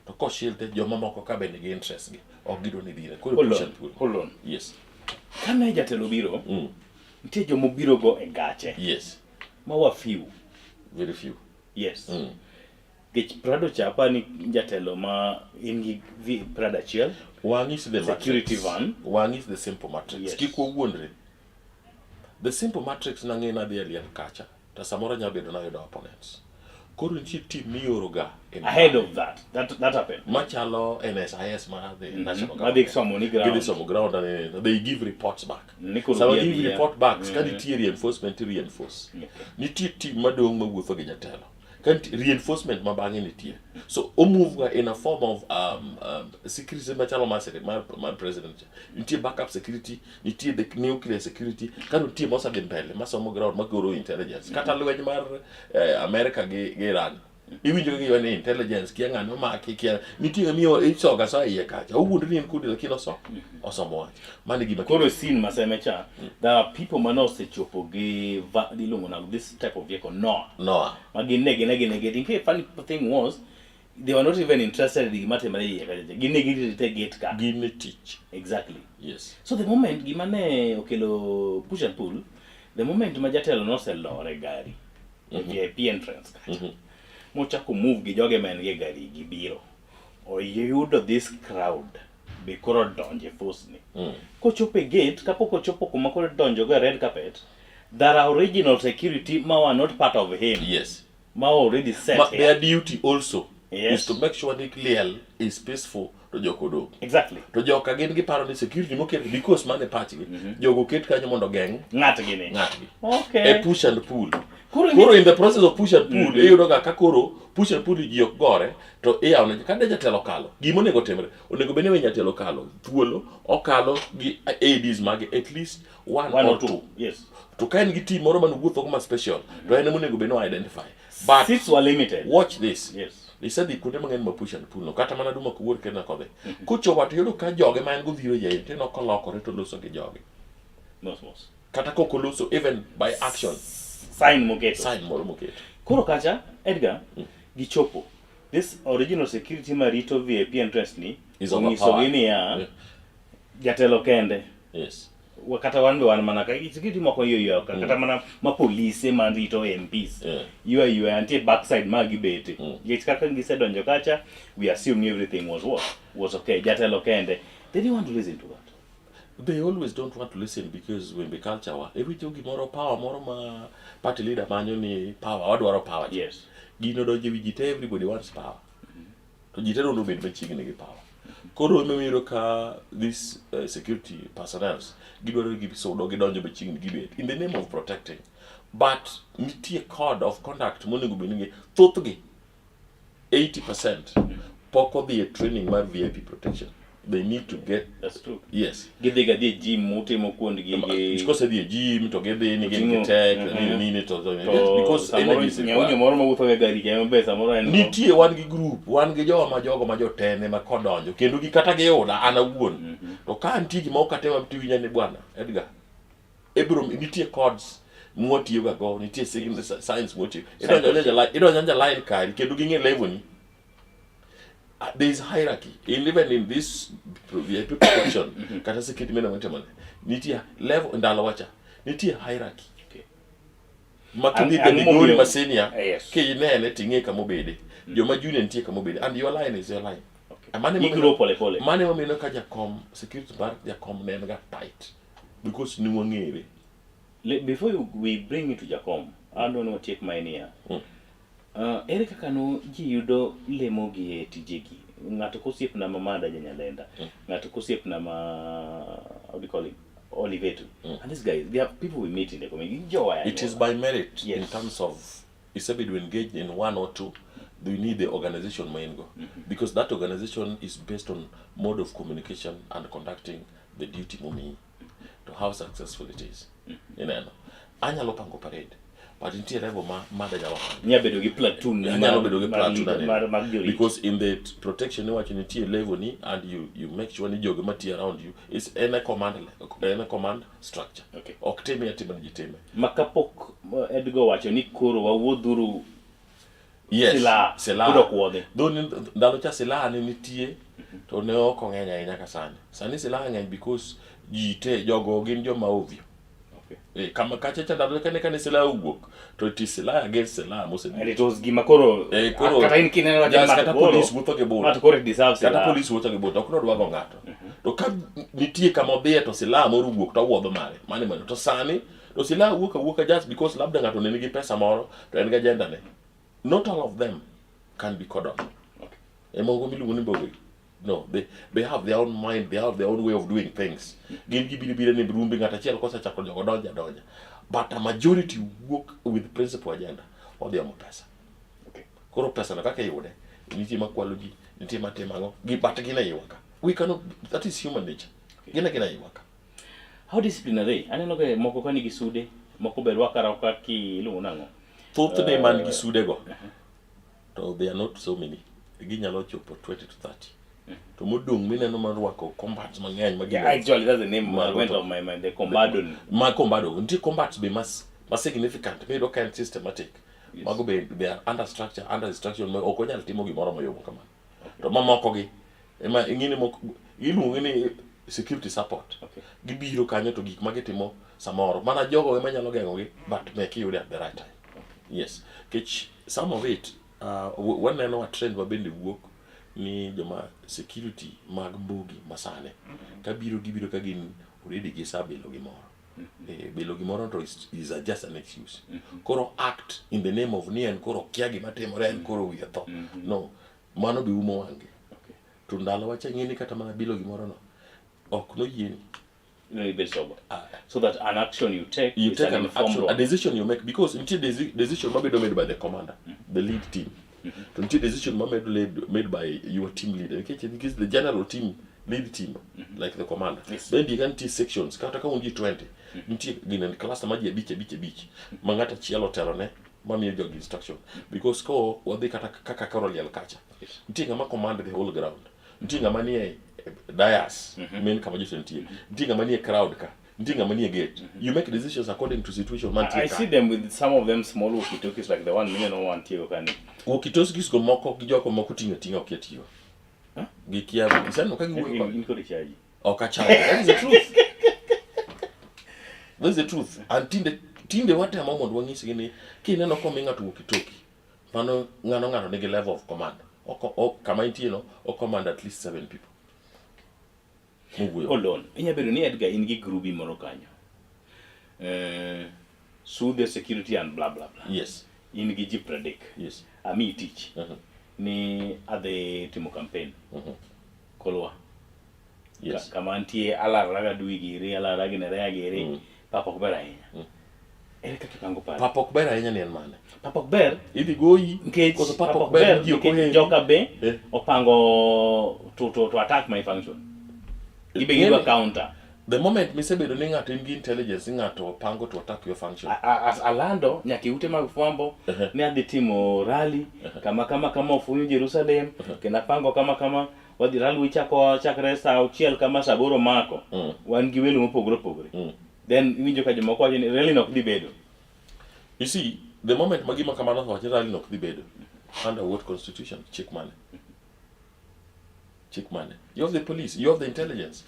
To ko shield joma moko ka bende gi interest gi ok gido ni dire koro push and pull. Hold on. Yes. Kane jatelo biro nitie jomo biro go e gache. Yes. Mawa few. Very few. Yes. Gech Prado chapa ni jatelo ma ingi Prada chiel. One is the security matrix. van. One is the simple matrix. Yes. Kiko wondre. The simple matrix nange na the alien kacha. Ta samora nyabedo na yodo opponents. Koro nchi team mioroga ahead of that happened. Machalo NSIS ma the national government. They some ground. Give some ground and they give reports back. So give report back. Can it reinforcement to reinforce? Niti team madong mawuotho gi jatelo. Can reinforcement mabange nitie. So move in a form of security machalo my president. Nitie backup security, nitie the nuclear security. Can team also be mbele masomo ground magoro intelligence. Kata lwenj mar America gi Iran. Iwinjo gi yone intelligence ki ng'ano ma ki nitie miyo isoga sa iye kacha. Owuondo ni kudi lakini osomo. Mani gima koro scene masemecha. There are people manose chopo gi dilungo na this type of vehicle no. Magi nege. The funny thing was they were not even interested in matemare iye kacha. Ginegi te gate ka. Gine teach. Exactly. Yes. So the moment gimane okelo push and pull, the moment majatelo no selore gari. VIP entrance. Mochako move gi joge men ge gari gi biro. O yudo this crowd be koro donje fosni. Kochope gate kapok ochopo kuma koro donjo go red carpet, there are original security ma were not part of him. Yes. Ma already set here. Their duty also is to make sure that Liel is peaceful to Jokodo. Exactly. To Jok again gi paro ni security moket because mane pachi jogo ket kanyo mondo gang ng'at gi. Okay. A push and pull. Koro in the process of push and pull, eyudo ga kakoro push and pull ji ok gore to iyawne kade jatelo kalo. Gimo nego timre. Onego bene we jatelo kalo. Thuolo okalo gi ADs magi at least one or two. Yes. To kain gi team moro man wuotho kuma special. To en monego bene identify. But seats were limited. Watch this. Yes. They said the kunde mangen ma push and pull no kata mana duma kuwuor kena kode. Kuchowa to yudo ka joge man go dhiro jae te no kolokore to loso gi joge. Mos. Kata kokoloso even by action. Sign moketo. Sign moro moketo. Koro kacha Edgar gichopo. This original security marito VIP entrance ni is overpowered. Ya jatelo kende. Yes. Wakata wanbe wan mana ka security moko yo kata mana ma police marito MPs. You anti backside magi bete. Yet kaka gisedonjo kacha we assume everything was okay. Jatelo kende. They didn't want to listen to that. They always don't want to listen because when the culture every time more power more ma party leader manyo ni power wadwaro power. Yes. Gino doje wi everybody wants power. To jitero no bed machiegni gi power. Koro memiro ka this security personnel gidwaro gi sodo gidonjo machiegni gi bed in the name of protecting. But nitie code of conduct monego benigi thothgi 80% poko the training mar VIP protection. They need to get. That's true. Yes. Get the gym mote mo kuond gi. Because the gym to get the get tech ni to because energy is nyaunyo moro mo utho gari ke be samoro en. Nitie wan gi group, wan gi jogo ma jotene ma kodonjo kendo gi kata gi yuda ana wuon. To ka anti gi ma okatema mtiwinya ne bwana Edgar. Ebro nitie codes motiyo ga go nitie science motiyo. Idonjo line kari kendo gi nge level ni. There is hierarchy. Even in this VIP protection, kata security mena mwentemane. Nitia level ndalo wacha. Nitia hierarchy. Okay. Makindi the migori masenia. Ke inene tinge kama obede. Joma junior nitie kama obede. And your line is your line. Okay. Igro pole pole. Mane mamino ka jakom security bar jakom ne ga tight because ni wangere. Before we bring it to Jacom, I don't know take my ear. Erika kano ji yudo lemo gi tijegi. Ngato kosiep na mamada Nyalenda. Ngato kosiep na how do you call it? Oliveto. And these guys, they are people we meet in the community. It is by merit in terms of it's able to engage in one or two. You need the organization maingo because that organization is based on mode of communication and conducting the duty mumi to how successful it is. You know, anyalo pango parade, but in tier level mada jalo. Nyabedo gi platoon. Anyalo platoon because in the protection you watch in tier level ni and you make sure ni jogo mati around you is any command structure. Okay. Okteme yatima jiteme. Makapok Edgo wacho ni koro wawuodhuru. Yes, sila. Ndalo cha sila ni nitie to ne oko ng'eny ahinya ka sani. Sani sila ng'eny because jite jogo gin joma ovyo. Okay. Kama kacha ndalo kane sila ugok to ti sila against sila mose. And it was gima koro kata in kineno wacho kata police wuotho ge boto. Mat koro deserve sila. Kata police wuotho ge boto ok nodwago ng'ato. To ka nitie kama odhiye to sila moro ugok to wuodho mare. Mane to sani to sila wuoka just because labda ng'ato ne nigi pesa moro to en ga agenda ne. Not all of them can be caught on. Okay. No, they have their own mind, they have their own way of doing things. But a majority work with principal agenda or their own person. Okay. Koro person kaka yode, niti makwalogi, niti matemango, but gina yiwaka. We cannot, that is human nature. Gina yiwaka. How disciplinary? I don't know moko kani gisude, moko berwaka rauka ki lunango. Thoth ne man gi sude go. To they are not so many. Ginyalo chopo 20 to 30. To modong mineno marwako combats mang'eny magi. Actually that's the name went of my mind, the combado. My combado. Unti combats be mas significant, be kind systematic. Mago be they are under structure, under instruction mo okonyal timo gimoro moyomo kamano. To mamoko gi ema ingine moko iluongo ni security support. Okay. Gibiro kanyo to gik magitimo samoro. Mana jogo ema nyalo gengo gi but make you at the right time. Yes, which some of it, when I know a trend were being work, ni joma security mag mbugi masane. Kabiro gibiro kagin already gisa belo gimoro to is just an excuse. Koro act in the name of ni and koro kiagi matemore and koro we thought. No, mano bi umo wange. Okay. Tundalo wacha ngeni kata mana bilo gimoro no. Ok no yeni. So that an action you take is an action, a decision you make, because until decision might be made by the commander, the lead team. Until decision might be made by your team leader. Okay, because the general team, lead team, like the commander. Yes. Then you can take sections. Kata kama ungi 20. Until gina cluster maji beach. Mangata chielo terone. Mami jog instruction. Because ko wadi kaka karoli alkacha. Until ngama command the whole ground. Until ngama niye Dias, men kama just ntinga mani crowd ka, ntinga mani gate. You make decisions according to situation. I see them with some of them small walkie-talkies like the one million or one tiyo kani. Walkie-talkies go moko kijoko moko tinga oketiyo. Gikia, isa no kagi wo. Inko recharge. Okacha. That is the truth. That's the truth. And tinde wate amamo ndwangisi gini kineno ko minga to walkie-talkie. Pano ngano nigi level of command. Kama inti no, o command at least 7 people. Hold on. Inyabedo ni Edgar ingi grubi moro kanyo. Sude security and blah blah blah. Yes. Ingi ji predict. Yes. Ami teach. Ni ade timo campaign. Kolwa. Yes. Kama antie ala raga duigiri, ala raga nerea giri. Papa kubera hinya. Erika kipango pale. Papa kubera hinya ni enmane. Papa kubera idi goyi because Papa kubera joka be opango to attack my function. Giving you a counter. The moment me say bedo ninga to intelligence ninga to pango to attack your function. As Alando nyaki ute magfambo ni adi timo rally kama ofunyo Jerusalem kena pango kama wadi rally wichako chakresa uchiel kama saboro mako wan giwelu mopogore. Then winjo ka jomoko wacho ni rally nok dhi bedo. You see, the moment magima kama no wacho rally nok dhi bedo under what constitution? Check money. You have the police, you have the intelligence.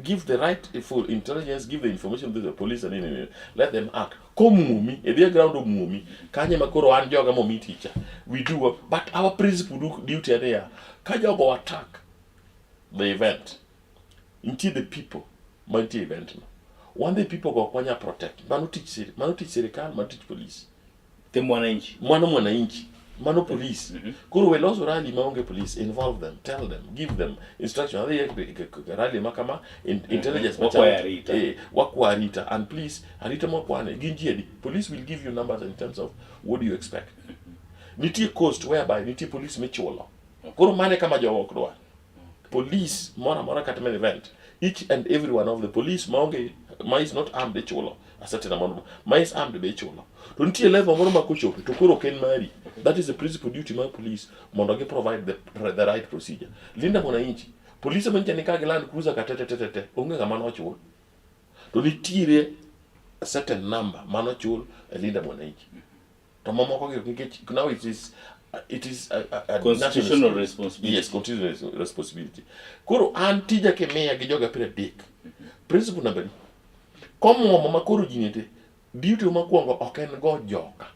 Give the right full intelligence, give the information to the police and let them act. Come mumi, a dear ground of mumi, kanye makoro anjoga momi teacher. We do, but our principal duty there. Kajogo attack the event. Into the people, multi event. One day people go kwanya protect. Mano teach serikali, mano teach police. The mwananchi. Mwananchi. Mano police. Kuru we lost rally maonge police. Involve them, tell them, give them instruction. Rally makama intelligence. Wakwarita. And please, harita mwakwane. Ginjiedi. Police will give you numbers in terms of what do you expect. Niti coast whereby niti police mechola. Kuru mane kama jawokroa. Police mora katamen event. Each and every one of the police maonge is not armed bechola. A certain amount of is armed bechola. Don't you level moro makucho to kuro ken mari. That is the principal duty of police. Mondoge provide the right procedure. Linda mwananchi. Police mwenjanika land cruiser katete. Unge kamano chuo. Don't you tire a certain number mano chuo linda mwananchi. Now it is a constitutional responsibility. Yes, constitutional responsibility. Kuro antija ke meya gijoga pira dik. Principle number. Komo mama kuro jinete. Duty makwongo oken go joka.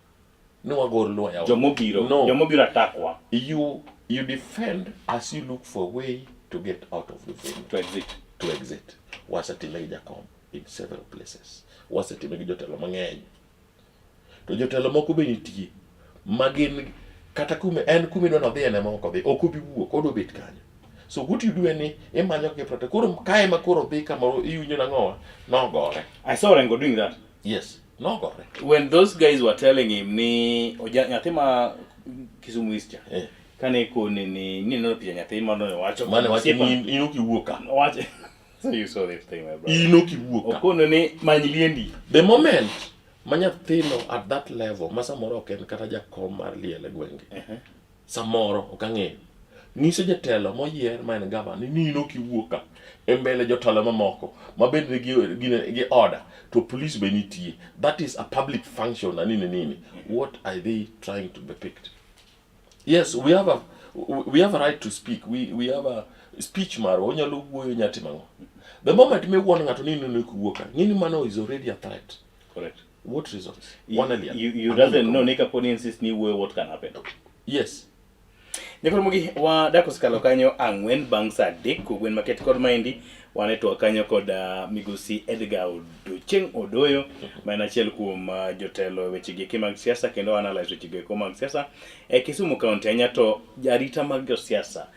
No agor lawyer. Jomobiro atakwa. You defend as you look for a way to get out of the venue. To exit. Was a teenager come in several places. Was a teenager jotelo mangeny. To jotelo moko be nitie. Magin kata kume en kume no dhi ene moko dhi okubi wuok odo bet kanyo. So what you do any emanyo ke protect kuro kae makoro dhi kamoro iwinjo na ngowa no gore. I saw Rengo doing that. Yes, no gore. When those guys were telling him ni nyathima Kisumu East kane ko ni no pia nyathima no wacho mane wacho ni inoki wuoka. Wacho. So you saw this thing, my brother. Inoki wuoka. Okono ni manyiliendi. The moment manyathino at that level masamoro ken kata jakom mar liele gwenge. Samoro okang'eyo. Nyiso jatelo moyier man governor ni inoki wuoka embele jotelo mamoko mabende gi order to police be nitie. That is a public function and nini. What are they trying to depict? Yes, we have a right to speak. We have a speech maro onyalo wuoyo nyatimango. The moment me won ngato ni inoki wuoka ngini mano is already a threat. Correct. What results? You doesn't know Nika Pony insists ni what can happen. Yes. Nekoromugi wa dakos kalo kanyo angwen bangsa dek kugwen market kod maindi waneto kanyo kod Migosi Edgar Odocheng Odoyo mana chiel kuom jotelo wechegi ke mag siasa kendo analyze wechegi ko mag siasa Kisumu County anyato jarita mag siasa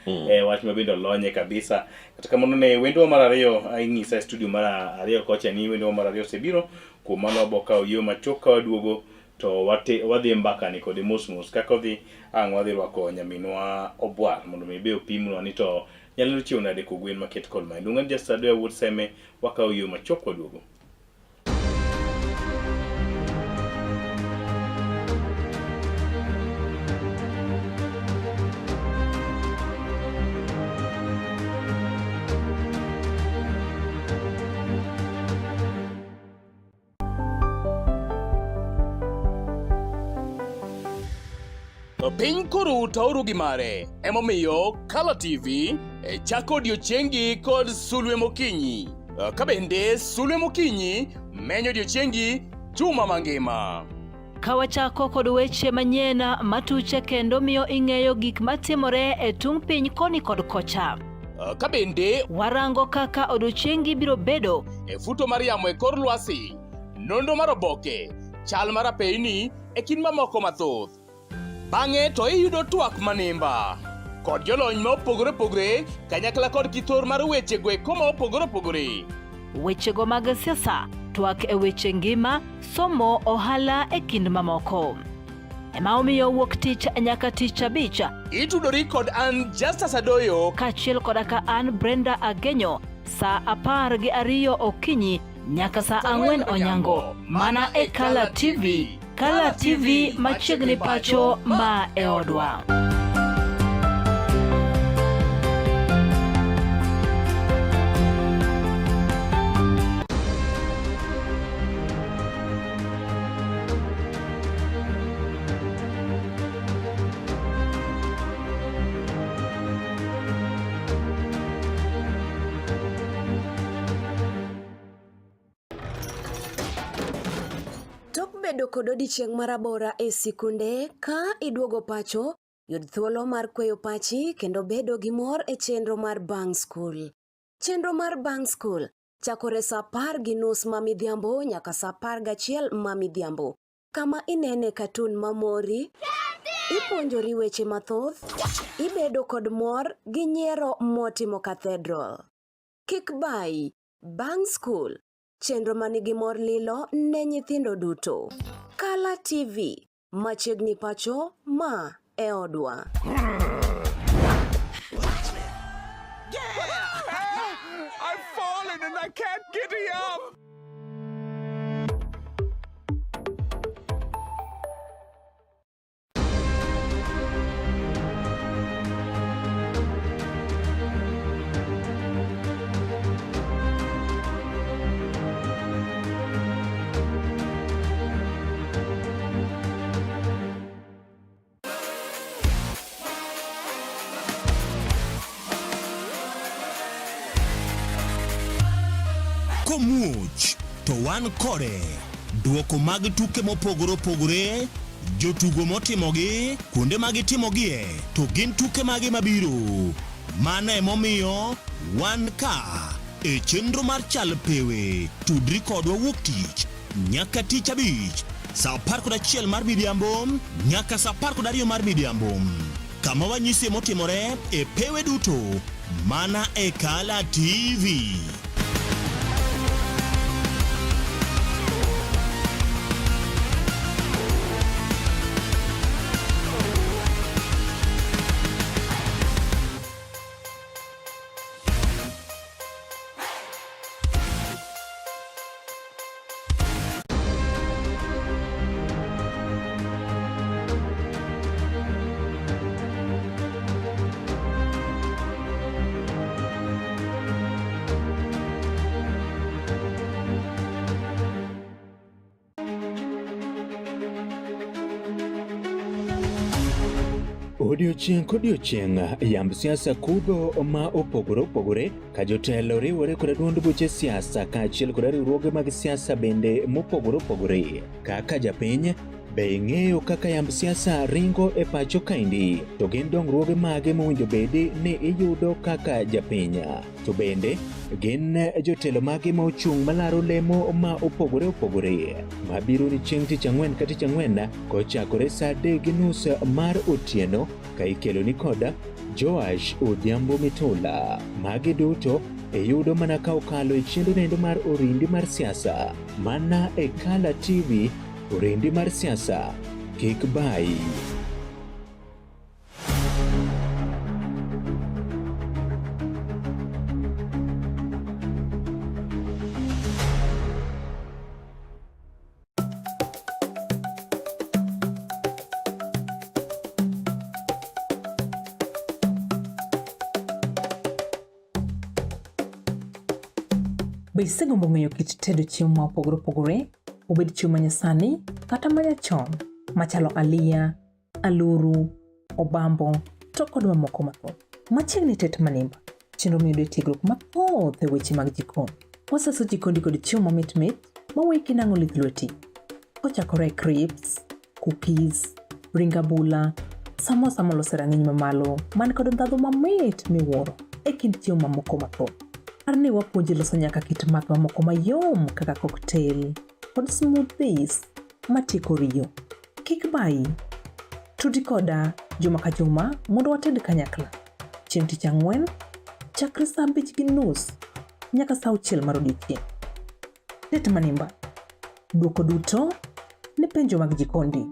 wach mabendo lonye kabisa kata kamano ne wendo mar ariyo aingisa studio mar ariyo kocha ni wendo mar ariyo sebiro kumano boka yo machoka waduogo to wadhi mbaka ni kod mosmos kaka odhi wadhi rwako nyaminwa Obwar mondo mibe opimno ni to nyalo chiwo nade ko gwen market kod mai dungan just adwa wood seme wakaw yo machok waduogo. Piny koro tauru gi mare emomiyo Color TV chako odiochiengi kod Sulwe Mokinyi. Kabende Sulwe Mokinyi menyo odiochiengi juma mangima. Kawachako kod weche manyien matuche kendo miyo ing'eyo gik matimore e tung piny koni kod kocha. Kabende warango kaka odiochiengi biro bedo e futo mar yamo e kor lwasi, nondo mar oboke, chal mar apeyni e kin mamoko mathoth. Bang'e to iyudo twak manimba kod jolony ma opogore opogore kanyakla kod kithor mar weche gweko ma opogore opogore. Wechego mag siasa, twak e weche ngima, somo, ohala e kind mamoko. Ema omiyo wuok tich nyaka tich abich itudori kod an Justus Adoyo kachiel kodaka an Brenda Agenyo saa 12 okinyi nyaka saa 4 onyango mana e Color TV. Color TV machiegni pacho ma e odwa. Tok bedo kod odiochieng' marabora e sikunde ka iduogo pacho, Yud thuolo mar kweyo pachi kendo bedo gi mor e chenro mar Bang School. Chenro mar Bang School chakore saa 10:30 mamidhiambo nyaka saa 11 mamidhiambo. Kama inene katun mamori, ipuonjori weche mathoth, ibedo kod mor gi nyiero motimo Cathedral. Kik bai, Bang School, chenro manigi mor lilo ne nyithindo duto. Kala TV, machiegni pacho ma e odwa. I've fallen and I can't get up. Komuoch to wan kode duoko mag tuke mopogore opogore, jotugo motimogi, kuonde mag timogie, to gin tuke mage mabiro. Mano emomiyo wan ka e chenro mar chal pewe. Tudri kodwa wuok tich nyaka tich abich saa 11 mar midhiambo nyaka saa 12 mar midhiambo. Kama wanyisi motimore e pewe duto mana e Kala TV. Odiochieng' kodiochieng' yamb siasa kudho ma opogore opogore ka jotelo riwore kod duond buche siasa kaachiel kod riwruoge mag siasa bende mopogore opogore. Kaka japiny be ing'eyo kaka yamb siasa ringo e pacho kaendi, to gin dongruoge mage mowinjo bedi ni iyudo kaka japiny, to bende gin jotelo mage ma ochung' malaro lemo ma opogore opogore mabiro ni chieng' tich ang'wen ka tich ang'wen kochakore saa 3:30 mar otieno ka ikelo ni koda Joash Odhiambo Mitula. Magi duto iyudo mana ka okalo e chenro nendo mar orindi mar siasa mana e Kala TV. Orindi mar siasa, kik bai. Be isegombo ng'eyo kit tedo chiemo ma opogore opogore, obed chiemo manyasani kata manyachon, machalo aliya, aluru, obambo, to kod mamoko mathoth. Machiegni tet manimba, chenro miyudo tiegruok mathoth e weche mag jikon. Waseso jikondi kod chiemo mamit mit maweki nang'o lith lweti. Kochakore crepes, cookies, ring abula, samosa molose rang'iny mamalo man kod ndhadhu mamit miwuoro e kind chiemo mamoko mathoth. Arni wapuonji loso nyaka kit math mamoko mayom kaka cocktail kod smoothies matieko riyo. Kik bai, tudi koda juma ka juma mondo wated kanyakla. Chieng' tich ang'wen, chakre saa 5:30 nyaka saa 6 mar odiechieng'. Tet manimba, duoko duto ne penjo mag jikondi.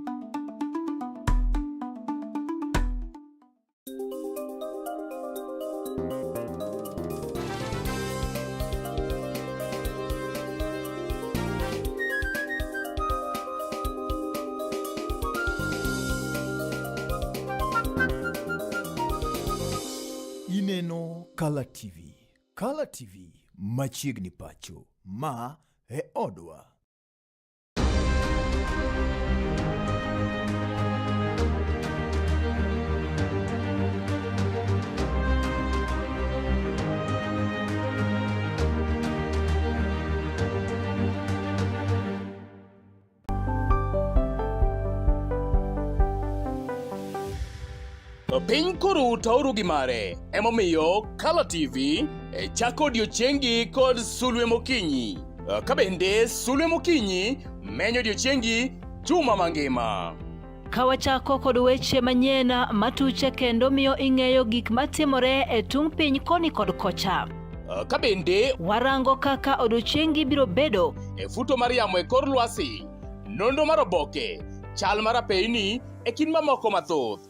Ineno Kala TV. Kala TV machiegni pacho ma e odwa. Piny koro tauru gi mare, emomiyo Kala TV chako odiochiengi kod Sulwe Mokinyi. Kabende Sulwe Mokinyi menyo odiochiengi juma mangima. Kawachako kod weche manyien matuche kendo miyo ing'eyo gik matimore e tung piny koni kod kocha. Kabende warango kaka odiochiengi biro bedo e futo mar yamo e kor lwasi, nondo mar oboke, chal mar apeyni e kind mamoko mathoth.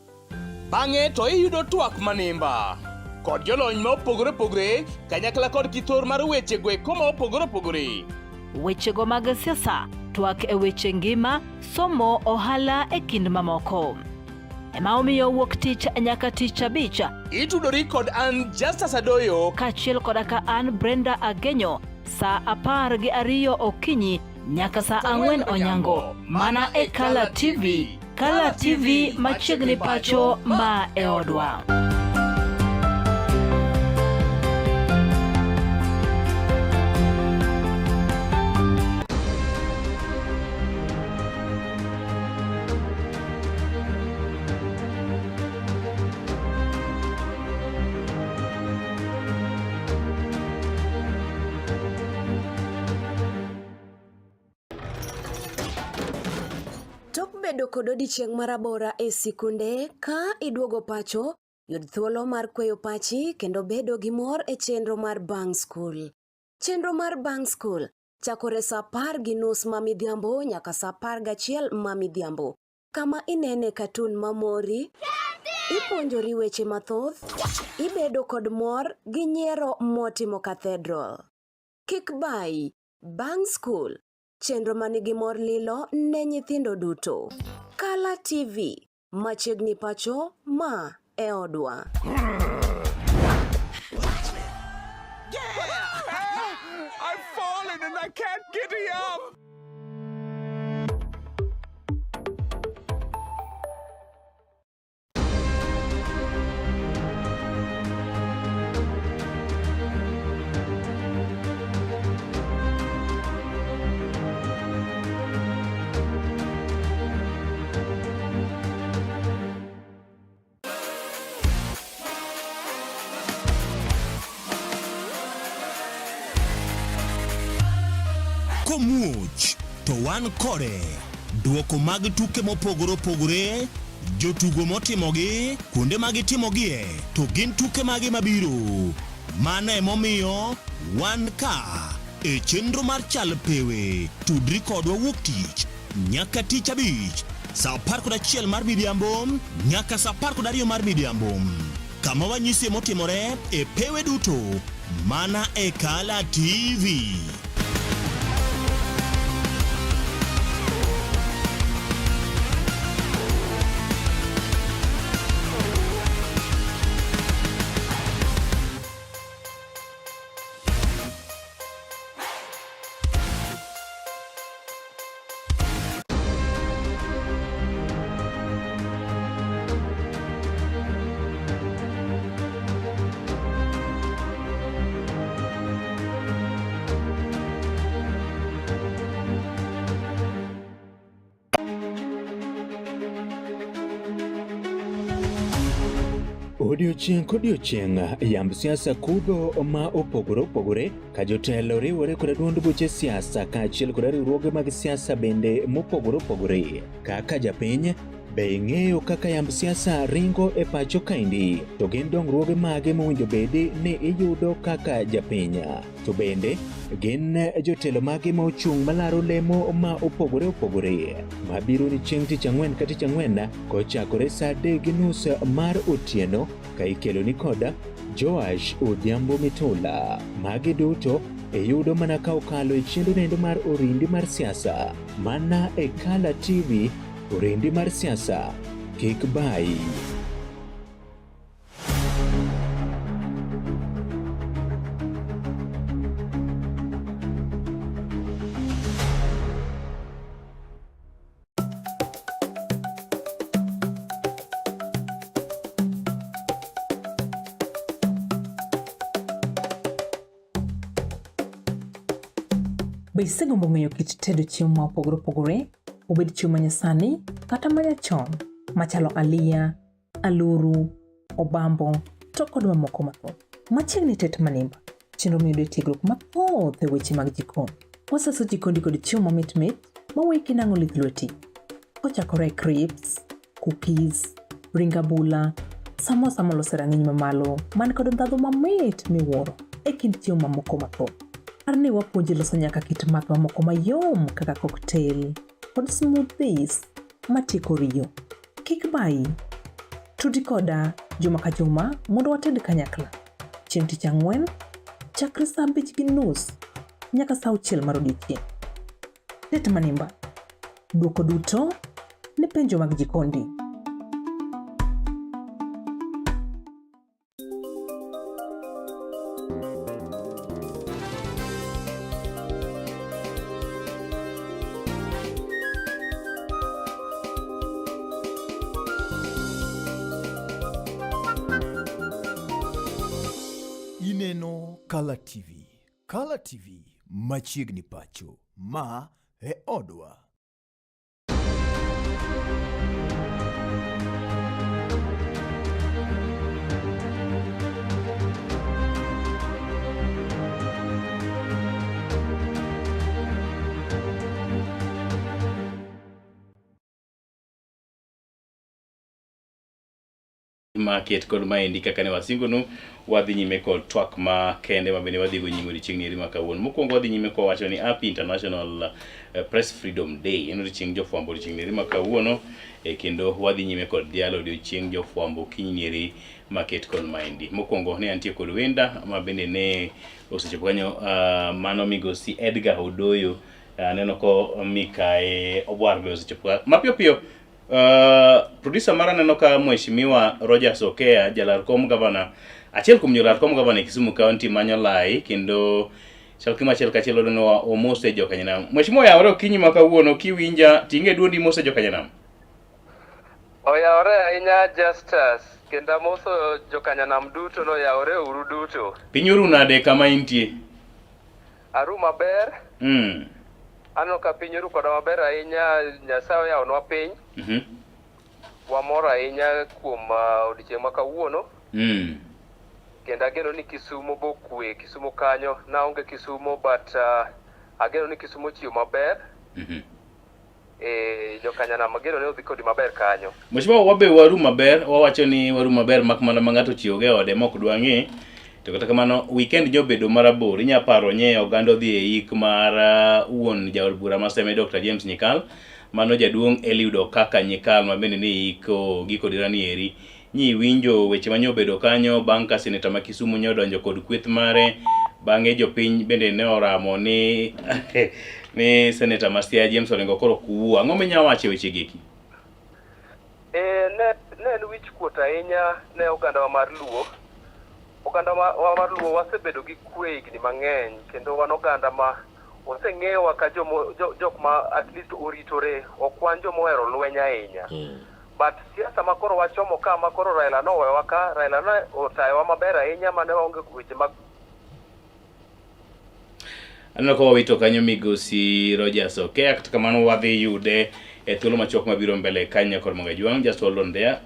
Bang'e to iyudo twak manimba kod jolony ma opogore opogore kanyakla kod kithor mar weche gweko ma opogore opogore. Wechego mag siasa, twak e weche ngima, somo, ohala e kind mamoko. Ema omiyo wuok tich nyaka tich abich itudori kod an Justus Adoyo kaachiel koda ka an Brenda Agenyo saa 12 okinyi nyaka saa 4 onyango mana e Kala TV. Kala TV machiegni pacho ma e odwa. Bedo kod odiochieng' marabora e sikunde ka iduogo pacho, yud thuolo mar kweyo pachi kendo bedo gi mor e chenro mar Bang School. Chenro mar Bang School chakore saa 10:30 ma midhiambo nyaka saa 11 ma midhiambo. Kama inene katun mamori, ipuonjori weche mathoth, ibedo kod mor gi nyiero motimo Cathedral. Kik bai, Bang School, chenro manigi mor lilo ne nyithindo duto. Kala TV, machiegni pacho ma e odwa. I've fallen and I can't get up. Komuoch to wan kode duoko mag tuke mopogore opogore, jotugo motimogi, kuonde mag timogie, to gin tuke magi mabiro. Mano emomiyo wan ka e chenro mar chal pewe, tudri kodwa wuok tich nyaka tich abich saa 11 mar midhiambo nyaka saa 12 mar midhiambo. Kama wanyisi motimore e pewe duto mana e Kala TV. Odiochieng' kodiochieng' yamb siasa kudho ma opogore opogore ka jotelo riwore kod duond buche siasa kaachiel kod riwruoge mag siasa bende mopogore opogore. Kaka japiny be ing'eyo kaka yamb siasa ringo e pacho kaendi, to gin dongruoge mage mowinjo bedi ni iyudo kaka japiny, to bende gin jotelo mage ma ochung' malaro lemo ma opogore opogore mabiro ni chieng' tich ang'wen ka tich ang'wen kochakore saa 3:30 mar otieno ka ikelo ni koda Joash Odhiambo Mitula. Magi duto iyudo mana ka okalo e chendo nendo mar orindi mar siasa mana e Kala TV. Orindi mar siasa, kik bai. Be isegombo ng'eyo kit tedo chiemo ma opogore opogore, obed chiemo manyasani kata manyachon, machalo aliya, aluru, obambo, to kod mamoko mathoth. Machiegni tet manimba, chenro miyudo tiegruok mathoth e weche mag jikon. Waseso jikondi kod chiemo mamit maweki nang'o lith lweti. Kochakore crips, cookies, ring abula, samosa molose rang'iny mamalo man kod ndhadhu mamit miwuoro e kind chiemo mamoko mathoth. Par ni wapuonji loso nyaka kit math mamoko mayom kaka cocktail kod smoothies matieko riyo. Kik bayi, tudi koda juma ka juma mondo wated kanyakla. Chieng' tich ang'wen, chakre saa 5:30 nyaka saa 6 mar odiechieng'. Tet manimba, duoko duto ne penjo mag jikondi. Ineno Kala TV. Kala TV machiegni pacho. Ma e odwa. Market kod maendi kaka ne wasingo no wadhi nyime kod twak ma kende ma bende wadhi go nyime odiochieng' ni ma kawuono. Mokwongo wadhi nyime ko wacho ni Happy International Press Freedom Day en odiochieng' jofwambo odiochieng' ni ma kawuono kendo wadhi nyime kod dialo odiochieng' jofwambo kinyiri market kod maendi. Mokwongo ne antie kod wenda ma bende ne osechopo kanyo mano migosi Edgar Odoyo neno ko Mikae Obwargo osechopo mapiyo piyo. Producer mara neno ka mheshimiwa Rogers Okea jalar kom governor achiel kuom jalar kom governor Kisumu County manyo lai kendo chalkima achiel kachiel odno omose jokanyanam. Mheshimiwa yawre okinyi ma kawuono kiwinja tinge duondi mose jokanyanam. Oyawre ahinya Justus kendo moso jokanyanam duto no yawre uru duto. Pinyoru nade kama intie? Aru maber. Ano ka pinyoru koda maber ahinya Nyasaye yawnwa piny. Wamor ahinya kuom odiochieng' ma kawuono. Kendo ageno ni Kisumu bokwe, Kisumu kanyo naonge Kisumu but ageno ni Kisumu chiwo maber. Jokanyanam ageno ne odhi kodi maber kanyo. Mheshimiwa wabe waru maber, wawacho ni waru maber mak mana ma ng'ato chiwoge ode mok dwa ng'e. To kata kamano weekend nyobedo marabor inya paro nye oganda odhi e yik mar wuon jaod bura maseme Dr. James Nyikal mano jaduong' Eliud Okaka Nyikal ma bende ni iko giko dirani eri nyi winjo weche manyobedo kanyo bang' ka seneta ma Kisumu nyodonjo kod kweth mare bang'e jopiny bende ne oramo ni ni seneta Masia James orengo koro kuwa ang'o minya wache weche geki? Ne wich kuot ahinya ne oganda wa mar Luo. Oganda wa mar Luo wasebedo gi kwe higni mang'eny kendo wan oganda ma oseng'ewa ka jok ma at least oritore okwan joma ohero lweny ahinya. But siasa ma koro wachomo ka ma koro Raila nowewa ka Raila ne otayowa maber ahinya mane waonge weche mag aneno ko wawito kanyo migosi Rogers Okea kata kamano wadhi yude e thuolo machok mabiro mbele kanyo kod mga juang just hold on there.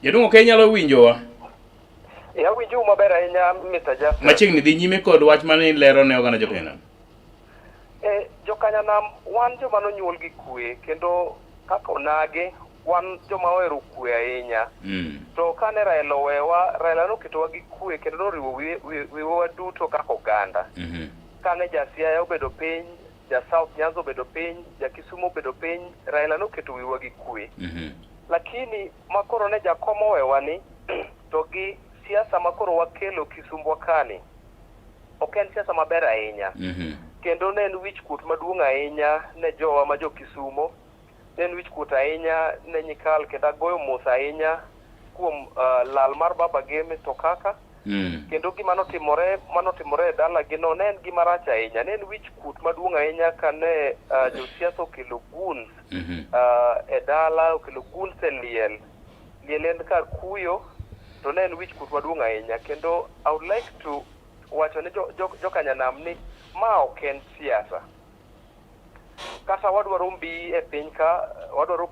Jaduong' Okea nyalo winjowa? Winjo maber ahinya Mr. Justin. Machiegni dhi nyime kod wach mane lero ne oganda jokanyanam. Jokanyanam wan joma nonyuol gi kwe kendo kaka onage wan joma ohero kwe ahinya. To kane Raila owewa, Raila noketowa gi kwe kendo noriwo wiwa duto kaka oganda. Kane Jasiaya obedo piny, ja South Nyanza obedo piny, ja Kisumu obedo piny, Raila noketo wiwa gi kwe. Lakini makoro ne jakom owewa ni to gi siasa makoro wakelo Kisumbwa kani ok en siasa maber ahinya. Kendo ne en wich kuot maduong' ahinya ne jowa ma jo Kisumu. Ne en wich kuot ahinya ne Nyikal kendo agoyo mos ahinya kuom lal mar baba ge Mr. Okaka. Kendo gima notimore e dala gi no ne en gima rach ahinya. Ne en wich kuot maduong' ahinya kane josiasa okelo guns e dala, okelo guns e liel en kar kuyo. To ne en wich kuot maduong' ahinya kendo I would like to wacho ne jokanyanam ni ma ok en siasa. kata wadwaro mbi e piny ka, wadwaro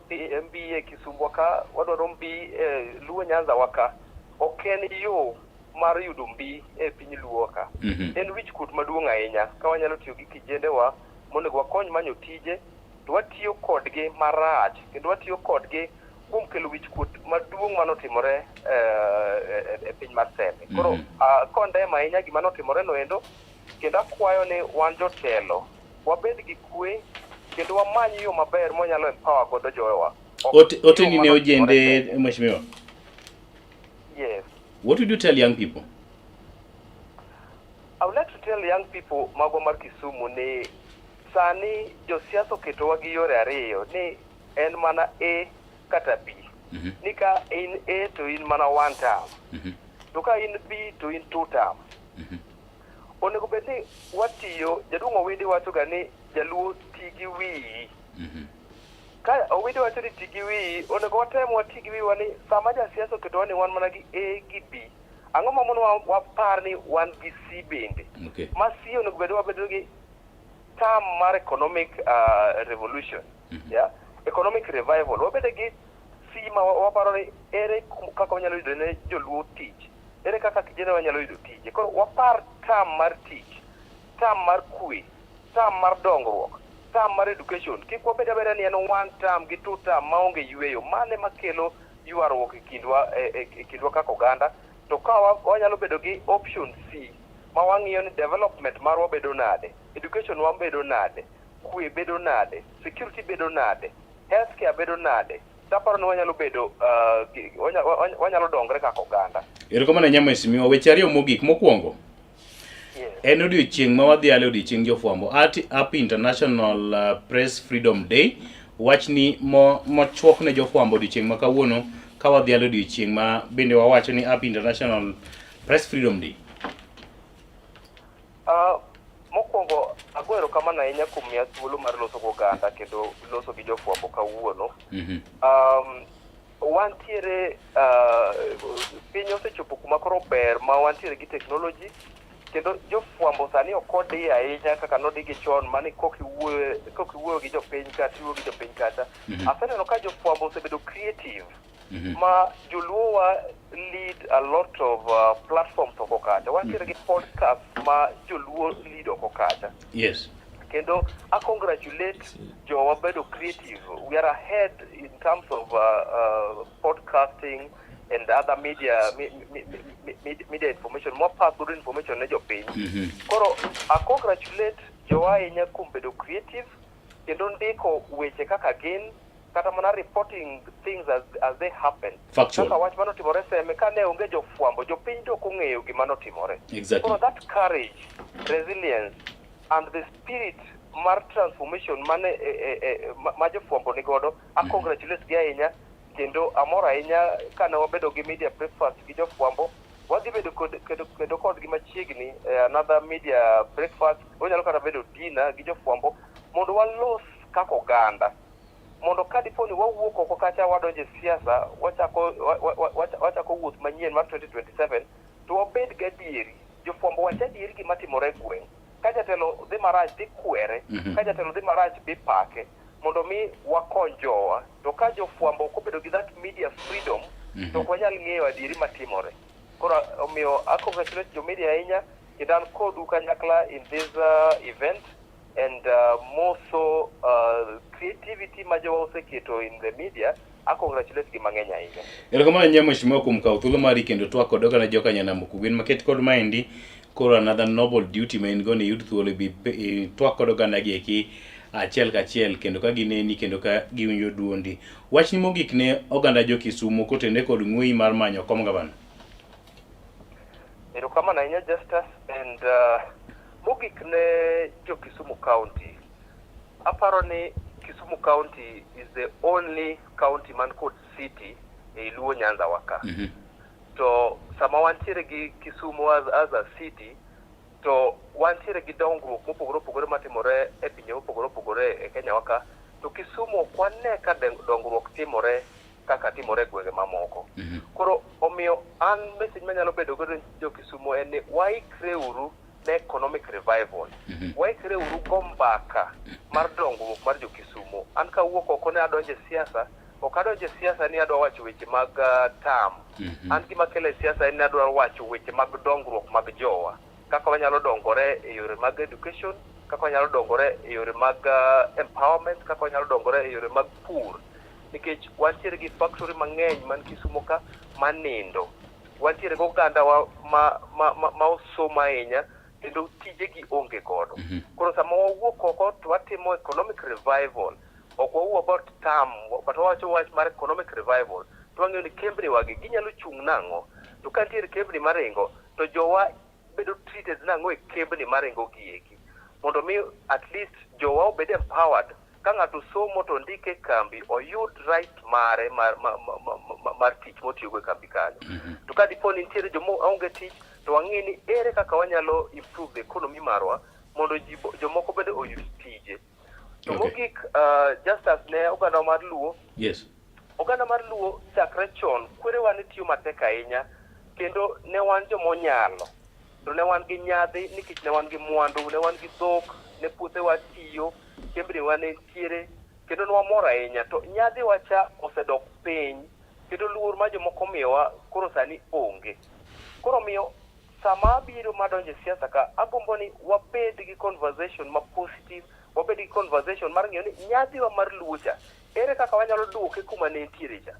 mbi e Kisumbwa ka, wadwaro mbi e Luo Nyanza waka, ok en yo mar yudo mbi e piny Luo ka. En wich kuot maduong' ahinya ka wanyalo tiyo gi kijendewa mondo wakony manyo tije, to watiyo kodgi marach, kendo watiyo kodgi kuom kelo wich kuot maduong' manotimore e piny mar Seme. Koro kondema ahinya gima notimore no endo, kendo akwayo ni wan jotelo wabed gi kwe kendo wamany yo maber monyalo empower godo jowa. Oteni ne ojende, Mheshimiwa. Yes. What would you tell young people? I would like to tell young people mago mar Kisumu ni sani josiasa oketowa gi yore ariyo ni en mana A kata B. Ni ka in A to in mana one term. To ka in B to in two term. Onego bed ni watiyo, jaduong' Owindi wacho ga ni jaluo ti gi wiyi. Ka Owindi wacho ni ti gi wiyi, onego watem wati gi wiwa ni sama jasiasa oketowa ni wan mana gi A gi B. Ang'o ma mondo wapar ni wan gi C bende. Ma C onego bed wabedo gi term mar economic revolution. Yeah? Economic revival. Wabedo gi C ma waparo ni ere kaka wanyalo yudo ne joluo tich. Ere kaka kijana wanyalo yudo tije. Koro wapar term mar tich, term mar kwe, term mar dongruok, term mar education. Kik wabed abeda ni en one term gi two term maonge yweyo. Mane makelo ywaruok e kindwa kaka oganda. To ka wanyalo bedo gi option C ma wang'iyo ni development marwa bedo nade, education wa bedo nade, kwe bedo nade, security bedo nade, healthcare bedo nade. Taparo ni wanyalo bedo wanyalo dongre kaka oganda. Erokamano ahinya Mheshimiwa. Weche ariyo mogik. Mokwongo, en odiochieng' ma wadhi ale odiochieng' jofwambo, Happy International Press Freedom Day. Wachni mochwok ne jofwambo odiochieng' ma kawuono ka wadhi ale odiochieng' ma bende wawacho ni Happy International Press Freedom Day. Mokwongo ago erokamano ahinya kuom miya thuolo mar loso gi oganda kendo loso gi jofwambo kawuono. Wantiere piny osechopo kuma koro ber ma wantiere gi technology kendo jofwambo sani ok odi ahinya kaka nodigi chon mani kokiwuoyo gi jopiny kata iwuoyo gi jopiny kata. Aseneno ka jofwambo osebedo creative ma joluowa lead a lot of platforms oko kacha. Wantiere gi podcast ma joluo lead oko kacha. Yes. Kendo I congratulate jowa bedo creative. We are ahead in terms of podcasting and other media information. More pass good information ne jopiny. Koro I congratulate jowa ahinya kuom bedo creative kendo ndiko weche kaka gin kata mana reporting things as they happen. Factual. Kaka wach manotimore Seme ka ne onge jofwambo, jopiny to ok ong'eyo gima notimore. Exactly. Koro that courage, resilience and the spirit mar transformation mane ma jofwambo ni godo, I congratulate gi ahinya kendo amor ahinya kana wabedo gi media breakfast gi jofwambo. Wadhi bedo kendo kodgi machiegni another media breakfast. Wanyalo kata bedo dinner gi jofwambo mondo walos kaka oganda. Mondo ka dipo ni wawuok oko kacha wadonje siasa, wachako wuoth manyien mar 2027, to wabed gadieri, jofwambo wacha adieri gima timore gweng'. Ka jatelo dhi marach dhi kwere, ka jatelo dhi marach dhi pake, mondo mi wakony jowa. To ka jofwambo ok obedo gi that media freedom, to ok wanyal ng'eyo adieri matimore. Koro omiyo I congratulate jo media ahinya kendo an kodu kanyakla in this event. And more so creativity ma jowa oseketo in the media, I congratulate gi mang'eny ahinya. Erokamano ahinya Mheshimiwa kuom kawo thuolo mari kendo twak kod oganda joka Nyanambuku. Gwen maket kod maendi koro another noble duty ma in go ni yud thuolo bi twak kod oganda gi eki achiel kachiel kendo ka gineni kendo ka giwinjo duondi. Wachni mogik ne oganda jo Kisumu kotende kod ng'wei mar manyo kom gavana. Erokamano ahinya Justus, and mogik ne jo Kisumu County. Aparo ni Kisumu County is the only county man kod city e Luo Nyanza waka. To sama wantiere gi Kisumu as a city, to wantiere gi dongruok mopogore opogore matimore e pinje mopogore opogore e Kenya waka. To Kisumu kwanne ka dongruok timore kaka timore gwenge mamoko. Koro omiyo an message manyalo bedo godo jo Kisumu en ni waikre uru ne economic revival. Waikre uru gombaka mar dongruok mar jo-Kisumu. An kawuok oko ne adonje siasa, ok adonje siasa ni adwa wacho weche mag tam. An gima kele siasa en ni adwa wacho weche mag dongruok mag jowa. Kaka wanyalo dongore e yore mag education, kaka wanyalo dongore e yore mag empowerment, kaka wanyalo dongore e yore mag pur. Nikech wantiere gi factory mang'eny man Kisumu ka manindo. Wantiere go oganda wa ma osomo ahinya kendo tijegi onge godo. Koro sama wawuok oko to watimo economic revival, ok wawuo about tam, but wawacho wach mar economic revival, to wang'eyo ni kembni wagi ginyalo chung' nang'o, to ka nitiere kembni maringo, to jowa bedo treated nang'o e kembni maringo gieki. Mondo mi at least jowa obed empowered, ka ng'ato somo to ndike kambi oyud right mare mar tich motiyogo e kambi kanyo. To ka dipo ni nitiere joma onge tich, to wang'e ni ere kaka wanyalo improve the economy marwa mondo jomoko bende oyud tije. To mogik, just as ne oganda mar Luo, oganda mar Luo chakre chon kwerewa ne tiyo matek ahinya, kendo ne wan jomonyalo, to ne wan gi nyadhi nikech ne wan gi mwandu, ne wan gi dhok, ne puothewa tiyo, kembni wa ne ntiere, kendo ne wamor ahinya. To nyadhi wacha osedok piny, kendo luor ma jomoko miyowa koro sani onge. Koro miyo sama biro madonje siasa ka, agombo ni wabed gi conversation ma positive, wabed gi conversation mar ng'eyo ni nyadhiwa mar Luo cha, ere kaka wanyalo duoke kuma ne ntiere cha.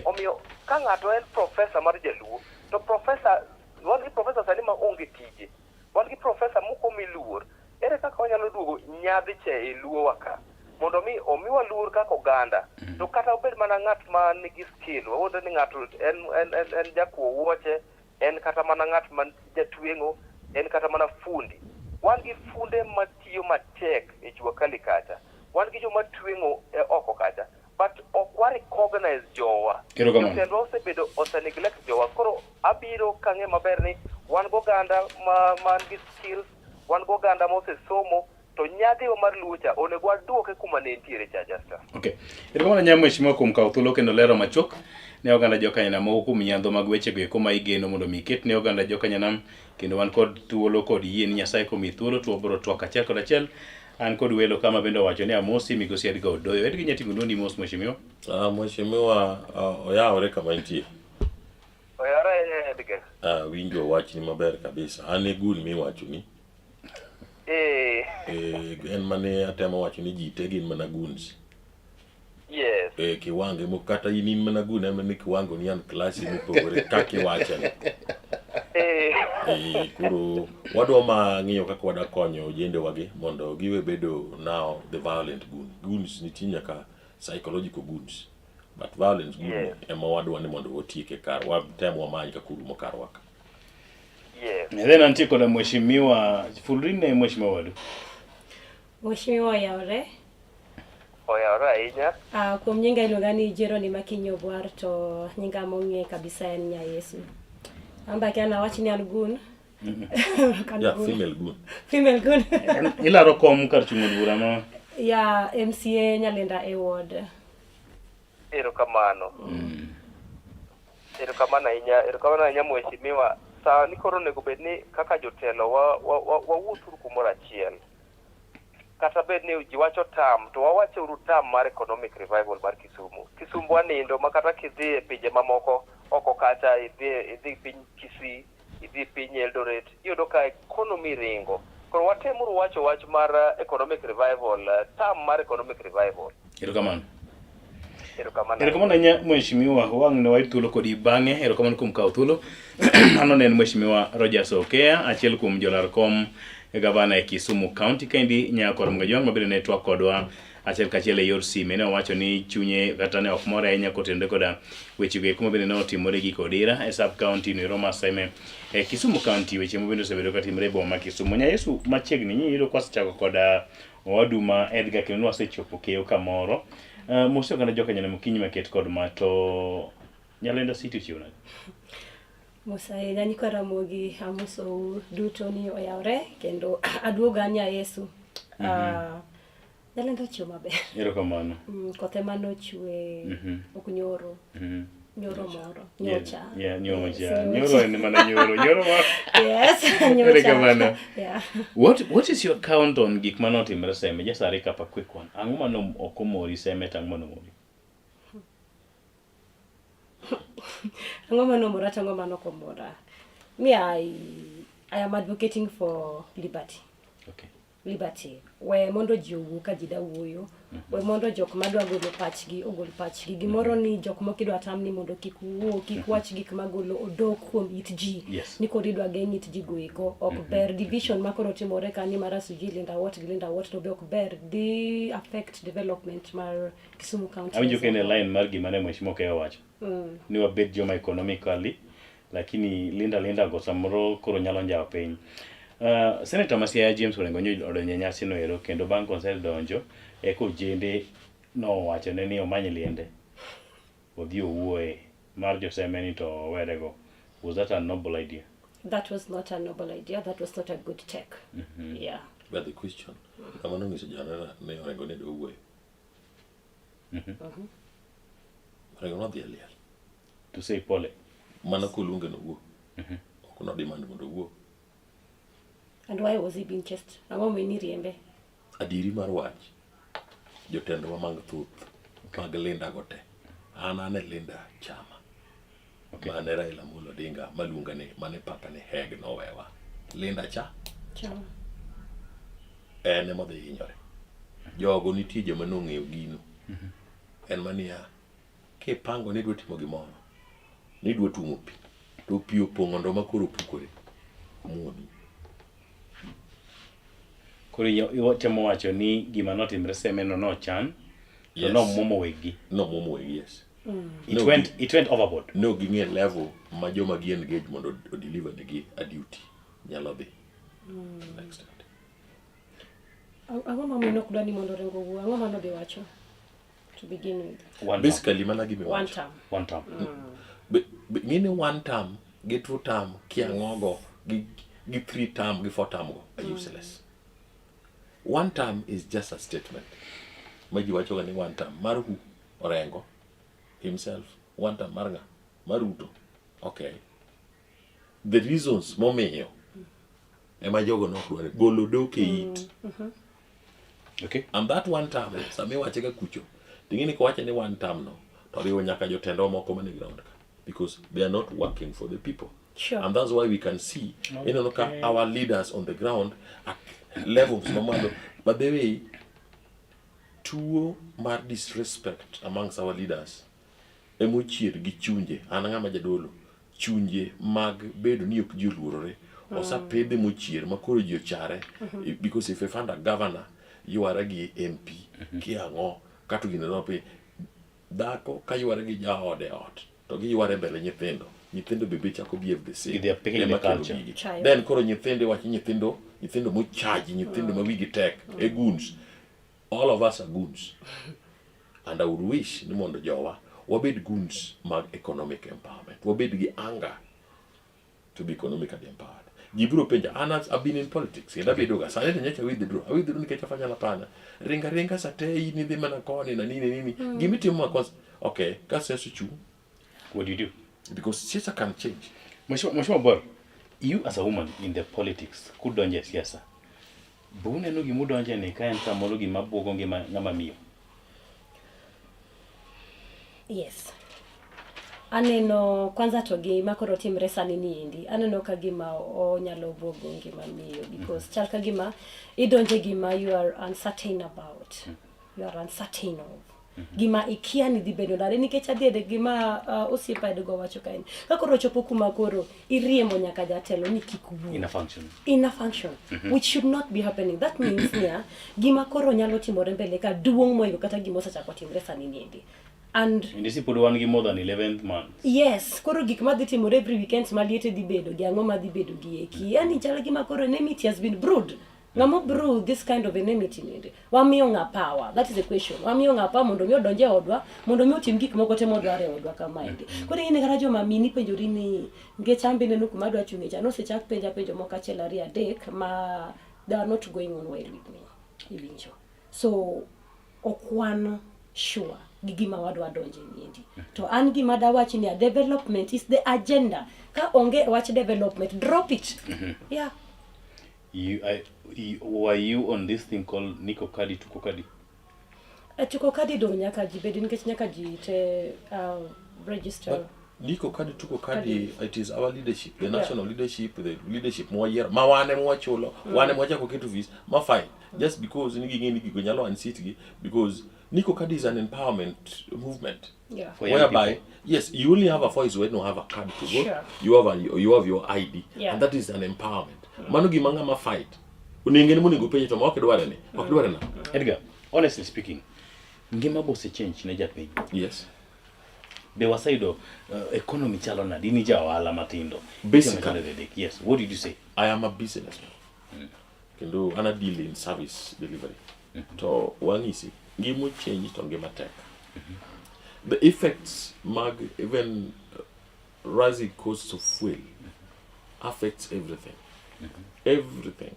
Omiyo ka ng'ato en profesa mar Jaluo, to profesa, wan gi profesa sani ma onge tije, wan gi profesa moko mi luor, ere kaka wanyalo duogo nyadhi cha e Luo wa ka, mondo mi omiwa luor kaka oganda, to kata obed mana ng'at ma nigi skill, wawuonde ni ng'ato en jakuo wuoche, en kata mana ng'at man jatweng'o, en kata mana fundi. Wan gi funde matiyo matek e Jua Kali kacha, wan gi joma tweng'o e oko kacha, but ok wa recognize jowa. Jotendwa oseneglect jowa. Koro abiro kang'e maber ni wan goganda man gi skills, wan goganda mosesomo, to nyadhiwa mar Luo cha onego waduoke kuma ne ntiere cha Justin. Okay. Erokamano nya mheshimiwa kuom kawo thuolo kendo lero machok ne oganda jokanyanam moko kuom nyandho mag wechego eko ma igeno mondo mi iket ne oganda jokanyanam, kendo wan kod thuolo kod yie ni Nyasaye komi thuolo to wabiro twak achiel kod achiel. An kod welo kama bende owacho ni amosi migosi Edgar Odoyo. Edgar nyatingo nduoni mos mheshimiwa. Mheshimiwa oyawore kama intie. Oyawore Edgar. Winjo wachni maber kabisa. An e gun miwacho ni. En mane atemo wacho ni ji te gin mana guns. Yes. Kiwange mo kata in mana gun en ni kiwango ni an klasi mopogore kaka iwacho ni. Koro wadwa ma ng'iyo kaka wada konyo ojende wagi mondo giwe bedo now the violent goons nitie nyaka psychological goons, but violence goon ema wadwa ni mondo otieke kar watem wamany kakuru mokarwa ka. Then antie koda mheshimiwa fulrine mheshimiwa wadu. Mheshimiwa oyawore. Oyawore ahinya. Kuom nyinga iluonga ni Jeroni Mokinyi Obwar, to nyinga mong'e kabisa en Nya Yesu. Amba kana wachi ni an gun. Yeah, female gun. Female gun. Ilaro kom kar chung'o bura ma. Ya MCA Nyalenda e ward. Erokamano. Erokamano ahinya mheshimiwa. Sa ni koro nego bed ni kaka jotelo wawuothuru kumoro achiel. Kata bed ni ji wacho tam, to wawacho uru tam mar economic revival mar Kisumu. Kisumu wanindo makata kidhi e pinje mamoko oko kacha, idhi piny Kisii, idhi piny Eldoret, iyudo ka economy ringo. Koro watemuru wacho wach mar economic revival, tam mar economic revival. Erokamano. Erokamano nya mheshimiwa wang' ne waid thuolo kodi bang'e. Erokamano kuom kawo thuolo. Ano ne en mheshimiwa Rogers Okea, achiel kuom jolar kom gavana e Kisumu County, kendi nyako Mgajwang' mabende ne twak kodwa achiel kachiel e yor sime. Ne owacho ni chunye kata ne ok mor ahinya kotende koda wechego eko mabende ne otimore gi Kodira e sub county no Roma Seme e Kisumu County, weche mabende osebedo katimore e boma ma Kisumu. Nya Yesu machiegni nyiro kwasechako koda owaduma Edgar kendo wasechopo keyo kamoro. Mose oganda jokanyanam Mokinyi maket kod ma to Nyalenda City chiuna. Musa yani kwa Ramogi amuso duto ni oyawre kendo aduoga Nya Yesu. Nyalenda chio maber. Erokamano. Kothe mano chwe okunyoro. Nyoro moro. Nyocha. Yeah, nyocha. Nyoro ni mana nyoro. Nyoro moro. Yes, nyocha. Yeah. What is your count on gik manotimre seme? Just a recap, a quick one. Ang'o mano okomori seme tang mano mori? Ang'o mano mora tango mano komora. Me, I am advocating for liberty. Okay. Liberty. Where mondo ji owuka ji da wuoyo. Where mondo jok madwa golo pachgi ogol pachgi. Gimoro ni jok mokidwa tam ni mondo kik wuo, kik wach gik magolo odok kuom it ji. Yes. Ni kod idwa geng' it ji goeko. Ok ber division makoro timore ka ni mara suji linda what to be ok ber. Di affect development mar Kisumu County. Awinjo kene line mar gima ne mheshimiwa Keyo wacho. Ni wabed joma economically lakini linda go samoro koro nyalo njawo piny. Senator Masia James Orengo odonjo nyasi no ero kendo bang' konsel donjo eko jende no wacho ne ni omany liende odhi owuoye mar josemeni to werego. Was that a noble idea? That was not a noble idea. That was not a good take. Yeah. But the question, kamano ngiso jana ne Orengo ne do owuoye. Orengo no dhi aliel. To say pole. Mana koluonge no wuo. Ok no demand mondo wuo. And why was he being chased? Ang'o mini riembe? Adiri mar wach. Jotendwa mang thuth. Mag Linda gote. Ane Linda chama. Mane Raila Amolo Odinga maluonga ni mane papa ni heg no wewa. Linda chama. Ene modhi hinyore. Jogo nitie joma nong'eyo gino. En mania kipango ni dwa timo gimoro. Ni dwa tumo pi. To pi opong'o ndo makoro pukore. Muoni. Koro iwatemo wacho ni gima notimre semeno no chan. Yes. No momo wegi. No momo wegi, yes. It went overboard. No ging'e level ma joma gi engage mondo deliver negi a duty. Nyalo dhi. Next. Ang'o mami nok dwa ni mondo Orengo wuo? Ang'o mano be wacho? To begin with. Basically mana gimi one wacho. term. One term. Ngine one term, gi two term, ki ang'ogo, gi 3 term, gi 4 term go are useless. One term is just a statement. Maji wacho ga ni one term. Mar who? Orengo himself. One term mar nga? Mar Ruto. Okay. The reasons momiyo ema jogo no dware golo doke it. Okay. And that one term sami wache ga kucho. Tingini ko wache ni one term no. To riwo nyaka jotendo moko mane ground ka. Because they are not working for the people. Sure. And that's why we can see our leaders on the ground at levels normal. But the way tuo mar disrespect amongst our leaders emochier gi chunje ananga ma jadolo chunje mag bedo ni ok jiluorore osapedhe mochier makoro ji ochare because if you find a governor yuare gi MP ki ang'o katu gine rope dhako ka yuare gi jaode ot to gi yuare mbele nyithindo bebe chako behave the same. They are picking the culture. Then koro nyithindo wachi nyithindo mochaji nyithindo ma wigi tek goons. All of us are goons. And I would wish ni mondo jowa wabed goons mag economic empowerment. Wabed gi anger to be economically empowered. Gibro penja anas have been in politics. Enda bedoga sane nyacha withdraw. Withdraw nikech afanya lapana. Ringa satei ni dhi mana koni na nini. Give me time kwanza. Okay, kasi chu. What do you do? Because siasa can change. Mheshimiwa Bor, you as a woman in the politics could donje siasa. Bune no gimudonje ni ka en samoro gima buogo ng'ama miyo. Yes. Aneno kwanza to gima koro timre sani ni indi. Aneno ka gima onyalo buogo ngima miyo because chal ka gima idonje gima you are uncertain about. You are uncertain of. Gima ikia ni dhi bedo nade nikech adiede gima osiepa edgo wacho kaen ka koro chopo kuma koro iriembo nyaka jatelo ni kik wuo in a function which should not be happening. That means nia gima koro nyalo timore mbele ka duong' moyo kata gima osechako timre sani niendi. And this is put one gi more than 11th month. Yes, koro gik ma dhi timore every weekend maliete dhi bedo gi ang'o ma dhi bedo gi eki. Yani chala gima koro enmity has been brewed. Ngamo brew this kind of enmity nende. Wamiyo nga power. That is the question. Wamiyo nga power mondo mi odonje odwa, mondo mi otim gik moko te modware odwa kama ende. Koro ine kara joma mini penjori ni ngechambe nenu kuma dwa chunge cha no se chak penjo moko achiel ariyo adek ma they are not going on well with me. Iwinjo. So okwan sure gi gima wadwa donje niendi. To an gima dawachi ni development is the agenda. Ka onge wach development, drop it. Yeah. Were you on this thing called Niko Kadi Tuko Kadi? Tuko Kadi do nyaka jibedi nikech nyaka ji te register. But Niko Kadi Tuko Kadi, it is our leadership, the national leadership, the leadership more year. Ma wane mo cholo, wane mo chako ketu vis, ma fine. Just because nigi gonyalo and city, because Niko Kadi is an empowerment movement. Yeah. Whereby, yes, you only have a voice when you have a card to vote. Sure. You have your ID, Yeah. and that is an empowerment. Manugi manga ma fight. Unengeni muni gupenye to maoke dware ne. Dware na. Edgar, honestly speaking, ngima bo se change ne japiny. Yes. They were side of economy chalo na dini ja wala matindo. Basically, yes. What did you say? I am a businessman. Can do ana deal in service delivery. To one easy. Ngimo change to ngima tech. The effects mag even rising costs of fuel affects everything. Everything.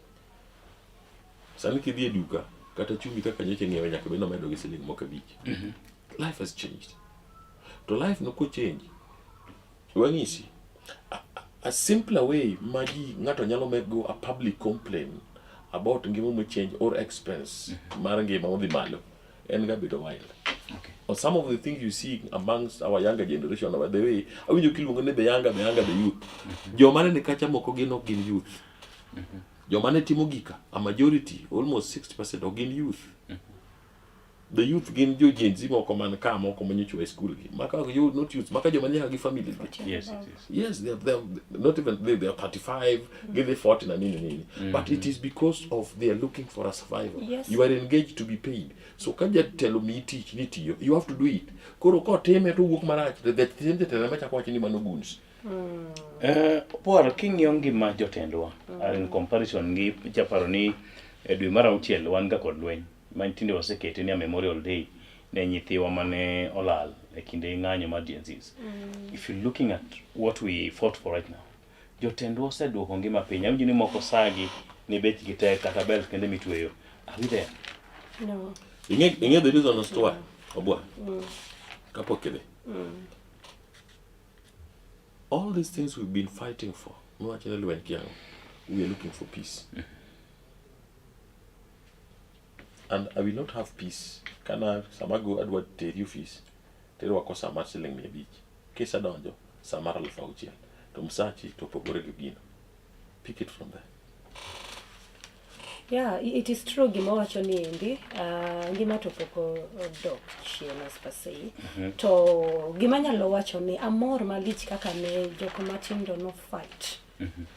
Sani kidhi duka kata chumbi kaka nyoche ngewe nyaka beno medo gi siling moka bich. Life has changed. To life no ko change. Wangisi. A simpler way magi ngato nyalo go a public complaint about ngimo mo change or expense mar ngima odhi malo en ga bedo wild. Okay. Or some of the things you see amongst our younger generation over the way, awinjo kiluongo ne the younger, the youth. Jomane ne kacha moko gin youth. Jomane timo gika, a majority, almost 60% of gin youth. The youth gin jo Gen Z moko man ka moko manyicho e school gi. Maka you not youth, maka jomane ha gi family. Yes, Yes, they're not even they are 35, give they 40 na nini. But it is because of they are looking for a survival. Yes. You are engaged to be paid. So kanja tell me teach niti you have to do it. Koro ko teme to wuok marach the thing that I mecha kwachi ni manoguns. Por king'iyo ngima jotendwa in comparison gi japaro ni dwe mar auchiel wan ga kod lweny mantinde wasekete ni a memorial day ne nyithiwa mane olal e kinde ng'anyo mar Gen Zs. If you're looking at what we fought for right now, jotendwa oseduoko ngima piny. Awinjo ni moko sagi ni bechgi tek kata belt kende mitweyo. Are we there? No. Inge the reason as to why obwa kapokele. All these things we've been fighting for, we are looking for peace. And I will not have peace. Kana samago adwa teri fees. Teri wako samar siling me beach. Kesa donjo samara alfa uchiel. To msachi to pogore gino. Pick it from there. Yeah, it is true gima wacho ni endi, ngima to poko dok chien as per se. To gima nyalo wacho ni amor malich kaka ne joko matindo no fight.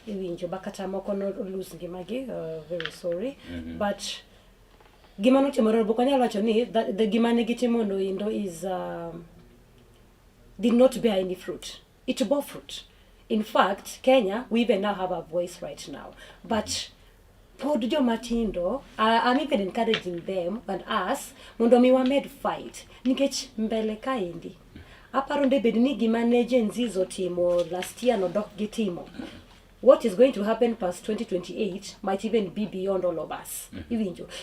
Iwinjo bakata moko no lose ngima gi, very sorry. But gima no timoro boko nyalo wacho ni the gima ne gitimo no indo is did not bear any fruit. It bore fruit. In fact, Kenya, we even now have a voice right now. But pod jomatindo, I'm even encouraging them and us mondo mi wamed fight nikech mbele kaendi aparo nde bed ni gima ne Gen Z timo last year no dok gitimo. What is going to happen past 2028 might even be beyond all of us.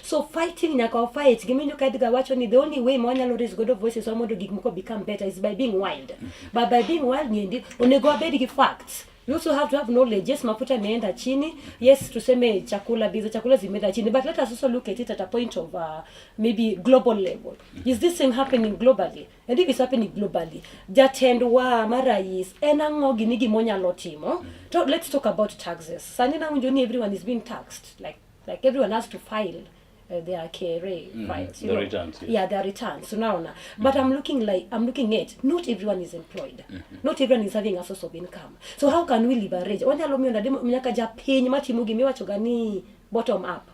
So fighting nyaka fight giminyo kadiga wacho ni the only way mwanyalo raise god of voices or mondo gikmuko become better is by being wild. But by being wild nyendi onego abedi ki facts. You also have to have knowledge. Yes, mafuta imeenda chini. Yes, tuseme chakula zimeenda chini. But let us also look at it at a point of maybe global level. Is this thing happening globally? And if it's happening globally, jatendwa marais enango ginigi monya lotimo. So let's talk about taxes. Sanina unjoni everyone is being taxed. Like everyone has to file their KRA files. The returns. Yes. Yeah, their returns. So now, but I'm looking at not everyone is employed. Not everyone is having a source of income. So how can we leverage? Wanyalo miona demo mnyaka japinyi matimugi miwachogani bottom up.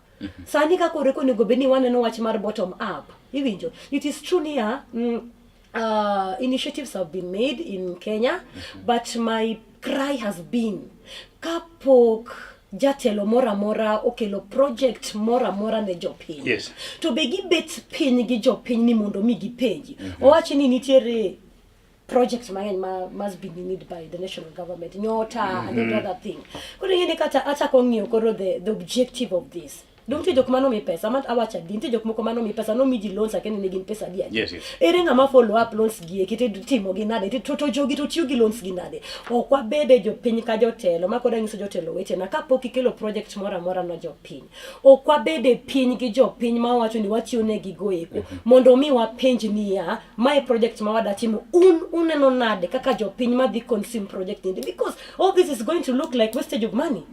Sanika koreko nego beni wane no watch mar bottom up. Iwinjo. It is true here. Initiatives have been made in Kenya, but my cry has been kapok jatelo mora okelo project mora ne jopiny. Yes. To begi bet piny gi jopiny ni mondo mi gipenji. Owachi ni nitiere projects must be needed by the national government. Nyota and every other thing. Kuri yini kata ata kong'iyo koro the objective of this. Don't you mano mi pesa mat awacha din ti jok moko mano mi pesa no mi ji loans akene ni gin pesa dia. Yes, yes. Ere ngama follow up loans gi kite timo gi nade to jogi to tiyo gi loans gi nade. Okwa bede jo piny ka jotelo makoda ngiso jotelo weche na kapok ikelo project mora no jo piny. Okwa bede piny gi jo piny ma wacho ni watiyo ne gi goeko mondo mi wa penj niya my project ma wada timo uneno nade kaka jo piny ma dhi consume project ndi because all this is going to look like wastage of money.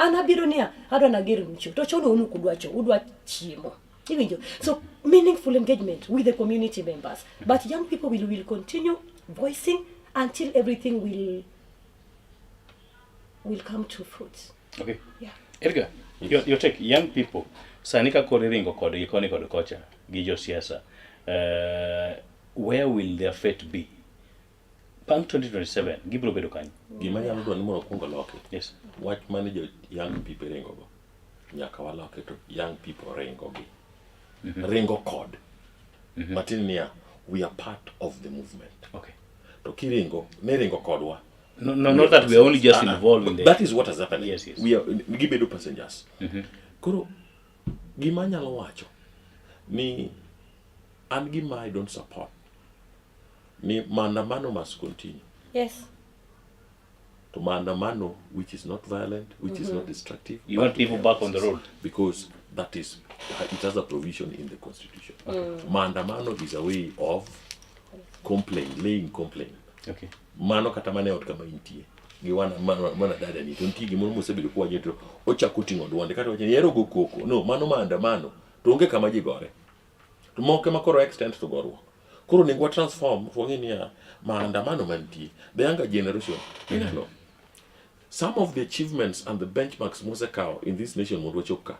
Anabiro niya adwa nagero mcho to chono unu kudwacho udwa chiemo. So meaningful engagement with the community members, but young people will continue voicing until everything will come to fruits. Okay. Yeah. Edgar, you take young people. Sanika koriringo kod ikoni kod kocha gi jo siasa. Where will their fate be? Pang 2027 gibro bedo kanyo. Gima nyalo dwani mondo kungo loke. Yes. Wach manager young people ringo go. Nyaka waloke to young people ringo gi. Ringo code. Matini niya, we are part of the movement. Okay. To kiringo, ne ringo code wa. No, not that we are only just involved in that is what has happened. Yes, yes. We are gibedo passengers. Koro gima nyalo wacho ni and gima I don't support. Ni maandamano must continue. Yes. To maandamano which is not violent, which is not destructive. You want people back on the road? Because that is, it has a provision in the constitution. Maandamano is a way of laying complaint. Okay. Mano katamane ot kama intie. Giwana mana dada ni tonti gimono mosebedo kwa nyeto ochako tingo duonde kata wache yero go koko. No, mano maandamano. To onge kama ji gore. To moke makoro extent to gorwo. Koro ningwa transform for ngini ya maandamano mantie. The younger generation, you know. Some of the achievements and the benchmarks Mosekao in this nation Mondwachoka,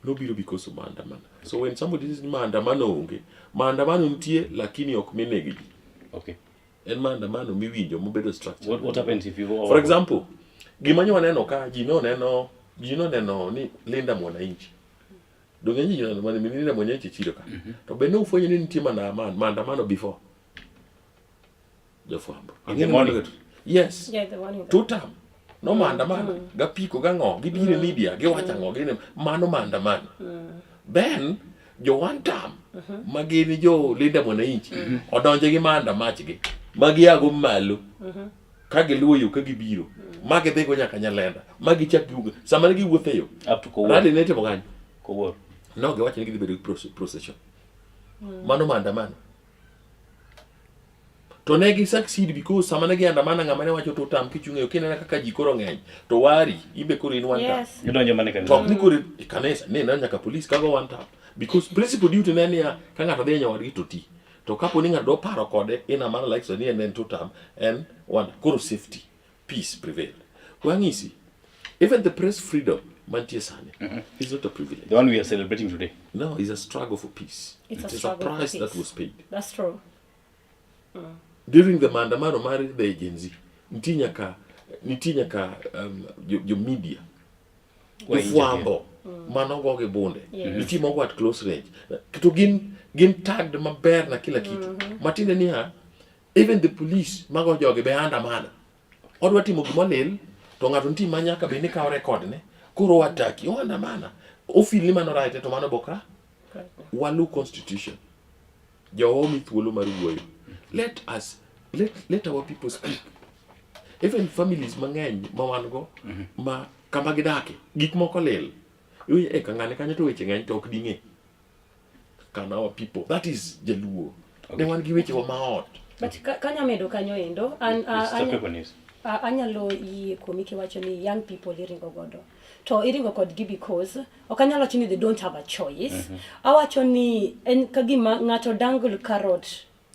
no biro because of maandamano. So when somebody says maandamano unge, maandamano ntie lakini okmenegi. Okay. And maandamano miwinjo mobedo structure. What happens if you go? For example, gimanyo waneno ka jino neno ni Linda Mwananchi. Dongenyi jino neno ni Linda Mwananchi chiro ka. To bende ufwenye ni ntie maandamano before. Jofambo. In the morning. Yes. Yeah, the morning. 2 term. No maandamano. Gapiko gango, gibire media, giwacha ngo gine mano maandamano. Then jo 1 term magini jo Linda Mwananchi odonje gi maandamach gi. Magi ago malo. Kage luoyo kage biro. Magi dhiko nyaka Nyalenda. Magi chak giuga. Sama gi wuotheyo. Up to Kowor. Rally nete mogani. Kowor. No, giwacho ni gibedo procession. Mano maandamano. To negi succeed because sama negi andamana ngamane wacho to tam kichungeyo kinena kaka jikoro ngeny. To wari ibe koro in 1 term. Yes. Gidonjo mane kanisa. Tok ni koro kanisa ne na nyaka police kago 1 term. Because principal duty ne niya ka ng'ato dhi nyawadgi to ti. To kapo ni ng'ato do paro kode in a manner like so ni en 2 term and 1 koro safety peace prevail. Wangisi even the press freedom mantie sane is not a privilege. The one we are celebrating today. No, it's a struggle for peace. It's it a is a struggle for price peace. that was paid. That's true. During the maandamano mari the agency ntinyaka your media ufwambo manogo ge bonde nitimo go at close range to gin tagged maber na kila kitu matinde niya even the police mago joge be andamana odwa timo gimolel to ngato nti manyaka be ni kaw record ne koro wataki andamana ofili mano right to mano boka walu constitution jaomi thuolo mar wuoyo. Let our people speak. Even families mangeny ma wan go ma kama gidake gik moko lel. Yoy kangane kanyo to weche ngeny to ok dinge. Kana our people. That is Jaluo. They want gi weche maot. But kanya medo kanyo endo anyalo yi komiki wacho ni young people iringo godo. To iringo kodgi because okanyalo chini they don't have a choice. Awacho ni en kagima ngato dangle carrot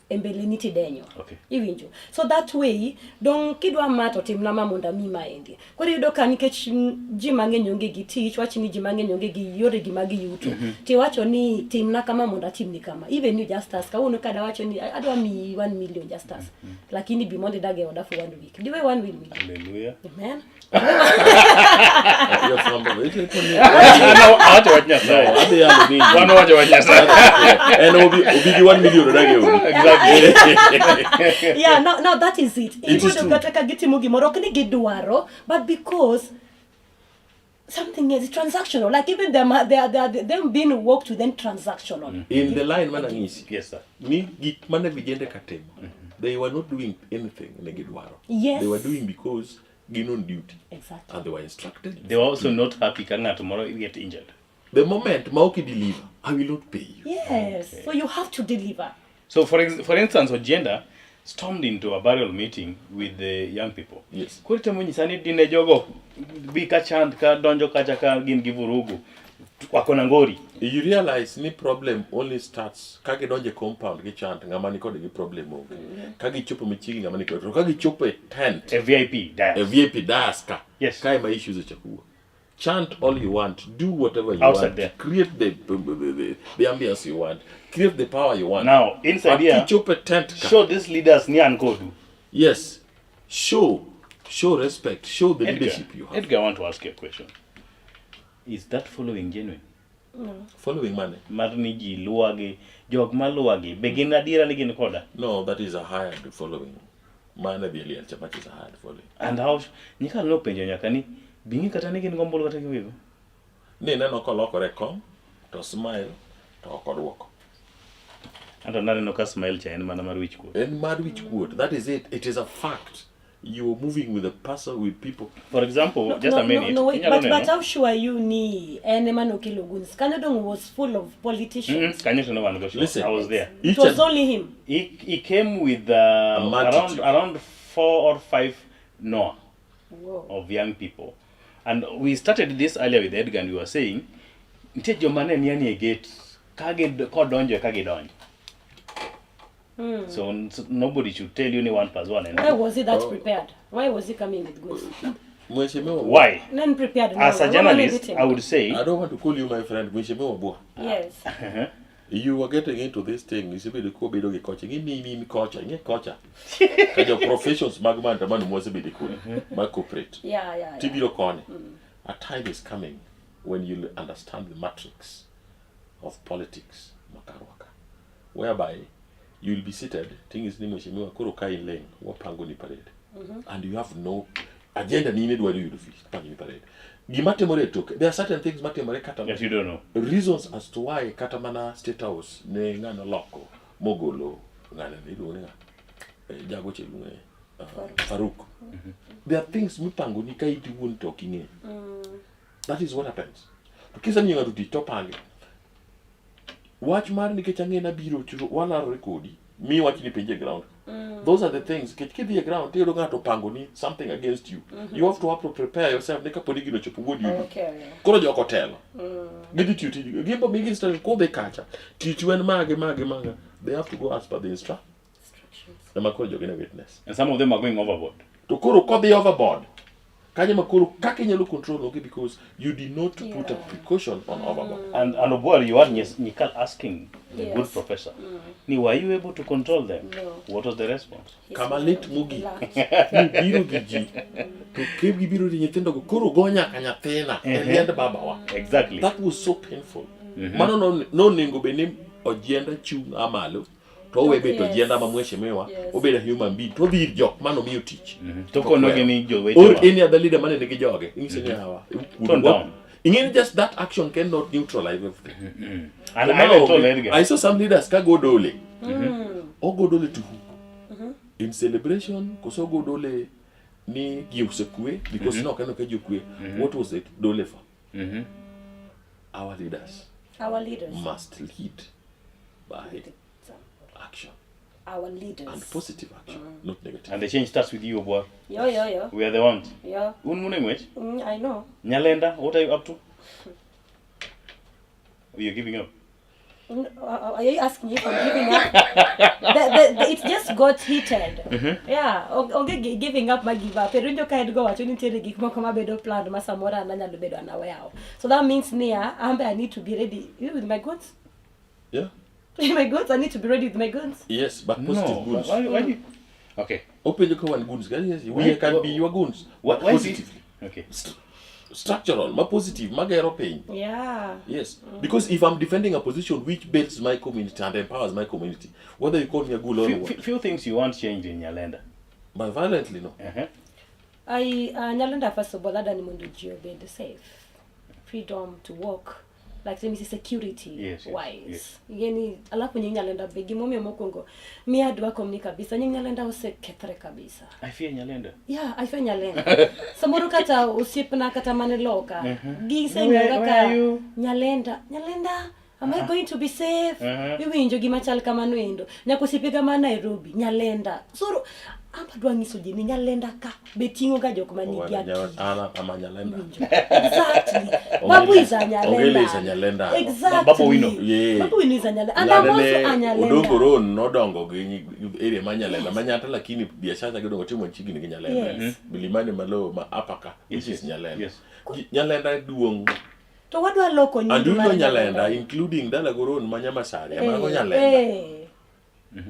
embele niti denyo. Okay. Iwinjo. So that way don kidwa mato timna mamonda mi maendi. Kore yudo ka nikech ji mang'eny onge gi tich, wachi ni ji mang'eny onge gi yore gi magi yuto. Ti wacho ni timna kama monda timni kama. Even you just ask, kauno kada wacho ni adwa mi 1 million just ask. Lakini bi monde dage order for 1 week. Diwe 1 week. Hallelujah. Amen. You're from the way. Acha wanyasa. No, ade ya ni. Wano wacha wanyasa. And obi 1 million dage obi. Exactly. Yeah, no, that is it. It is true. Gataka giti mugi moro kini gidwaro, but because something is transactional. Like even them being worked with them transactional. In the line manangisi. Yes, sir. Ni gik mane vijende katimo. They were not doing anything in Gidwaro. Yes. They were doing because gin on duty. Exactly. And they were instructed. They were also not happy kanga tomorrow you get injured. The moment Mauki deliver, I will not pay you. Yes. Okay. So you have to deliver. So for instance, Ogenda stormed into a burial meeting with the young people. Yes. Kurita mwenye sani dine jogo bika chant ka donjo kacha ka gin givurugu wakona ngori. You realize ni problem only starts kage donje compound gi chant ngamani kode gi problem onge. Kage chopo michigi ngamani kode. Kage chopo a tent. A VIP dias. A VIP dias ka. Yes. Kai ma issues chakuwa. Chant all you want. Do whatever you outside want. There. Create the ambience you want. Create the power you want. Now, inside here, show these leaders ni ankodu. Yes. Show respect. Show the leadership you have. Edgar, I want to ask you a question. Is that following genuine? No. Following money? Marniji, luwagi, jog maluwagi, begin adira nigin koda. No, that is a hired following. Mana bieli alchapat is a hired following. And how, nika no penjo nyakani, bingi katani gin gombolo kataki wivu? Ne nano ko lokore kom, to smile, to okodwoko. And another no ka smile cha en mana mar wich kuot. En mar wich kuot. That is it. It is a fact. You're moving with a person, with people. For example, just a minute. No, wait, but how sure you ni Eneman Okiloguns? Kanodong was full of politicians. Listen, I was there. It was only him. He came with around 4 or 5 Noah of young people. And we started this earlier with Edgar and we were saying, Ntejo mane niani gate, kage kodonjo kage donjo. So nobody should tell you any one plus one. Why was he that prepared? Why was he coming with goods? Why? Then prepared. As a journalist, I would say... I don't want to call you my friend. Yes. You were getting into this thing. You see, the Kobe coaching. Me coaching. Coacher. Your professions, Magman, the man was a bit cool. My corporate. Yeah. Tibiro Kone. A time is coming when you understand the matrix of politics, Makarwaka, whereby you will be seated, things ni mheshimiwa kuro kai lane, wapango ni parade. And you have no agenda ni need where you do pango ni parade. Gimatemore took. There are certain things matemore katamana. Yes, you don't know. Reasons as to why katamana state house ne ngana loko mogolo ngana ni do nga jago chelunga Faruk. There are things mipango ni kai ti won talking. That is what happens. Tukisa nyinga tuti topange. Watch mar ni kechange na biro churo wala rekodi mi watch ni penje ground. Those are the things kechiki the ground te donga to pango ni something against you. You have to prepare yourself nika podigi no chopungodi. Okay. Koro jo hotel. Gidi tuti gimbo migi stand ko be kacha. Titwen mage. They have to go as per the instructions. Na makoro jo gina witness. And some of them are going overboard. To koro ko be overboard. Kanya makuru kakenyelo control okay because you did not put a precaution on overboard. And Obwar, you are Nikal asking the good professor, ni were you able to control them? No. What was the response? Kamalit mugi. Biro giji. To kebi biro di nyitendo go kuro gonya kanyathena. Elienda babawa. Exactly. That was so painful. Mano no ningo benim ojienda chung amalo. To webe to jienda mamweshemewa. Obeda human being. To be jok mano miyo teach. Toko no gini jo wait. Or any other leader man nige joge. Ingise hawa. Turn down. Ingin just that action cannot neutralize everything. And I told Edgar. I saw some leaders ka go dole. Or go dole to who? In celebration, koso go dole ni giusekwe because no kano kejukwe. What was it dole for? Our leaders must lead by action. Our leaders. And positive action, not negative. And the change starts with you, boy. Yo. We are the ones. Yeah. I know. Nyalenda, what are you up to? You're giving up. Are you asking if I'm giving up? It just got heated. Yeah. Okay, giving up, my give up. Perunjo kaid go at unity gig mokoma bedo plan masamora and nanya bedo anawao. So that means I need to be ready with my goods. Yeah. My goods, I need to be ready with my goods. Yes, but positive goods. Why okay. Open your cover and goods. We can be your goods. What positively? Okay. Structural, my positive, my European. Yeah. Yes. Because if I'm defending a position which builds my community and empowers my community, whether you call me a good or what. Few things you want changed in Nyalenda. But violently, no. I Nyalenda first of all, I don't want to be safe. freedom to work like say security Yes, wise. yes. Yani alafu nyalenda begi momi mokongo mi adwa komni kabisa nyalenda osekethre kabisa. I fear nyalenda. Yeah, I fear nyalenda. Samoro kata usipna kata maneloka. Gise Where nyalenda. Am I going to be safe? Iwinjo gima chal kamano endo. Nyakusipiga ma Nairobi, nyalenda. Soro apa dwa ngiso ji ni nyalenda ka betingo ga jok mani gya. Ana ama nyalenda. Exactly. Babu isa nyalenda. Ongele isa nyalenda. Exactly. Babu wino. Babu wino isa nyalenda. Anda mosu anyalenda. Udongoro nodongo gi area manyalenda. Manyata lakini biashara gidongo timo chigini gi nyalenda. Bilimani malo ma apaka. Which is nyalenda. Yes. Nyalenda duong. To wadwa loko nyingi. Aduno nyalenda including dala goron manyamasari. Amago nyalenda.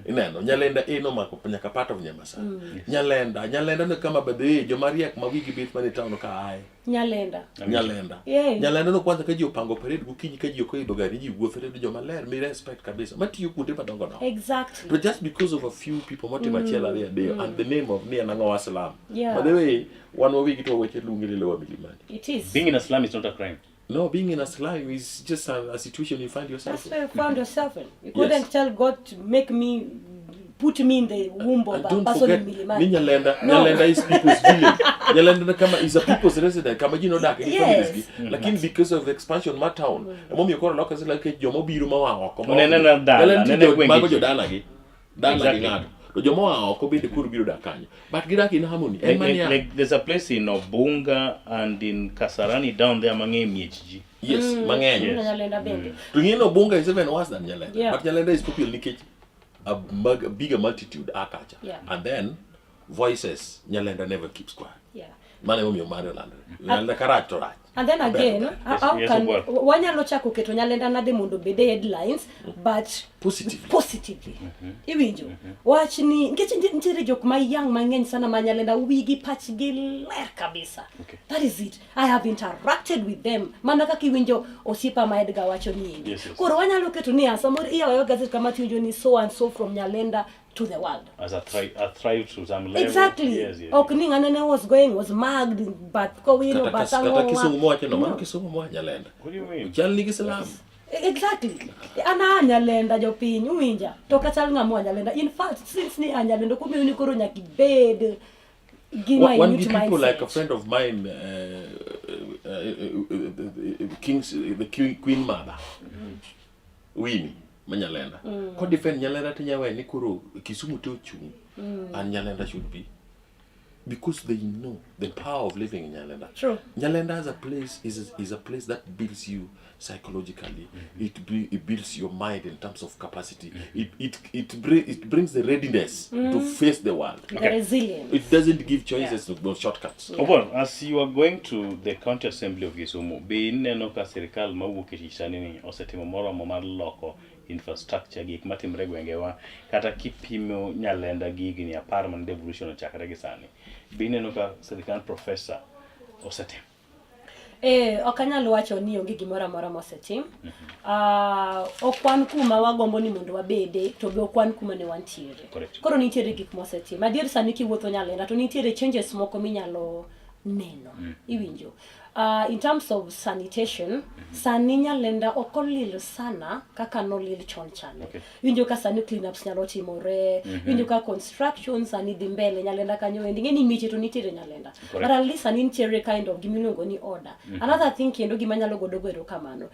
Ineno nyalenda eno mako nyaka part of nyamasari. Nyalenda no kama bade jomariek mawigi bit mane town ka ai. Nyalenda. Nyalenda no kwanza kaji opango parade gukinyi kaji okoido gari ji wuotho jo maler mi respect kabisa. Matiyo kuonde madongo no. Exactly. But just because of a few people motima chela there and the name of me and Angawa Salam. Yeah. By the way, one more week to weche lungile lewa milimani. It is. Being in a slum is not a crime. No, being in a slum is just a situation you find yourself in. That's where you found yourself in. You couldn't tell God to put me in the womb of a person in Milimani. Nyalenda is people's village. Nyalenda kama is a people's resident. Kama jino dake ni community. Lakini because of the expansion ma town. Momi yokora loka zila ke jomo biru mawa ko. Nene Mago jo dana gi. Dana gi ngado. Jomo wa ko binde kuru biru dakanya. But gidaki in harmony. Like there's a place in Obunga and in Kasarani down there mange miechji. Yes, mange. Nyalenda bende. Tungino Obunga is even worse than Nyalenda. Yeah. But Nyalenda is popular nikech a bigger multitude akacha. Yeah. And then voices Nyalenda never keeps quiet. Yeah. Mane umi omare lande. Nyalenda character right. And then again, how can wanyalo chako keto Nyalenda nade mondo bede headlines but positively. Iwinjo. Wach ni ngech ntiere jok ma young mangeny sana ma Nyalenda wigi pachgi ler kabisa. That is it. I have interacted with them. Mana kaka iwinjo osipa ma Edgar wacho ni. Koro wanyalo keto ni samoro iyawo gazette kama tiyo ni so and so from Nyalenda to the world. As a thrive to some level. Exactly. Yes. Okning anene was magged but ko wino batango. Kata kisungu moja no mano kisungu moja Nyalenda. What do you mean? Chal nigi salam. Exactly. Ana Nyalenda jopiny uwinja. To kachal ngamo Nyalenda. In fact, since ni Nyalenda kumi uni koro nyaki bed. One people like a friend of mine, the Queen Mother, Winnie. Nyalenda. Ko defend Nyalenda tinyawe ni kuro Kisumu to chung and Nyalenda should be because they know the power of living in Nyalenda. True. Nyalenda as a place is a place that builds you psychologically. It builds your mind in terms of capacity. It brings the readiness to face the world. The resilience. It doesn't give choices no shortcuts. Well, as you are going to the county assembly of Kisumu, be neno ka serikal mawuok e chani ni osetimo moro mar loko infrastructure gik matimre gwengewa kata kipimo Nyalenda gigi ni apar man devolution ochakre gi sani. Be neno ka serikal professor osetim. Okanyalo wacho ni onge gimoro amora mosetim. Okwan kuma wagombo ni mondo wabede to be okwan kuma ne wantiere. Koro nitiere gik mosetim. Adier sani kiwuotho Nyalenda to nitiere changes moko minyalo neno. Iwinjo. In terms of sanitation, sani Nyalenda okolil sana kaka nolil chon chane. Winjo ka sani cleanups nyalo timore, winjo ka construction sani dhi mbele Nyalenda kanyo endi ngeni miche to nitiere Nyalenda. But at least sani nitiere kind of gimiluongo ni order. Another thing kendo gima nyalo godo ero kamano.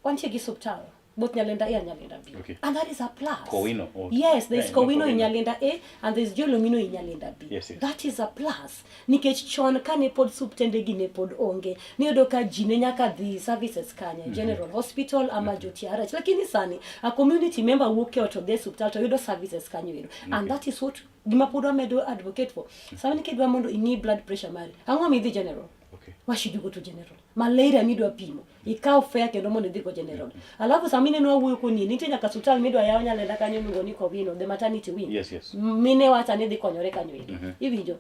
Wantie gi subtal. Both Nyalenda A and Nyalenda B. And that is a plus. Kowino. Yes, there is Kowino in Nyalenda A and there is Jolomino in Nyalenda B. Yes. That is a plus. Nikech chon kane pod subtende gi ne pod onge. Niyodo ka jine nyaka dhi services kanye. General Hospital ama JTRH. Lakini sani, a community member wuke oto de subtal to yudo services kanye wero. And that is what gima pod wamedo advocate for. Sami nikidwa mondo ini blood pressure mari. Ang'o midhi general? Why should you go to general? Malaria midwa pimo. Ikao fare kendo mondo idhi go general. Alafu samine no wuyo koni nitie nyaka hospital midwa yawo Nyalenda kanyo miluongo ni Kowino, the maternity wing. Yes. Mine wacha ni dhi konyore kanyo endo.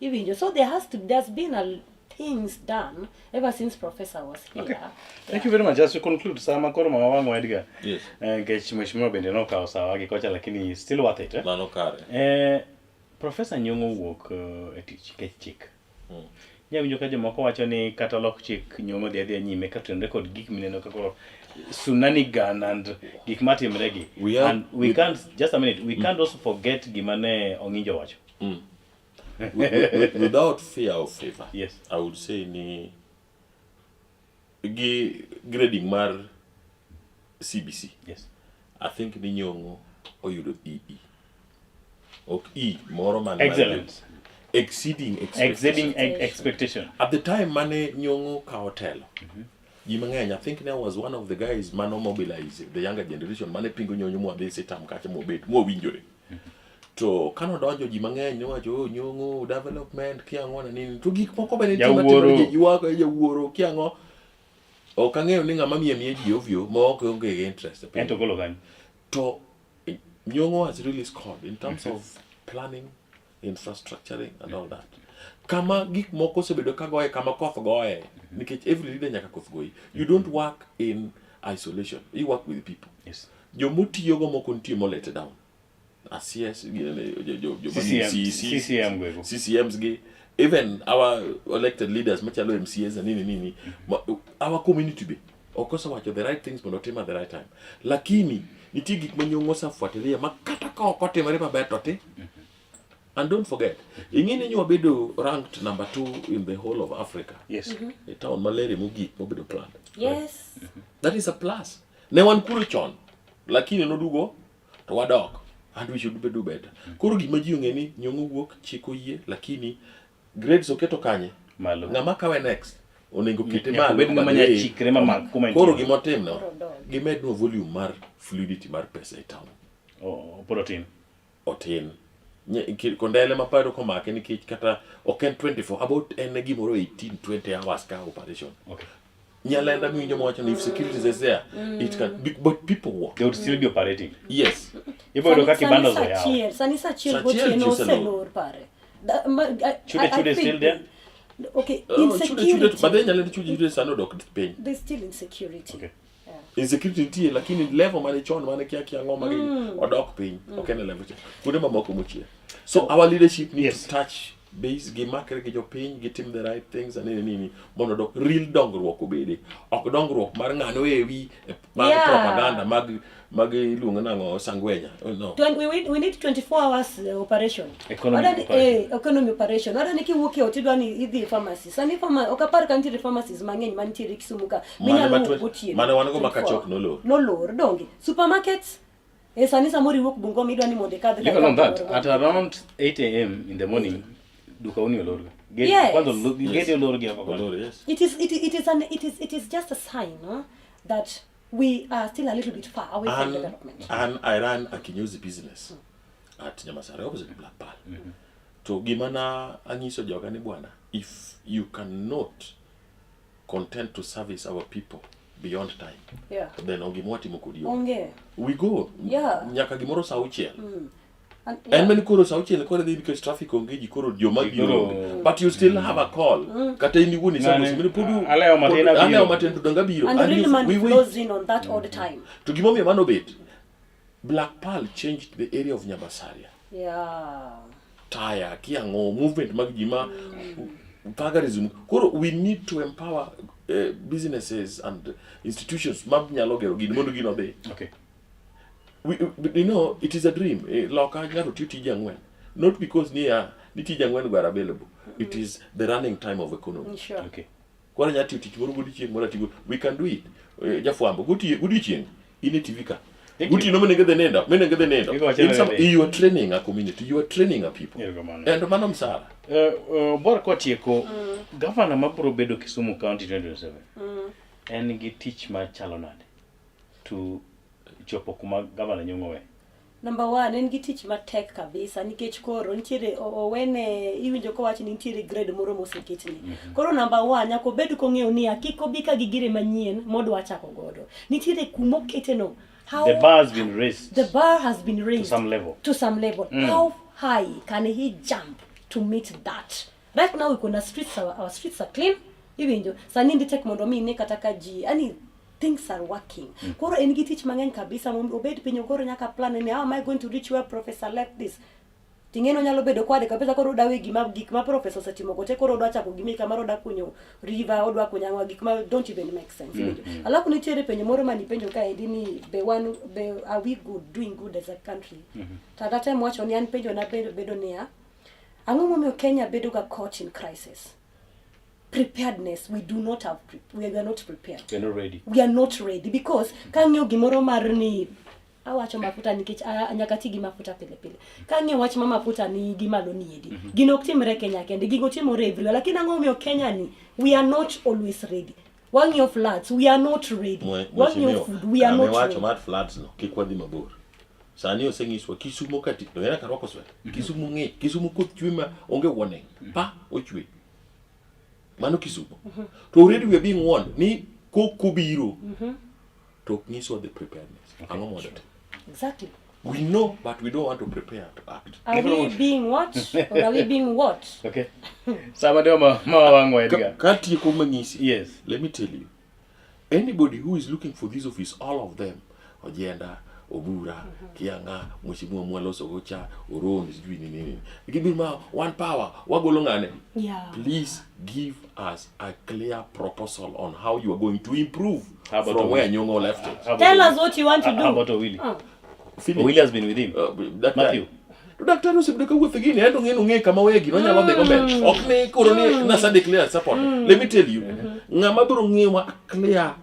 Iwinjo. So there's been things done ever since Professor was here. Okay. Thank you very much. Just to conclude, sama koro mama wangu Edgar. Yes. Ngech mheshimiwa bende no kawo sawa gi kocha lakini still worth it. Mano kare. Professor Nyong'o wuok e tich kech chik. Nyawinjo ka jomoko wacho ni kata lok chik nyuomo dhi nyime ka tenre kod gik mineno kako tsunami gun and gik matimregi. And we can't, just a minute, we can't also forget gimane Ong'injo wacho. Without fear of favor, yes, I would say ni grading mar CBC. Yes, I think ni Nyong'o oyudo EE. E moro man excellent. Exceeding expectation. At the time mane Nyong'o ka hotel. I think there was one of the guys man mobilized the younger generation mane pingo Nyong'o mo adhi sitam kacha mo bet mo winjore. To kano donjo ji mang'eny ne wacho Nyong'o development kiang'o na nini to gik moko bene timore yuago jawuoro kiang'o ok ang'eyo ni ng'ama miye ji ovyo ma ok onge interest ento golo gani to Nyong'o has really scored in terms of planning, infrastructuring and all that. Kama gik moko sebedo ka goye kama koth goye nikech every leader nyaka koth goyi. You don't work in isolation, you work with people. Yes, Jomutiyo go moko nitie mo let down. ACS, CCMs gi, even our elected leaders, machalo MCAs and nini, our community be. Okosa wacho the right things but at the right time. Lakini nitie gik ma Nyong'o safuatilia makata ka okotimore maber to ti. And don't forget, ingine nyo bedo ranked number 2 in the whole of Africa. Yes. A town malaria mugi mobedo planned. Yes. That is a plus. Ne wan kuro chon, lakini no dugo to wadok. And we should do better. Koro gima ji ong'e ni Nyong'o wuok chiko yie lakini grades oketo kanye malo. Ng'ama kawe next onego kete malo. Bed ng'ama nya chikre ma kuma. Koro gima otim no. Gimed no volume mar fluidity mar pesa e town. Protein. Otin. Kondele maparo komake nikech kata oken 24 about en gimoro 18-20 hours ka operation. Okay. Nyalenda mwinjo mwacho if security is there, it can, but people work. They would still be operating. Yes. Ibo doka kibanda zo yao. Sanisa chiel gotieno selor pare. Chude still there? Okay, insecurity. But then nyalenda chude sano dok pain. There's still insecurity. Okay. Insecurity tie lakini level mane chon mane kia ngoma gi odok pain. Okay na level. Kude mamoko mochie. So our leadership needs to touch base gi makre gi jopiny gi tim the right things and nini mondo dok real dongruok obede ok dongruok mar ng'ano ewi mag propaganda mag luongo nango sangwenya. No, we need 24 hours operation economy operation. Ora ni kiwuok otidwa ni idhi pharmacy sani okapar kanti pharmacies mang'eny mantiere Kisumu ka minyalo wuotie mane wan go makachok no lor dongi supermarkets sani samori wuok Bungoma idwa ni monde kadhe you know that at around 8 a.m. in the morning duka uni olorga get your lorga yes. It is just a sign that we are still a little bit far away from development. And I ran a kinyozi business at Nyamasare opposite Black Pearl. To gimana anyiso joga ni bwana, if you cannot content to service our people beyond time, then ogimwati mokodi we go nyaka gimoro sa uchiel. And many koro sa uchiel koro dey because traffic ongeji koro joma biro, but you still have a call kata ini woni sa mimi pudu aleo matin to danga biro and really man flows in on that all the time. To gimomi mano bet Black Pearl changed the area of Nyabasaria. Taya kiango movement mag jima pagarism. Koro we need to empower businesses and institutions mab nyalo gero gin mondo gino be. Okay. You know, it is a dream. Loka nyalo titi jangwen. Not because niti jangwen were available. It is the running time of economy. Sure. Okay. Kwa nyati titi moro gudi chieng moro tigo. We can do it. Jafwambo gudi chieng ine TV ka. Gudi no menenge the nenda. You are training a community. You are training a people. And mano msara. Bora kwa tieko governor mabro bedo Kisumu County 2027. En gi tich ma chalo nade to chopo kuma governor Nyong'o we. Number 1 en gi tich matek kabisa nikech koro nitiere owene iwinjo ko wach ni nitiere grade moro moseketni. Koro number 1 nyako bedo ko ng'eyo ni akiko bika gi gire manyien modwa chako godo. Nitiere kumo keteno. The bar has been raised. The bar has been raised to some level. How high can he jump to meet that? Right now our streets are clean. Iwinjo sani ndi tek mondo mi ne kataka ji ani things are working. Koro engi teach mang'eny kabisa obed pinyo koro nyaka plan ni how am I going to reach where professor left this. tingeno nyalo bedo kwade kabisa koro dawe gik ma professor setimo gote koro odwa chako gimi kamaro da kunyo river odwa kunyo gik ma don't even make sense. Alafu nitiere penjo moro mani penjo ka endi ni are we doing good as a country? That time wacho ni an penjo na bedo niya ang'o momiyo Kenya bedo ga caught in crisis. Preparedness, we are not prepared. We're not ready. We are not ready because kanyo gimoro mar ni awacho mafuta nikech nyaka ti gi mafuta pile. Kanyo wach mafuta ni gimalo ni edi. Gino oktimre Kenya kende gigo timore everywhere lakini ang'o momiyo Kenya ni we are not always ready. Wang'io floods, we are not ready. Wang'io food, we are not ready. Wacho mat floods no kikwadhi mabor. Sani oseng'iswa Kisumu kati to era karwako sweta. Kisumu ng'e, Kisumu koth chwe ma onge warning. Pa ochwe. Mano Kisumu. To already we are being warned ni kokobiro. To ng'iswa the preparedness. Ang'o mondo. Exactly. We know, but we don't want to prepare to act. Are we being what? Or are we being what? Okay. Sama wangu Edgar. Kati kumangisi. Yes. Let me tell you. Anybody who is looking for this office, all of them, Ojenda, Obura, Kianga, Mheshimiwa Mwaloso Gocha, Oron is doing nini. Give me one power, wagolongane. Yeah. Please give us a clear proposal on how you are going to improve from where Nyong'o left it. Tell us what you want to do. How about Owili? Owili has been with him. Matthew. Daktari usibideka wuoth gini endo ng'e kama wegi no nyalo dhego mbele. Ok ne koro ne nasa declare support. Let me tell you. Ng'ama biro ng'ewa clear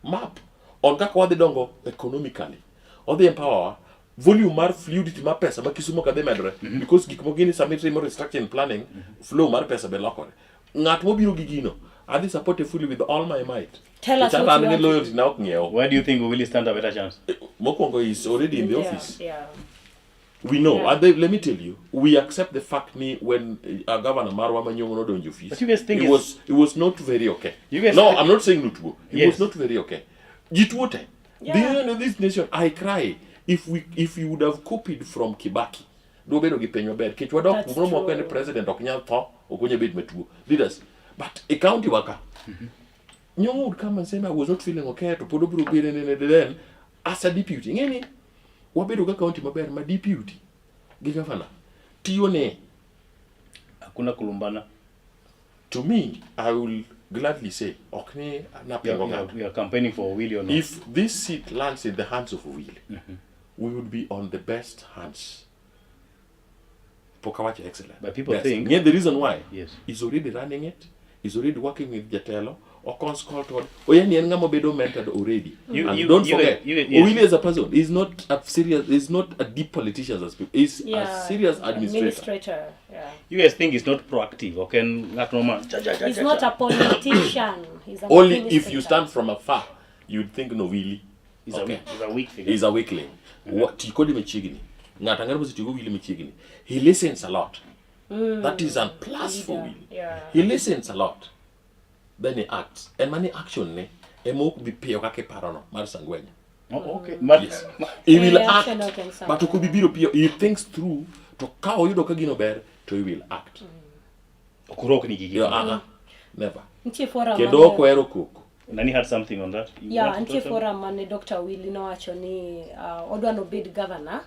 map on kaka wadhi dongo economically. Odhi empower volume mar fluidity mar pesa ma Kisumu kadhi medre because gik mogini submit more restructuring planning flow mar pesa be lokore. Ng'at mobiro gi gino adhi support fully with all my might. Tell us what you want. Loyalty na ok ng'iewo. Where do you think we will stand a better chance? Mokongo is already in the office. Yeah. We know. Yeah. Let me tell you, we accept the fact me when Governor Marwa Manyongo not on your fees. But you guys think it was not very okay. You guys no, I'm not saying Nutwo. It was not very okay. Jitwote. Yeah. The end of this nation, I cry. If you would have copied from Kibaki, do better get penyo bed. Kich wadok kumomo kwende president oknyal tho okunye bit metuo. Leaders. But a county worker. Nyongo would come and say I was not feeling okay to put up then as a deputy. Ngeni wabedo ga county maber ma deputy gi governor tione hakuna kulumbana. To me, I will gladly say okne na we are campaigning for Owili or not. If this seat lands in the hands of Owili, we would be on the best hands. Pokawacha excellent. But people think the reason why he's already running it, he's already working with Jatelo or consultant. Oyeni engamo bedo mentored already. And don't forget, Owili as a person is not a deep politician as people. He's a serious administrator. Yeah. You guys think he's not proactive, okay? He's not a politician. He's an only if you stand from afar, you'd think no Owili. He's a weak figure. He's a weakling. What Tikodi Mechigini. He listens a lot. That is a plus for Owili. Yeah. He listens a lot. Then he acts. And many action ne emo be pio kake parono mar sangwenya. Oh, okay. Yes. He will act. But to be biro pio, he thinks through to kao yudo kagino ber to he will act. Okurok ni gigi. Never. Kendo okwero koko. Nani had something on that? Anti forum mane Dr. Owili no wacho ni odwa no bid governor.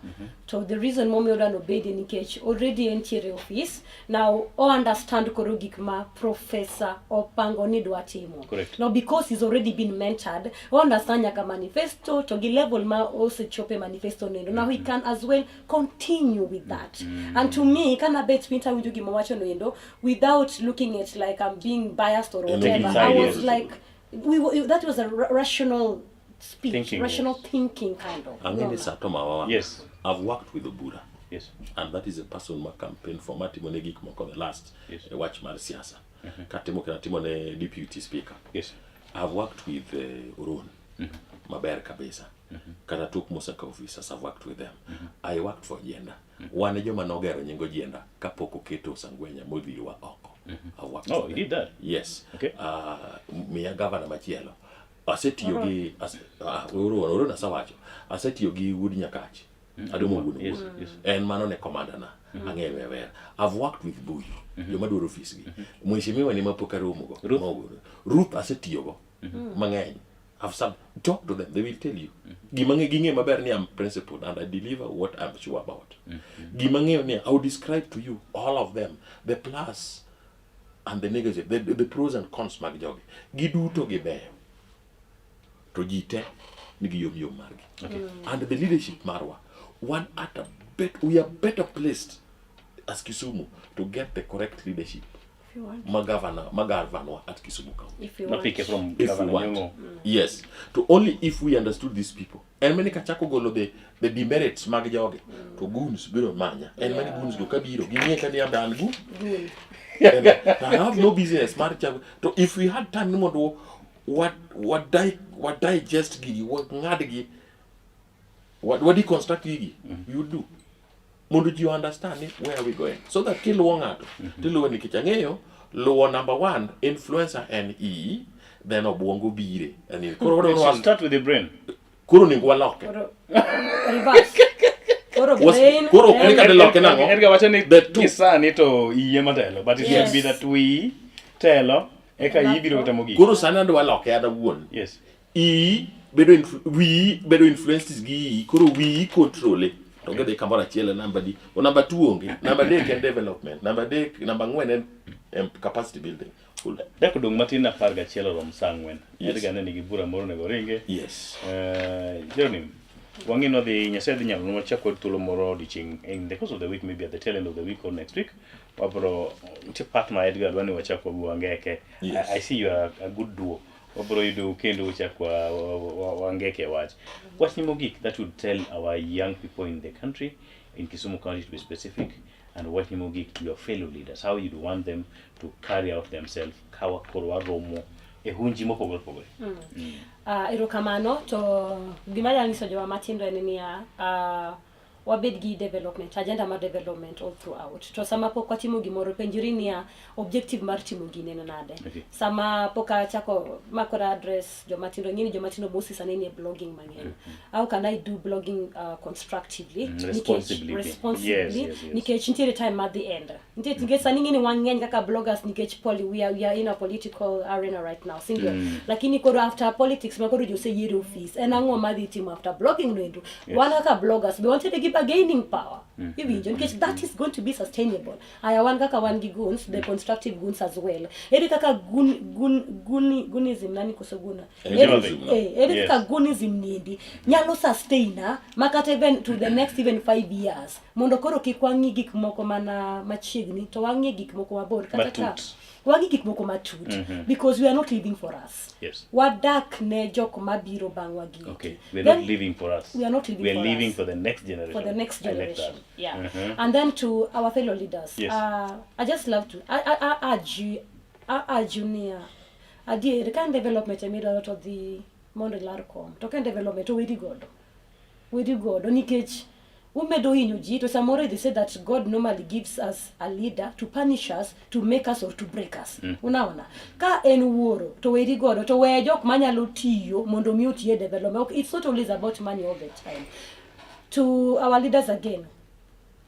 So the reason momi odwa no bid nikech already entiere office. Now understand koro gik ma professor opango ni dwa timo. Correct. Now because he's already been mentored, understand nyaka manifesto to gi level ma osechope manifesto nendo. Now he can as well continue with that. And to me, kana bet winter with gima wacho no without looking at like I'm being biased or whatever. I was like that was a rational speech, rational thinking kind of. Yes. I've worked with Obura. Yes. And that is a person who campaigned for Matimonegi Kumoko the last watch Marciasa. Katimo Katimone deputy speaker. Yes. I've worked with Oron, Maber Kabeza. Katatuk Mosaka officers, I've worked with them. I worked for Jenda. One Joma Nogero Nyengo Jenda, Kapoko Keto Sangwenya, Modiwa Oko. I've worked you did that? Yes. Okay. Me Governor Machielo. Aseti yogi Oron Asawacho. Aseti yogi Wood Nyakachi. Adomo Wood. Yes. And Manone Commander na. I've worked with Buyu. Yomaduro Fisgi. Mwishimiwa ni Mapoka Ruth Aseti yogo. Mangany. have some, talk to them, they will tell you. Gimange maber ni I'm principled and I deliver what I'm sure about. Gimange ni I'll describe to you all of them, the plus and the negative, the pros and cons mag jogi. Giduto gibeyo. To jite nigi yom margi. And the leadership marwa, we are better placed as Kisumu to get the correct leadership. Magarvanwa at Kisumu County. If you want. From Governor Yes. To only if we understood these people. And many kachako golo the demerits magjoge to goons biro manya. And many goons go kabiro. Give me a kani amdan goon. I have no business. So if we had time no more what digest gigi, what ngadigi, what deconstruct gigi, you do. Mundu you understand it, where are we going? So that kill wongato. Tilo ni kichangeyo, lower number 1, influencer NE, then obwongo bire. And you start with the brain. Kuro ni lock. Reverse. Kuro brain. Kuro nika de lock nango. Erga wachani kisa nito iye matelo, but it can be that we telo eka yibiro tamogi. Kuro sana ndo lock ya da won. Yes. We influences gi kuro we control it. Don't get the camera chill number D. Or number 2 only. Number 8 can development. Number 1 and capacity building. Dako dong matina parga chielo rom sangwen. Edga ne gibura moro ne goringe. Yes. Jeronim. Wangi no the nyasedi nyalo no chako tulo moro di ching in the course of the week, maybe at the tail end of the week or next week. Wabro partner Edgar wani wachako buangeke. I see you are a good duo. Wabro idu kendo chakwa wangeke watch. What's Nimogik that would tell our young people in the country, in Kisumu County to be specific, and what Nimogik your fellow leaders, how you'd want them to carry out themselves, kawa korwa romo, ehunji mo pogore. Irokamano to gimala niso jwa matindo enenia wabedgi development, agenda mar development all throughout. To sama po kwa timu gimoro penjuri niya objective mar timu gine nade. Sama poka chako makora address jomatindo ngini jomatindo bosi saneni blogging mangena. How can I do blogging constructively? Responsibly. Yes. Nikech ntire time at the end. Ntire tingesa ningini wangenya kaka bloggers nikech we are in a political arena right now. Single. Lakini koro after politics makoro jose yiri office. Enango madhi team after blogging no. One kaka bloggers we wanted to give gaining power. Because that is going to be sustainable. I want kaka one goons, the constructive goons as well. Eri kaka gunism nani kusoguna. Eri kaka gunism nindi. Nyalo sustainer makata even to the next even 5 years. Mondo koro kikwangi gik moko mana machigni to wangi gik moko mabor kata wangi gik moko matut because we are not living for us. Yes. Wadak ne jok mabiro bang wagi. Okay. We are not living for us. We are not living for us. We are living for the next generation. For the next generation. Yeah. And then to our fellow leaders. Yes. I just love to I urge you the kind of development I made out of the Monday Larcom. To kind development we do God. Onikech umedo hinyoji to samore they say that God normally gives us a leader to punish us, to make us or to break us. Unaona ka en wuoro to we God to we jok manyalo tiyo mondo mi otie development. It's not always about money all the time. To our leaders again,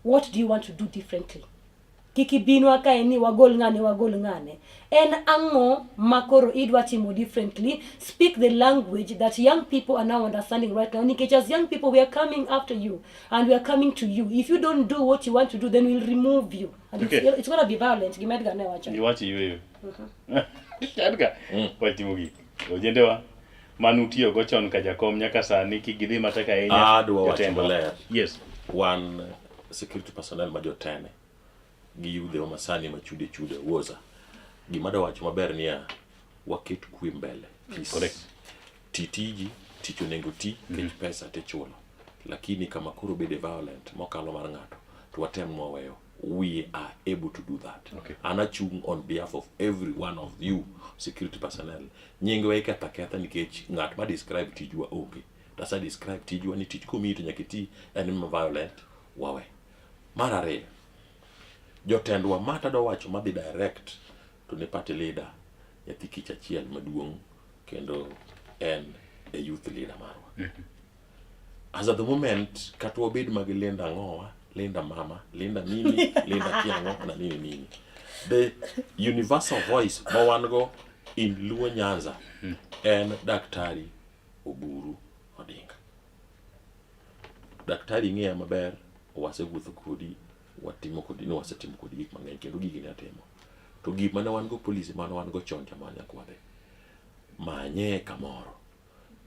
what do you want to do differently? Kiki binwa ka eni wagol ngane en ango makoro idwa timo differently. Speak the language that young people are now understanding right now. Nikech as young people we are coming after you and we are coming to you. If you don't do what you want to do, then we'll remove you and it's going to be violent. Gimedga ne wacha you want you Edgar kwa timugi ojendewa manutio gochon ka jakom nyaka sani kigidhi mataka enya yes one security personnel majotene gi yude masani machude woza gimada wacho maber niya waket kwe mbele correct titiji ticho nengo ti kech pesa te chulo lakini kama kuro bede violent mokalo mar ngato to watem mwaweyo we are able to do that. And I chung on behalf of every one of you security personnel nyinge weka taketa nikech ngat ma describe tijwa okay tasa describe tijwa ni tij komi to nyakiti en violent wawe marare jotendwa mata do wacho madhi direct to ne party leader yathi kich achiel maduong kendo en a youth leader marwa as at the moment katwa bed magilenda ngowa Linda mama, Linda nini, Linda kiango na nini. The universal voice mawango in Luo Nyanza and Daktari Oburu Odinga. Daktari ng'eya maber, wasewuotho kodi, watimo kodi, no wasetimo kodi gik mang'eny kendo gigi ne atimo. To gik mane wan go polisi mane wan go chon jamanya kwade. Manye kamoro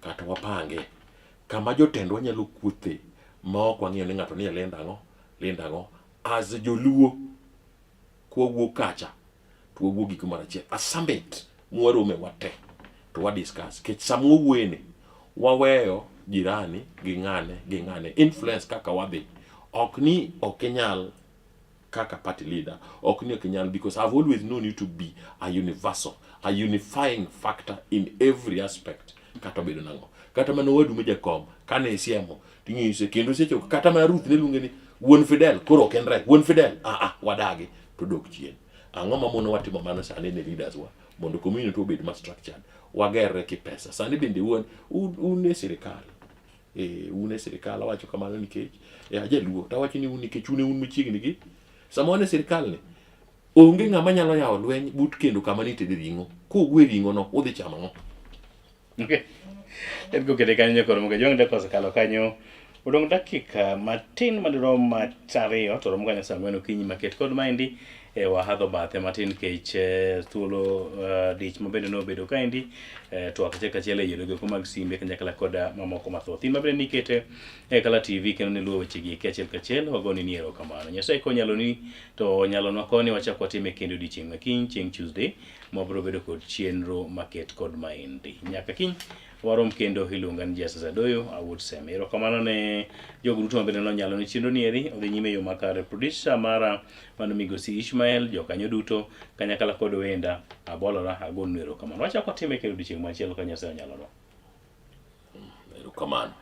kata wapange kama jotendwa nyalo kuothe ma ok wang'iyo ni ng'ato ni lendang'o as joluo kwawuok kacha to wawuok gik mara achiel asambet mwarome wate to wa discuss kech samo wuene waweyo jirani gi ng'ane influence kaka wadhi ok ni okinyal kaka party leader ok ni okinyal because I've always known you to be a universal, a unifying factor in every aspect kata bedo nango kata mano wadu mejakom kane isiemo ting'ise kendo seche kata ma Ruth ne luonge ni wuon Fidel koro ok en right wuon Fidel wadagi to dok chien ang'o ma mono watimo mano sani ne leaders wa mondo community obed ma structured wagerre ki pesa sani bende une sirikal une sirikal awacho kamano nikech ajaluo tawacho ni un nikech un machiegni gi samone sirikal ne onge ng'ama nyalo yawo lweny but kendo kama ni tede ring'o kogwe ring'o no udhi chamo ng'o. Okay. Edgo kete kanyo koro mga jong deko sakalo kanyo udong dakika matin madirom matariyo to romo kanyo samweno kinyi maket kod maendi wahadho bathe matin kech thuolo dich mabende no bedo kaendi to akachiel kachiel e yore go mag simbe kanyakla koda mamoko mathoth in mabende nikete Kala TV kendo ne luwo wechegi kachiel kachiel wagoni ni erokamano Nyasaye konyalo ni to nyalonwa koni wachako watime kendo odiochieng' makiny chieng' Tuesday mabiro bedo kod chenro maket kod maendi nyaka kiny warom kendo iluonga ni Justice Adoyo awuot seme erokamano ne jogo duto mabende nonyalo ni chenro ni eri odhi nyime yo makare producer mara mano migosi Ishmael jokanyo duto kanyakla kod wenda abolora agonu erokamano wachako watime kendo odiochieng' machielo ka Nyasaye onyalonwa. Erokamano.